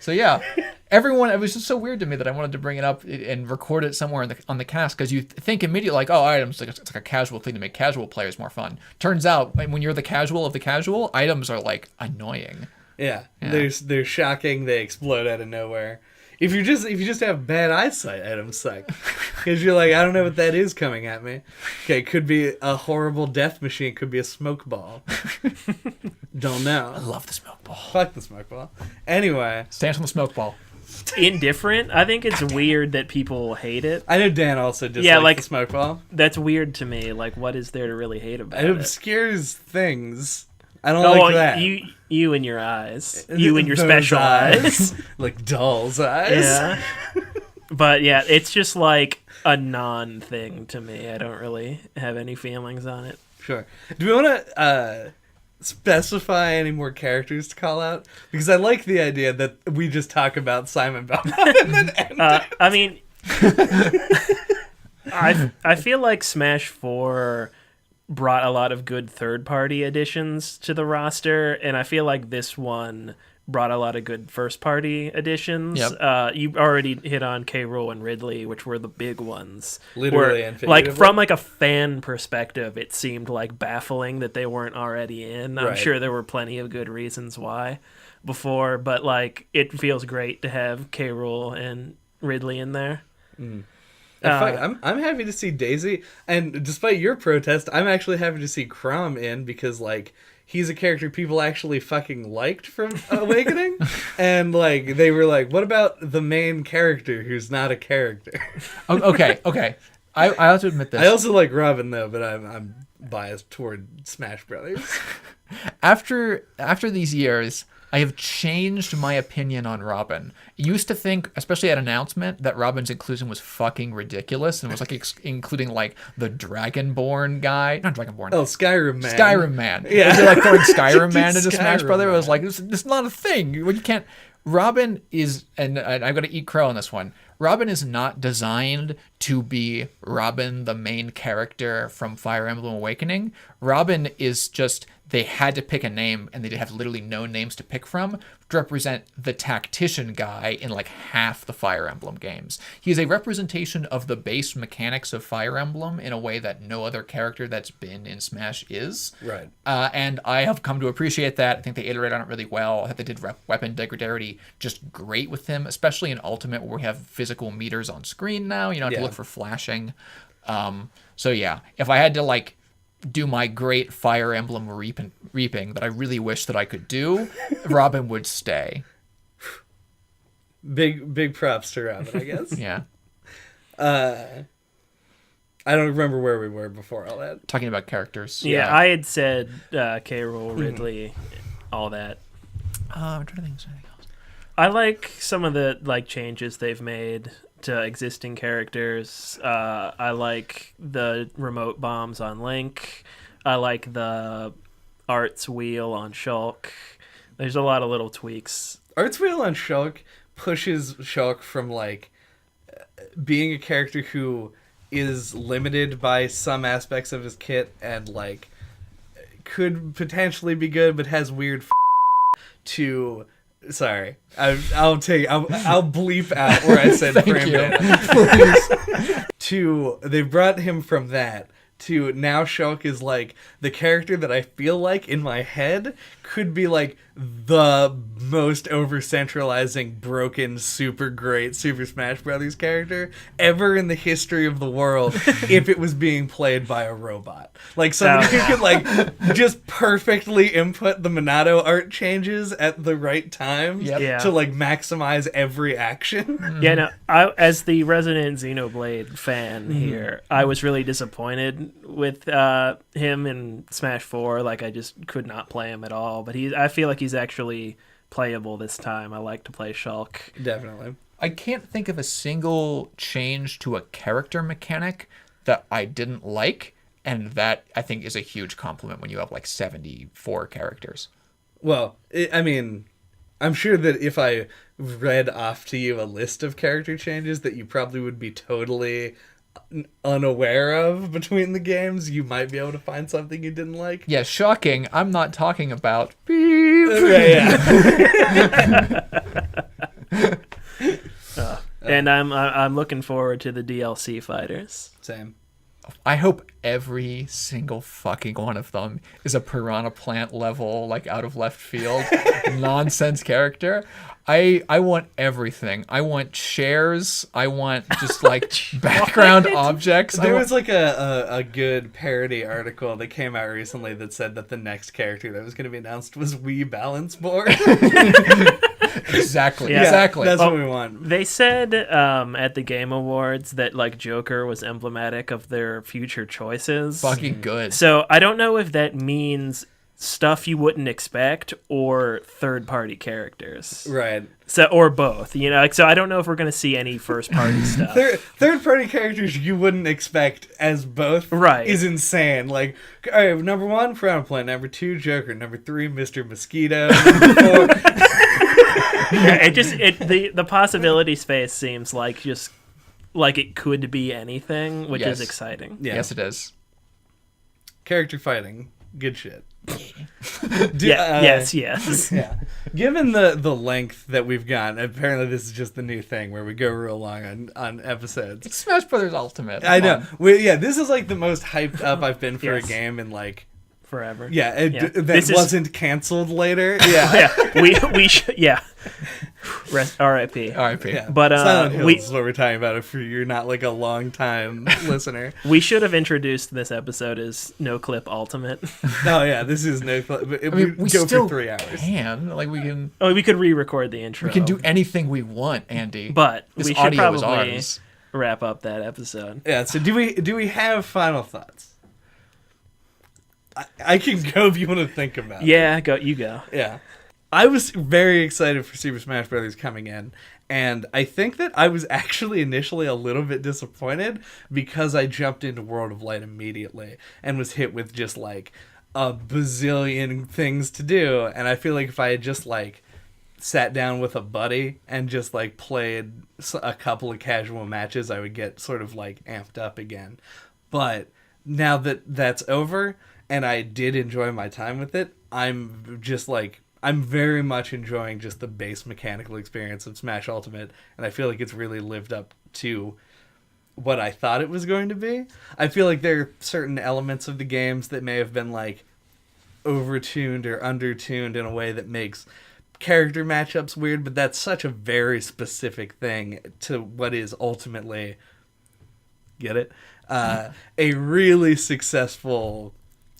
So yeah, everyone, it was just so weird to me that I wanted to bring it up and record it somewhere on the cast because you think immediately like, oh, items, it's like a casual thing to make casual players more fun. Turns out when you're the casual of the casual, items are like annoying. Yeah. They're shocking. They explode out of nowhere. If you just have bad eyesight, items suck because you're like, I don't know what that is coming at me. Okay, could be a horrible death machine. Could be a smoke ball. Don't know. I love the smoke ball. Fuck the smoke ball. Anyway, Stance on the smoke ball. Indifferent. I think it's weird that people hate it. I know Dan also dislikes the smoke ball. That's weird to me. Like, what is there to really hate about it? It obscures things. I don't like that. You and your eyes. You and your special eyes. Like doll's eyes. Yeah. But yeah, it's just like a non-thing to me. I don't really have any feelings on it. Sure. Do we want to specify any more characters to call out? Because I like the idea that we just talk about Simon Belmont and then end it. I mean, I feel like Smash 4 brought a lot of good third-party additions to the roster, and I feel like this one brought a lot of good first-party additions. Yep. You already hit on K. Rool and Ridley, which were the big ones. Literally and like figuratively. from like a fan perspective, it seemed like baffling that they weren't already in. I'm Right. sure there were plenty of good reasons why before, but like it feels great to have K. Rool and Ridley in there. I'm happy to see Daisy, and despite your protest, I'm actually happy to see Crom in because like he's a character people actually fucking liked from Awakening, and like they were like, what about the main character who's not a character? Okay. I have to admit this. I also like Robin though, but I'm biased toward Smash Brothers. After these years, I have changed my opinion on Robin. I used to think, especially at announcement, that Robin's inclusion was fucking ridiculous and was like including like the Dragonborn guy, not Dragonborn. Oh, Skyrim Man. Skyrim Man. Yeah. They're like throwing Skyrim Man into Smash Skyrim Brother. I was Man. like, this is not a thing. You can't. Robin is, and I'm gonna eat crow on this one. Robin is not designed to be Robin, the main character from Fire Emblem Awakening. Robin is just, they had to pick a name, and they have literally no names to pick from to represent the tactician guy in like half the Fire Emblem games. He is a representation of the base mechanics of Fire Emblem in a way that no other character that's been in Smash is. Right. And I have come to appreciate that. I think they iterate on it really well. I think they did weapon dexterity just great with him, especially in Ultimate where we have physical meters on screen now. You don't have to Yeah. look for flashing. So yeah, if I had to like do my great Fire Emblem reaping that I really wish that I could do, Robin would stay. Big props to Robin, I guess. Yeah. I don't remember where we were before all that. Talking about characters. Yeah, I had said K. Rool, Ridley, all that. I'm trying to think of something else. I like some of the like changes they've made to existing characters. I like the remote bombs on Link. I like the arts wheel on Shulk. There's a lot of little tweaks. Arts Wheel on Shulk pushes Shulk from like being a character who is limited by some aspects of his kit and like could potentially be good but has weird to sorry I'll bleep out where I said Thank frame you. data. To they brought him from that to now Shulk is like the character that I feel like in my head could be like the most over-centralizing, broken, super great Super Smash Brothers character ever in the history of the world if it was being played by a robot. Like somebody who could like just perfectly input the Minato art changes at the right times Yep. Yeah. to like maximize every action. Yeah, no, as the resident Xenoblade fan here, I was really disappointed with him in Smash 4. Like, I just could not play him at all. But I feel like he's actually playable this time. I like to play Shulk. Definitely. I can't think of a single change to a character mechanic that I didn't like, and that I think is a huge compliment when you have like 74 characters. Well, I mean, I'm sure that if I read off to you a list of character changes that you probably would be totally unaware of between the games, you might be able to find something you didn't like. Yeah, shocking. I'm not talking about beep. Yeah. And I'm looking forward to the DLC fighters. Same. I hope every single fucking one of them is a Piranha Plant level, like out of left field nonsense character. I want everything. I want shares. I want just like background objects. There was like a good parody article that came out recently that said that the next character that was going to be announced was Wii Balance Board. Exactly. Yeah. Exactly. That's what we want. They said at the Game Awards that like Joker was emblematic of their future choices. Fucking good. So I don't know if that means stuff you wouldn't expect or third-party characters. Right. So, or both, you know. Like, so I don't know if we're going to see any first-party stuff. Third-party characters you wouldn't expect as both Right. is insane. Like, all right, number 1, Frown Plant. Number 2, Joker. Number 3, Mr. Mosquito. Number 4... Yeah, the possibility space seems like just like it could be anything, which is exciting. Yeah. Yes, it is. Character fighting. Good shit. Yes. Yeah. Given the length that we've gotten, apparently this is just the new thing where we go real long on episodes. It's Smash Brothers Ultimate. I know. This is like the most hyped up I've been for a game in like forever. Yeah, that wasn't canceled later. Yeah. we should. Yeah. R.I.P. R.I.P. Yeah. But Silent Hills is what we're talking about. If you're not like a long time listener, we should have introduced this episode as NOCLIP Ultimate. Oh yeah, this is NOCLIP. I mean, we go still for 3 hours. can. Like we can. Oh, we could re-record the intro. We can do anything we want, Andy. But this we should audio is probably ours. wrap up that episode. Yeah. So do we have final thoughts? I can go if you want to think about it. Yeah, you go. Yeah. I was very excited for Super Smash Bros. Coming in, and I think that I was actually initially a little bit disappointed because I jumped into World of Light immediately and was hit with just like a bazillion things to do, and I feel like if I had just like sat down with a buddy and just like played a couple of casual matches, I would get sort of like amped up again. But now that that's over and I did enjoy my time with it, I'm very much enjoying just the base mechanical experience of Smash Ultimate, and I feel like it's really lived up to what I thought it was going to be. I feel like there are certain elements of the games that may have been like overtuned or undertuned in a way that makes character matchups weird, but that's such a very specific thing to what is ultimately, get it? A really successful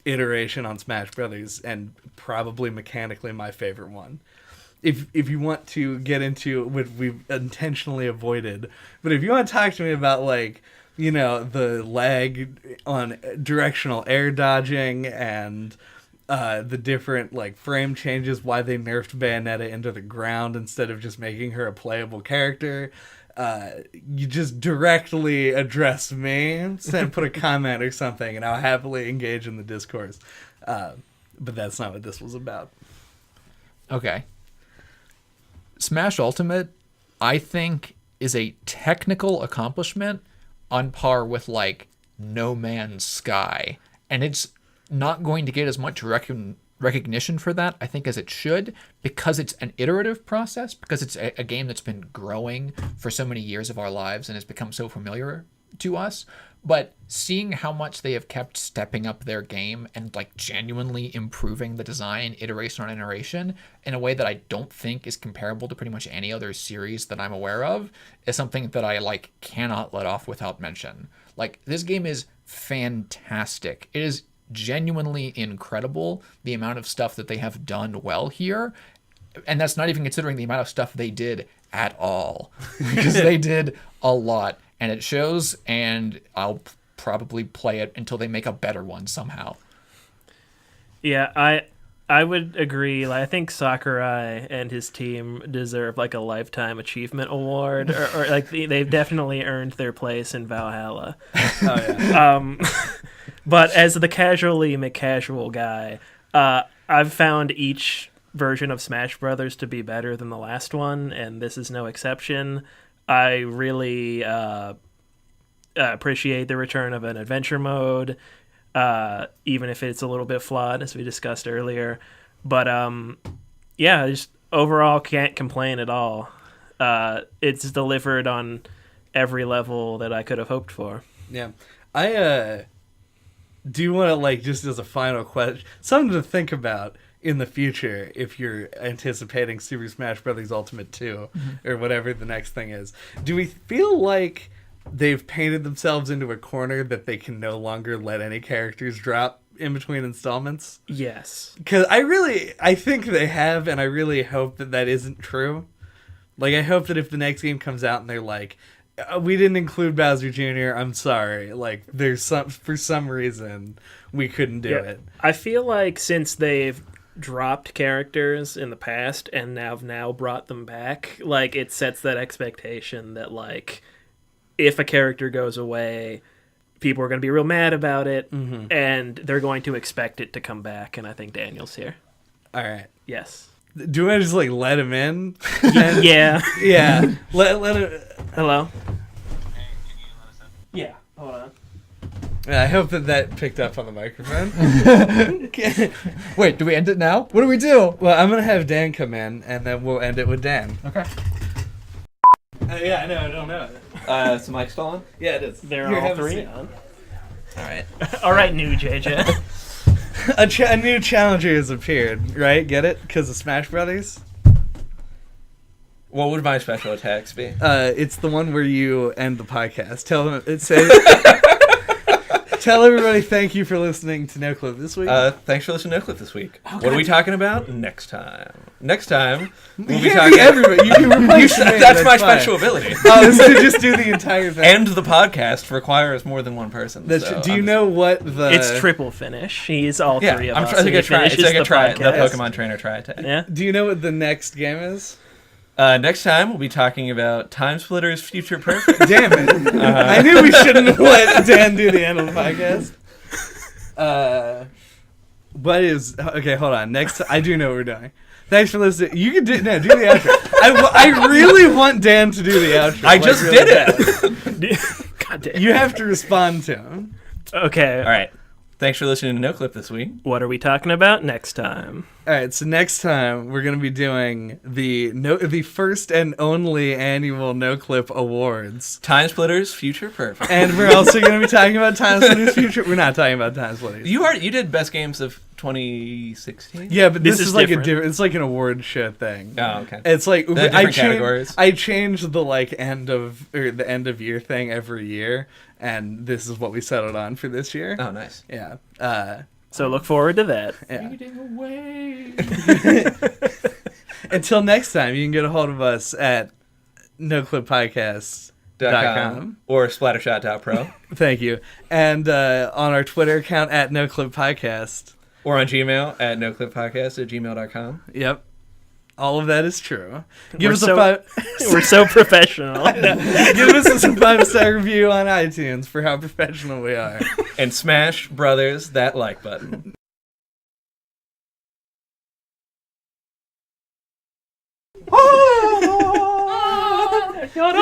iteration on Smash Brothers, and probably mechanically my favorite one. If you want to get into what we've intentionally avoided, but if you want to talk to me about like, you know, the lag on directional air dodging and the different like frame changes, why they nerfed Bayonetta into the ground instead of just making her a playable character, you just directly address me, put a comment or something, and I'll happily engage in the discourse. But that's not what this was about. Okay. Smash Ultimate, I think, is a technical accomplishment on par with like No Man's Sky, and it's not going to get as much recognition for that, I think, as it should, because it's an iterative process, because it's a game that's been growing for so many years of our lives and has become so familiar to us. But seeing how much they have kept stepping up their game and like genuinely improving the design iteration on iteration in a way that I don't think is comparable to pretty much any other series that I'm aware of is something that I like cannot let off without mention. Like, this game is fantastic. It is genuinely incredible, the amount of stuff that they have done well here, and that's not even considering the amount of stuff they did at all, because they did a lot, and it shows, and I'll probably play it until they make a better one somehow. Yeah, I would agree. Like, I think Sakurai and his team deserve like a lifetime achievement award, or like they've definitely earned their place in Valhalla. Oh yeah. But as the casually McCasual guy, I've found each version of Smash Brothers to be better than the last one, and this is no exception. I really appreciate the return of an adventure mode, even if it's a little bit flawed, as we discussed earlier. But yeah, just overall can't complain at all. It's delivered on every level that I could have hoped for. Yeah. I do you want to, like, just as a final question, something to think about in the future if you're anticipating Super Smash Bros. Ultimate 2 or whatever the next thing is. Do we feel like they've painted themselves into a corner that they can no longer let any characters drop in between installments? Yes. Because I think they have, and I really hope that isn't true. Like, I hope that if the next game comes out and they're like, We didn't include Bowser Jr. I'm sorry. Like, for some reason we couldn't do it. I feel like since they've dropped characters in the past and now brought them back, like, it sets that expectation that, like, if a character goes away, people are going to be real mad about it, and they're going to expect it to come back. And I think Daniel's here. All right. Yes. Do I just like let him in? Yeah. Yeah. Let him. Hello. Yeah. Hold on. I hope that picked up on the microphone. Wait, do we end it now? What do we do? Well, I'm gonna have Dan come in, and then we'll end it with Dan. Okay. Yeah, I know. I don't know. Is the mic still on? Yeah, it is. They're Here, all have a three seat. on. All right. All right, new JJ. A new challenger has appeared, right? Get it? Because of Smash Brothers. What would my special attacks be? It's the one where you end the podcast. Tell them tell everybody thank you for listening to NOCLIP this week. Thanks for listening to NoClip this week. What are we talking about next time? Next time we'll be can't talking. be everybody. You can replace me. That's my fine. special ability. So just do the entire thing. End the podcast requires more than one person. That's so do you I'm know what the? It's triple finish. He's all Yeah, three of I'm us. trying to and he get try. It's finishes like a try. The podcast. Pokemon trainer try attack. Yeah. Do you know what the next game is? Next time we'll be talking about Time Splitters Future Perfect. Damn it! I knew we shouldn't let Dan do the end of the podcast. What is okay? Hold on. Next, I do know what we're doing. Thanks for listening. You can do the outro. I really want Dan to do the outro. I just really did bad. it. God damn. You have to respond to him. Okay. All right. Thanks for listening to NoClip this week. What are we talking about next time? All right, so next time we're going to be doing the first and only annual NoClip Awards. Time Splitters Future Perfect. And we're also going to be talking about Time Splitters Future. We're not talking about Time Splitters. You did best games of 2016. Yeah, but this This is is like different. it's like an award show thing. Oh, okay. It's like They're different categories. I change the end of year thing every year, and this is what we settled on for this year. Oh, nice. Yeah. So look forward to that. Yeah. Fading away. Until next time, you can get a hold of us at noclippodcast.com. Or splattershot.pro. Thank you. And on our Twitter account at NoClipPodcast. Or on Gmail at noclippodcast@gmail.com. Yep. All of that is true. We're so professional. Give us a 5-star review on iTunes for how professional we are. And smash, brothers, that like button. You're